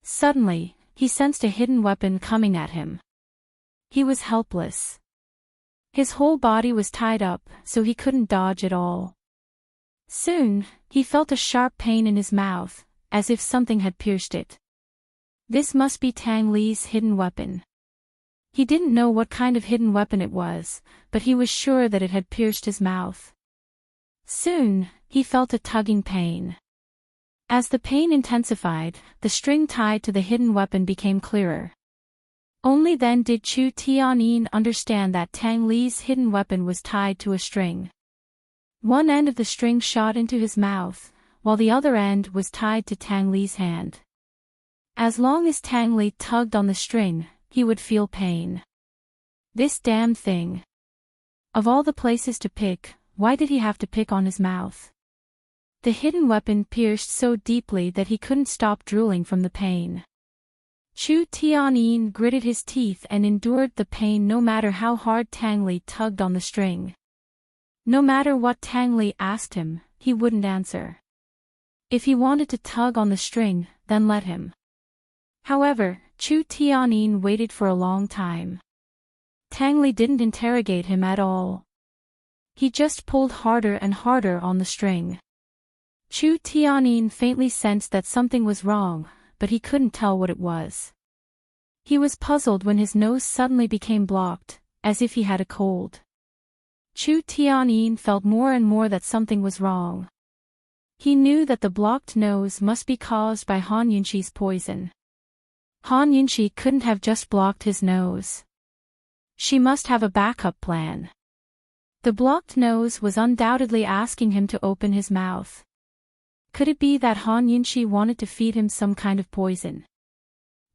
Speaker 1: Suddenly, he sensed a hidden weapon coming at him. He was helpless. His whole body was tied up, so he couldn't dodge at all. Soon, he felt a sharp pain in his mouth, as if something had pierced it. This must be Tang Li's hidden weapon. He didn't know what kind of hidden weapon it was, but he was sure that it had pierced his mouth. Soon, he felt a tugging pain. As the pain intensified, the string tied to the hidden weapon became clearer. Only then did Chu Tianyin understand that Tang Li's hidden weapon was tied to a string. One end of the string shot into his mouth, while the other end was tied to Tang Li's hand. As long as Tang Li tugged on the string, he would feel pain. This damn thing. Of all the places to pick, why did he have to pick on his mouth? The hidden weapon pierced so deeply that he couldn't stop drooling from the pain. Chu Tianyin gritted his teeth and endured the pain no matter how hard Tang Li tugged on the string. No matter what Tang Li asked him, he wouldn't answer. If he wanted to tug on the string, then let him. However, Chu Tianyin waited for a long time. Tang Li didn't interrogate him at all. He just pulled harder and harder on the string. Chu Tianyin faintly sensed that something was wrong, but he couldn't tell what it was. He was puzzled when his nose suddenly became blocked, as if he had a cold. Chu Tianyin felt more and more that something was wrong. He knew that the blocked nose must be caused by Han Yunxi's poison. Han Yunxi couldn't have just blocked his nose. She must have a backup plan. The blocked nose was undoubtedly asking him to open his mouth. Could it be that Han Yunxi wanted to feed him some kind of poison?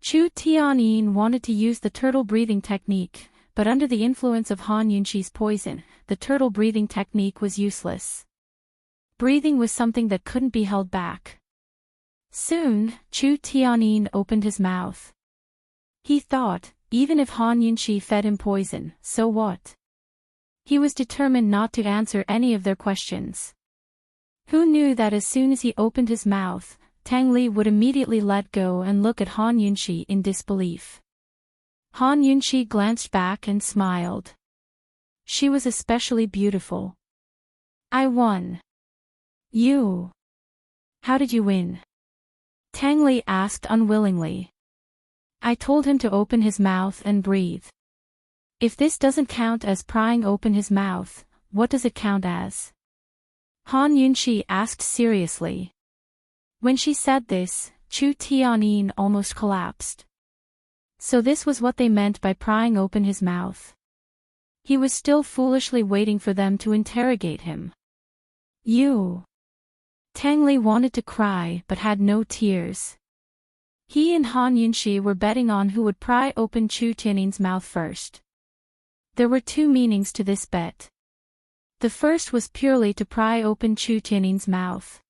Speaker 1: Chu Tianyin wanted to use the turtle breathing technique, but under the influence of Han Yunxi's poison, the turtle breathing technique was useless. Breathing was something that couldn't be held back. Soon, Chu Tianyin opened his mouth. He thought, even if Han Yunxi fed him poison, so what? He was determined not to answer any of their questions. Who knew that as soon as he opened his mouth, Tang Li would immediately let go and look at Han Yunxi in disbelief. Han Yunxi glanced back and smiled. She was especially beautiful. I won. You. How did you win? Tang Li asked unwillingly. I told him to open his mouth and breathe. If this doesn't count as prying open his mouth, what does it count as? Han Yunxi asked seriously. When she said this, Chu Tianyin almost collapsed. So this was what they meant by prying open his mouth. He was still foolishly waiting for them to interrogate him. You. Tang Li wanted to cry but had no tears. He and Han Yunxi were betting on who would pry open Chu Tianyin's mouth first. There were two meanings to this bet. The first was purely to pry open Chu Tianyin's mouth.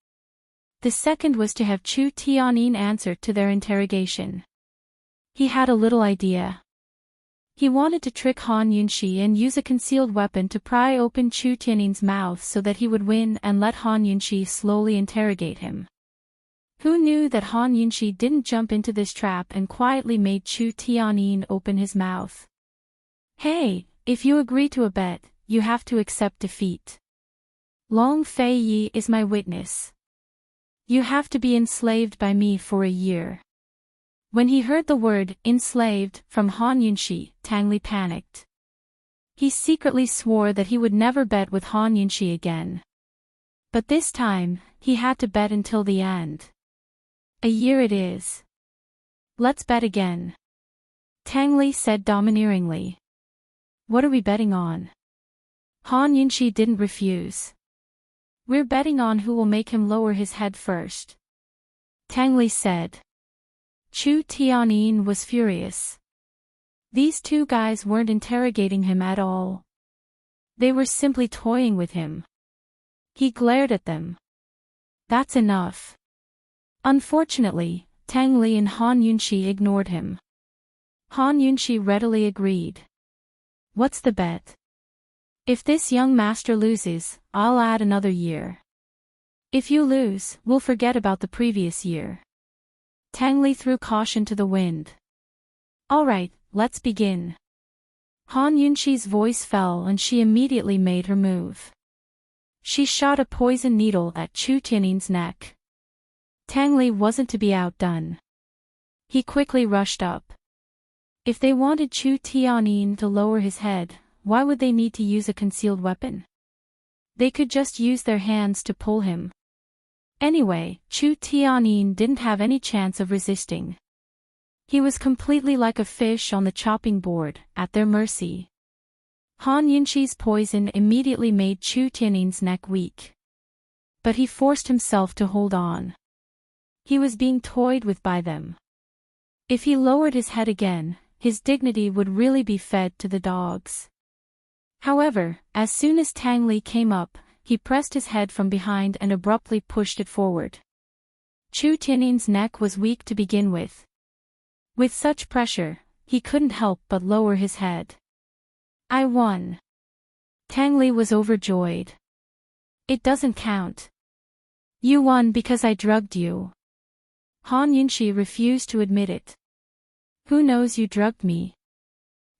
Speaker 1: The second was to have Chu Tianyin answer to their interrogation. He had a little idea. He wanted to trick Han Yunxi and use a concealed weapon to pry open Chu Tianyin's mouth so that he would win and let Han Yunxi slowly interrogate him. Who knew that Han Yunxi didn't jump into this trap and quietly made Chu Tianyin open his mouth? Hey, if you agree to a bet, you have to accept defeat. Long Feiyi is my witness. You have to be enslaved by me for a year. When he heard the word enslaved from Han Yunxi, Tang Li panicked. He secretly swore that he would never bet with Han Yunxi again. But this time, he had to bet until the end. A year it is. Let's bet again. Tang Li said domineeringly. What are we betting on? Han Yunxi didn't refuse. We're betting on who will make him lower his head first. Tang Li said. Chu Tianyin was furious. These two guys weren't interrogating him at all. They were simply toying with him. He glared at them. That's enough. Unfortunately, Tang Li and Han Yunxi ignored him. Han Yunxi readily agreed. What's the bet? If this young master loses, I'll add another year. If you lose, we'll forget about the previous year. Tang Li threw caution to the wind. All right, let's begin. Han Yunxi's voice fell and she immediately made her move. She shot a poison needle at Chu Tianyin's neck. Tang Li wasn't to be outdone. He quickly rushed up. If they wanted Chu Tianyin to lower his head, why would they need to use a concealed weapon? They could just use their hands to pull him. Anyway, Chu Tianyin didn't have any chance of resisting. He was completely like a fish on the chopping board, at their mercy. Han Yunxi's poison immediately made Chu Tianyin's neck weak. But he forced himself to hold on. He was being toyed with by them. If he lowered his head again, his dignity would really be fed to the dogs. However, as soon as Tang Li came up, he pressed his head from behind and abruptly pushed it forward. Chu Tianyin's neck was weak to begin with. With such pressure, he couldn't help but lower his head. I won. Tang Li was overjoyed. It doesn't count. You won because I drugged you. Han Yunxi refused to admit it. Who knows you drugged me?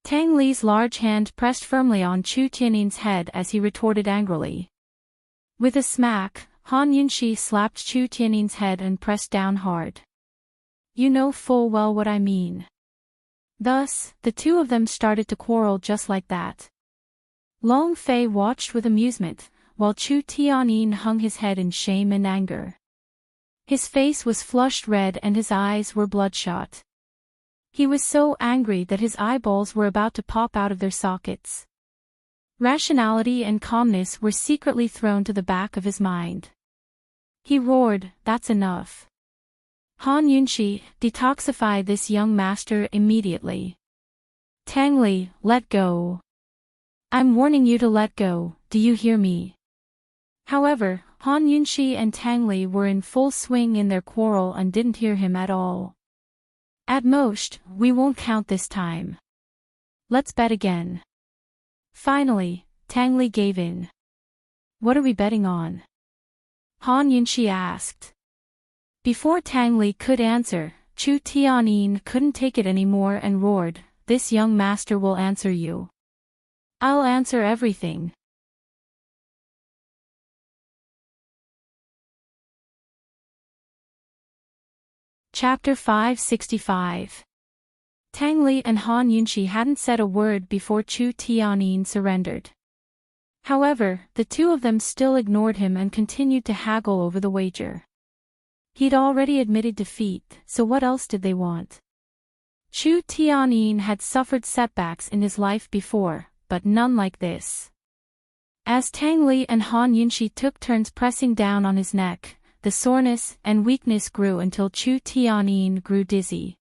Speaker 1: Tang Li's large hand pressed firmly on Chu Tianyin's head as he retorted angrily. With a smack, Han Yunxi slapped Chu Tianyin's head and pressed down hard. You know full well what I mean. Thus, the two of them started to quarrel just like that. Long Fei watched with amusement, while Chu Tianyin hung his head in shame and anger. His face was flushed red and his eyes were bloodshot. He was so angry that his eyeballs were about to pop out of their sockets. Rationality and calmness were secretly thrown to the back of his mind. He roared, "That's enough. Han Yunxi, detoxify this young master immediately. Tang Li, let go. I'm warning you to let go, do you hear me?" However, Han Yunxi and Tang Li were in full swing in their quarrel and didn't hear him at all. At most, we won't count this time. Let's bet again. Finally, Tang Li gave in. What are we betting on? Han Yunxi asked. Before Tang Li could answer, Chu Tianyin couldn't take it anymore and roared, "This young master will answer you. I'll answer everything." Chapter 565. Tang Li and Han Yunxi hadn't said a word before Chu Tianyin surrendered. However, the two of them still ignored him and continued to haggle over the wager. He'd already admitted defeat, so what else did they want? Chu Tianyin had suffered setbacks in his life before, but none like this. As Tang Li and Han Yunxi took turns pressing down on his neck, the soreness and weakness grew until Chu Tianyin grew dizzy.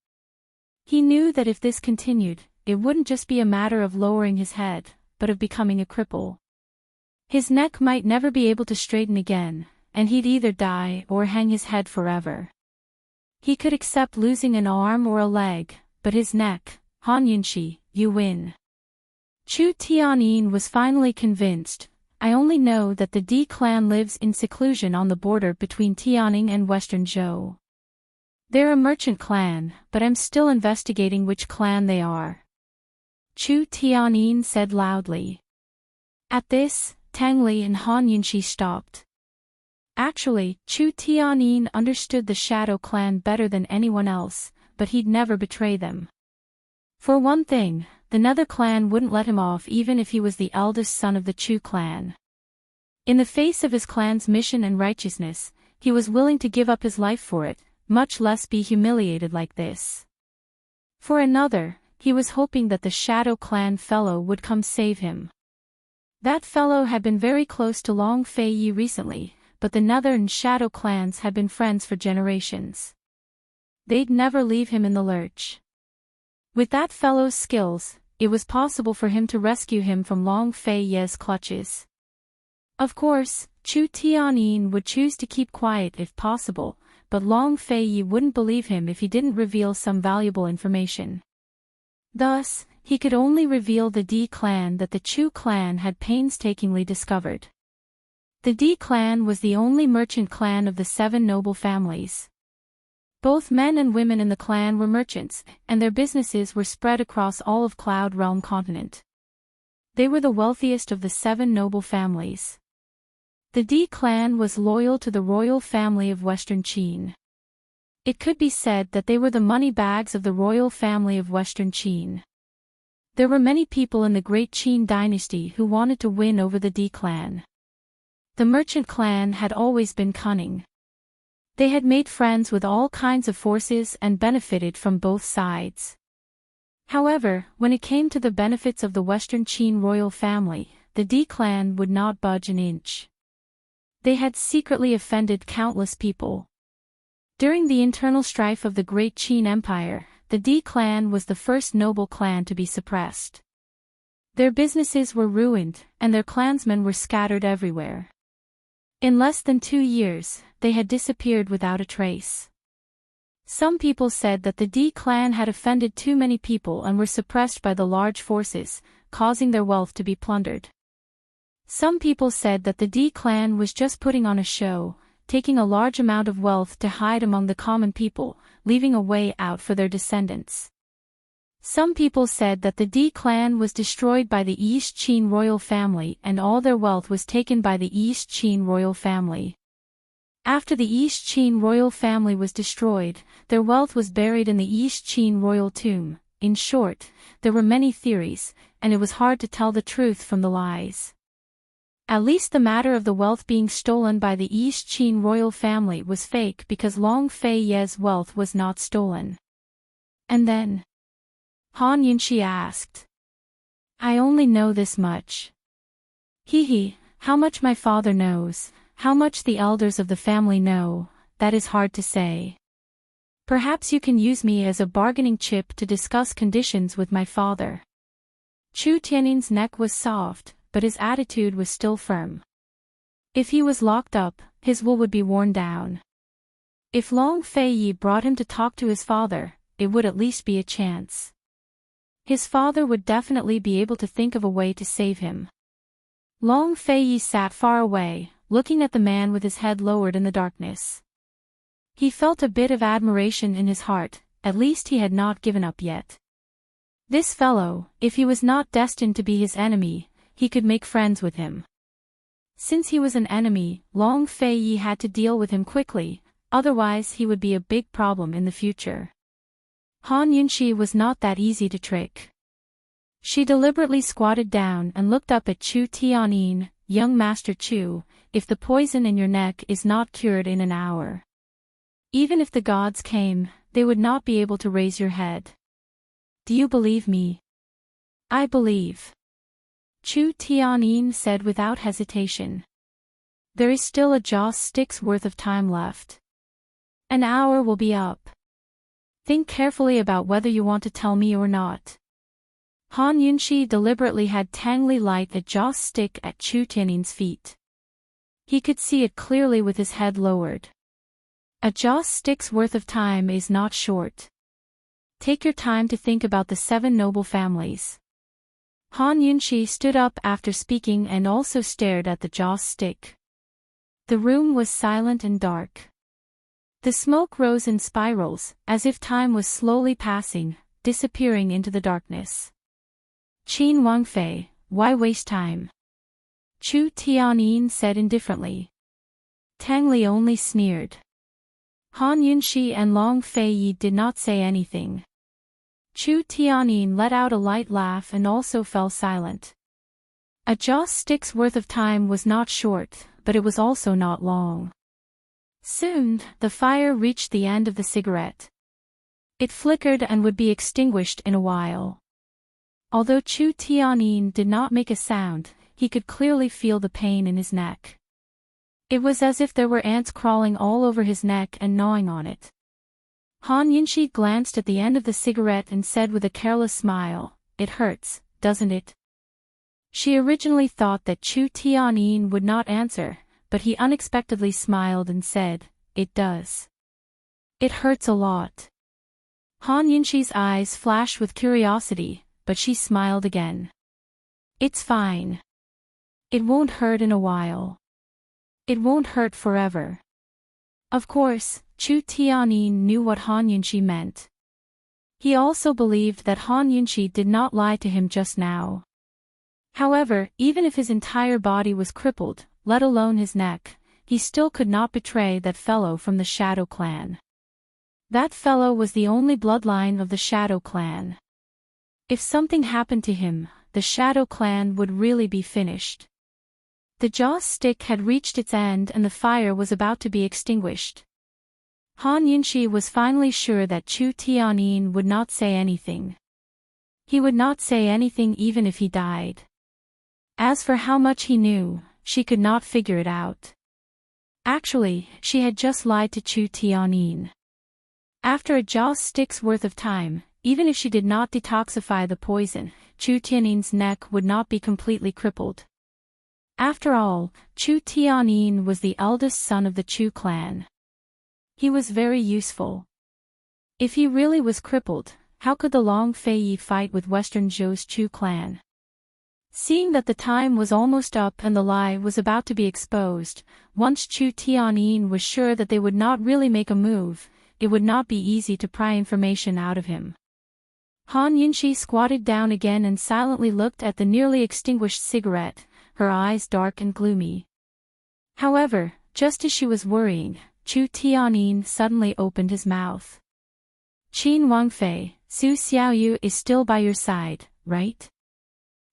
Speaker 1: He knew that if this continued, it wouldn't just be a matter of lowering his head, but of becoming a cripple. His neck might never be able to straighten again, and he'd either die or hang his head forever. He could accept losing an arm or a leg, but his neck, Han Yunxi, you win. Chu Tianyin was finally convinced. I only know that the D clan lives in seclusion on the border between Tianning and Western Zhou. They're a merchant clan, but I'm still investigating which clan they are. Chu Tianyin said loudly. At this, Tang Li and Han Yunxi stopped. Actually, Chu Tianyin understood the Shadow clan better than anyone else, but he'd never betray them. For one thing, the Nether clan wouldn't let him off even if he was the eldest son of the Chu clan. In the face of his clan's mission and righteousness, he was willing to give up his life for it, much less be humiliated like this. For another, he was hoping that the Shadow clan fellow would come save him. That fellow had been very close to Long Fei Yi recently, but the Nether and Shadow clans had been friends for generations. they'd never leave him in the lurch. With that fellow's skills, it was possible for him to rescue him from Long Fei Ye's clutches. Of course, Chu Tianyin would choose to keep quiet if possible, but Long Fei Ye wouldn't believe him if he didn't reveal some valuable information. Thus, he could only reveal the D clan that the Chu clan had painstakingly discovered. The D clan was the only merchant clan of the 7 noble families. Both men and women in the clan were merchants, and their businesses were spread across all of Cloud Realm continent. They were the wealthiest of the 7 noble families. The D clan was loyal to the royal family of Western Qin. It could be said that they were the money bags of the royal family of Western Qin. There were many people in the Great Qin dynasty who wanted to win over the D clan. The merchant clan had always been cunning. They had made friends with all kinds of forces and benefited from both sides. However, when it came to the benefits of the Western Qin royal family, the D clan would not budge an inch. They had secretly offended countless people. During the internal strife of the Great Qin Empire, the D clan was the first noble clan to be suppressed. Their businesses were ruined, and their clansmen were scattered everywhere. In less than 2 years, they had disappeared without a trace. Some people said that the D clan had offended too many people and were suppressed by the large forces, causing their wealth to be plundered. Some people said that the D clan was just putting on a show, taking a large amount of wealth to hide among the common people, leaving a way out for their descendants. Some people said that the D clan was destroyed by the East Qin royal family and all their wealth was taken by the East Qin royal family. After the East Qin royal family was destroyed, their wealth was buried in the East Qin royal tomb. In short, there were many theories, and it was hard to tell the truth from the lies. At least the matter of the wealth being stolen by the East Qin royal family was fake because Long Fei Ye's wealth was not stolen. And then Han Yunxi asked. I only know this much. How much my father knows, how much the elders of the family know, that is hard to say. Perhaps you can use me as a bargaining chip to discuss conditions with my father. Chu Tianyin's neck was soft, but his attitude was still firm. If he was locked up, his will would be worn down. If Long Fei Yi brought him to talk to his father, it would at least be a chance. His father would definitely be able to think of a way to save him. Long Fei Yi sat far away, looking at the man with his head lowered in the darkness. He felt a bit of admiration in his heart, at least he had not given up yet. This fellow, if he was not destined to be his enemy, he could make friends with him. Since he was an enemy, Long Fei Yi had to deal with him quickly, otherwise he would be a big problem in the future. Han Yunxi was not that easy to trick. She deliberately squatted down and looked up at Chu Tianyin. Young Master Chu, if the poison in your neck is not cured in an hour, even if the gods came, they would not be able to raise your head. Do you believe me? I believe. Chu Tianyin said without hesitation. There is still a joss stick's worth of time left. An hour will be up. Think carefully about whether you want to tell me or not. Han Yunxi deliberately had Tang Li light a joss stick at Chu Tianyin's feet. He could see it clearly with his head lowered. A joss stick's worth of time is not short. Take your time to think about the 7 noble families. Han Yunxi stood up after speaking and also stared at the joss stick. The room was silent and dark. The smoke rose in spirals, as if time was slowly passing, disappearing into the darkness. Qin Wangfei, why waste time? Chu Tianyin said indifferently. Tang Li only sneered. Han Yunxi and Long Fei Yi did not say anything. Chu Tianyin let out a light laugh and also fell silent. A joss stick's worth of time was not short, but it was also not long. Soon, the fire reached the end of the cigarette. It flickered and would be extinguished in a while. Although Chu Tianyin did not make a sound, he could clearly feel the pain in his neck. It was as if there were ants crawling all over his neck and gnawing on it. Han Yunxi glanced at the end of the cigarette and said with a careless smile, "It hurts, doesn't it?" She originally thought that Chu Tianyin would not answer, but he unexpectedly smiled and said, "It does. It hurts a lot." Han Yunxi's eyes flashed with curiosity, but she smiled again. "It's fine. It won't hurt in a while. It won't hurt forever." Of course, Chu Tianyin knew what Han Yunxi meant. He also believed that Han Yunxi did not lie to him just now. However, even if his entire body was crippled, let alone his neck, he still could not betray that fellow from the Shadow Clan. That fellow was the only bloodline of the Shadow Clan. If something happened to him, the Shadow Clan would really be finished. The Jaws stick had reached its end and the fire was about to be extinguished. Han Yunxi was finally sure that Chu Tianyin would not say anything. He would not say anything even if he died. As for how much he knew, she could not figure it out. Actually, she had just lied to Chu Tianyin. After a Jaws stick's worth of time, even if she did not detoxify the poison, Chu Tianyin's neck would not be completely crippled. After all, Chu Tianyin was the eldest son of the Chu clan. He was very useful. If he really was crippled, how could the Long Fei fight with Western Zhou's Chu clan? Seeing that the time was almost up and the lie was about to be exposed, once Chu Tianyin was sure that they would not really make a move, it would not be easy to pry information out of him. Han Yunxi squatted down again and silently looked at the nearly extinguished cigarette, her eyes dark and gloomy. However, just as she was worrying, Chu Tianyin suddenly opened his mouth. "Qin Wangfei, Su Xiaoyu is still by your side, right?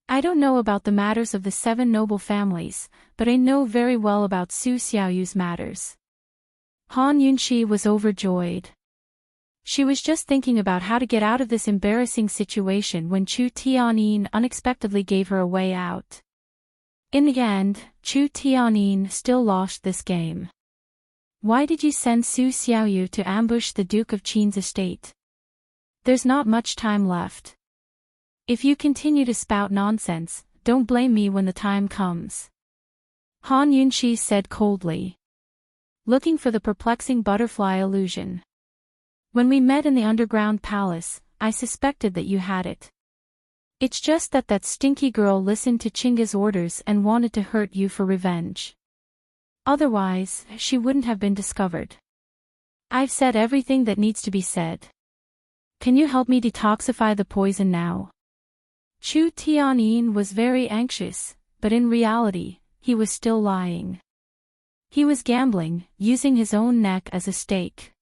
Speaker 1: I don't know about the matters of the 7 noble families, but I know very well about Su Xiaoyu's matters." Han Yunxi was overjoyed. She was just thinking about how to get out of this embarrassing situation when Chu Tianyin unexpectedly gave her a way out. In the end, Chu Tianyin still lost this game. "Why did you send Su Xiaoyu to ambush the Duke of Qin's estate? There's not much time left. If you continue to spout nonsense, don't blame me when the time comes." Han Yunxi said coldly. "Looking for the perplexing butterfly illusion. When we met in the underground palace, I suspected that you had it. It's just that that stinky girl listened to Chinga's orders and wanted to hurt you for revenge. Otherwise, she wouldn't have been discovered. I've said everything that needs to be said. Can you help me detoxify the poison now?" Chu Tianyin was very anxious, but in reality, he was still lying. He was gambling, using his own neck as a stake.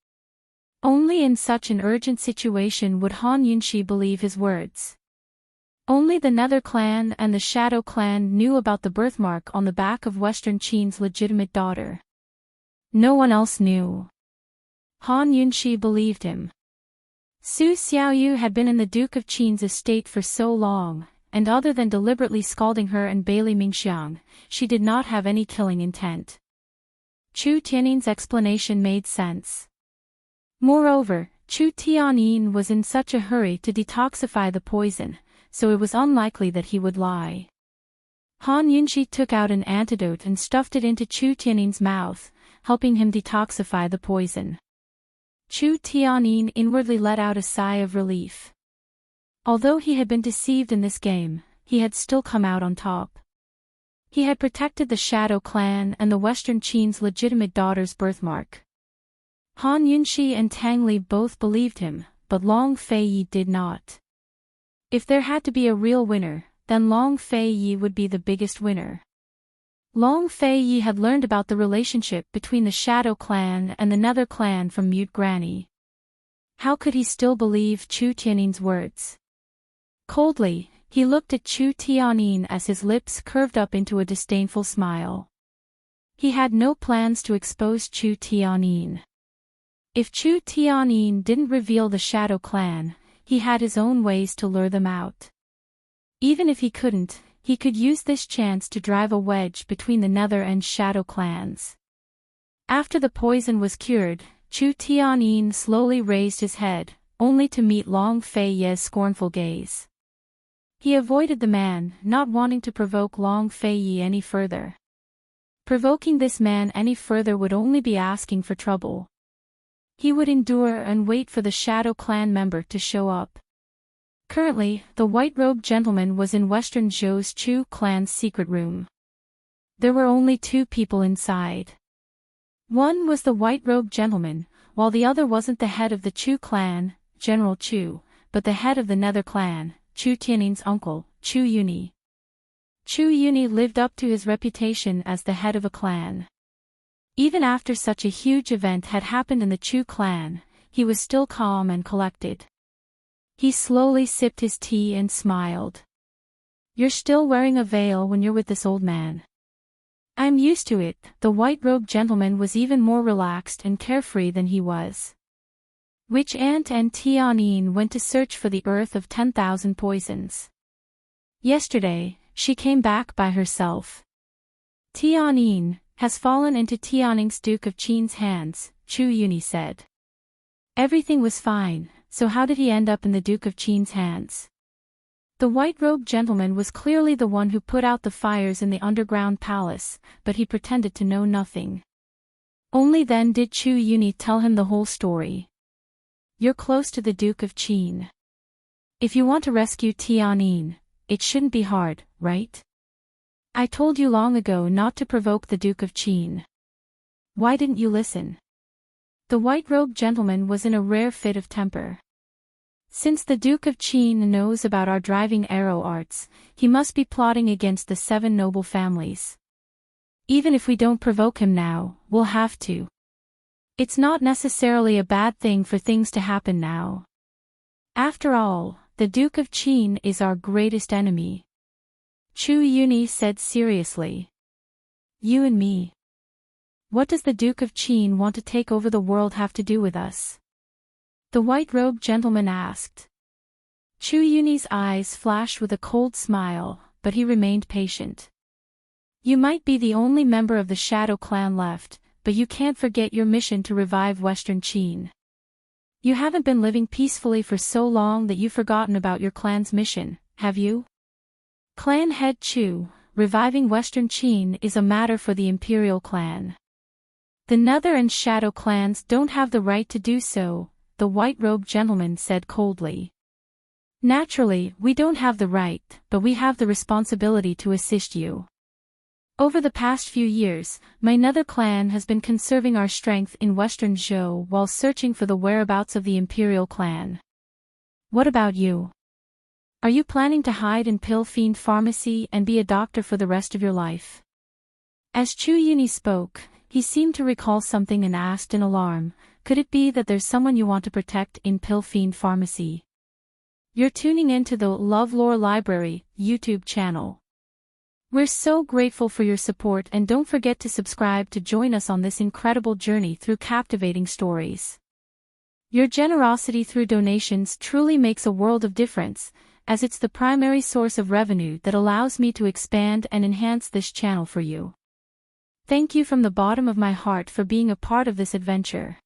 Speaker 1: Only in such an urgent situation would Han Yunxi believe his words. Only the Nether clan and the Shadow clan knew about the birthmark on the back of Western Qin's legitimate daughter. No one else knew. Han Yunxi believed him. Su Xiaoyu had been in the Duke of Qin's estate for so long, and other than deliberately scalding her and Bailey Mingxiang, she did not have any killing intent. Chu Tianyin's explanation made sense. Moreover, Chu Tianyin was in such a hurry to detoxify the poison, so it was unlikely that he would lie. Han Yunxi took out an antidote and stuffed it into Chu Tianyin's mouth, helping him detoxify the poison. Chu Tianyin inwardly let out a sigh of relief. Although he had been deceived in this game, he had still come out on top. He had protected the Shadow clan and the Western Qin's legitimate daughter's birthmark. Han Yunxi and Tang Li both believed him, but Long Fei did not. If there had to be a real winner, then Long Fei would be the biggest winner. Long Fei had learned about the relationship between the Shadow clan and the Nether clan from Mute Granny. How could he still believe Chu Tianyin's words? Coldly, he looked at Chu Tianyin as his lips curved up into a disdainful smile. He had no plans to expose Chu Tianyin. If Chu Tianyin didn't reveal the Shadow clan, he had his own ways to lure them out. Even if he couldn't, he could use this chance to drive a wedge between the Nether and Shadow clans. After the poison was cured, Chu Tianyin slowly raised his head, only to meet Long Fei Ye's scornful gaze. He avoided the man, not wanting to provoke Long Fei Ye any further. Provoking this man any further would only be asking for trouble. He would endure and wait for the Shadow Clan member to show up. Currently, the white-robed gentleman was in Western Zhou's Chu clan's secret room. There were only 2 people inside. One was the white-robed gentleman, while the other wasn't the head of the Chu clan, General Chu, but the head of the Nether clan, Chu Tianyin's uncle, Chu Yuni. Chu Yuni lived up to his reputation as the head of a clan. Even after such a huge event had happened in the Chu clan, he was still calm and collected. He slowly sipped his tea and smiled. "You're still wearing a veil when you're with this old man." "I'm used to it." The white-robed gentleman was even more relaxed and carefree than he was. Witch Ant and Tianyin went to search for the earth of 10,000 poisons. Yesterday, she came back by herself. "Tianyin has fallen into Tianning's Duke of Qin's hands," Chu Yuni said. "Everything was fine, so how did he end up in the Duke of Qin's hands?" The white-robed gentleman was clearly the one who put out the fires in the underground palace, but he pretended to know nothing. Only then did Chu Yuni tell him the whole story. "You're close to the Duke of Qin. If you want to rescue Tianyin, it shouldn't be hard, right? I told you long ago not to provoke the Duke of Qin. Why didn't you listen?" The white-robed gentleman was in a rare fit of temper. "Since the Duke of Qin knows about our driving arrow arts, he must be plotting against the 7 noble families. Even if we don't provoke him now, we'll have to. It's not necessarily a bad thing for things to happen now. After all, the Duke of Qin is our greatest enemy." Chu Yuni said seriously. "You and me. What does the Duke of Qin want to take over the world have to do with us?" the white-robed gentleman asked. Chu Yuni's eyes flashed with a cold smile, but he remained patient. "You might be the only member of the Shadow Clan left, but you can't forget your mission to revive Western Qin. You haven't been living peacefully for so long that you've forgotten about your clan's mission, have you? Clan head Chu, reviving Western Qin is a matter for the Imperial Clan. The Nether and Shadow clans don't have the right to do so," the white-robed gentleman said coldly. "Naturally, we don't have the right, but we have the responsibility to assist you. Over the past few years, my Nether clan has been conserving our strength in Western Zhou while searching for the whereabouts of the Imperial Clan. What about you? Are you planning to hide in Pill Fiend Pharmacy and be a doctor for the rest of your life?" As Chu Yuni spoke, he seemed to recall something and asked in alarm, "Could it be that there's someone you want to protect in Pill Fiend Pharmacy?" You're tuning into the LoveLore Library YouTube channel. We're so grateful for your support, and don't forget to subscribe to join us on this incredible journey through captivating stories. Your generosity through donations truly makes a world of difference, as it's the primary source of revenue that allows me to expand and enhance this channel for you. Thank you from the bottom of my heart for being a part of this adventure.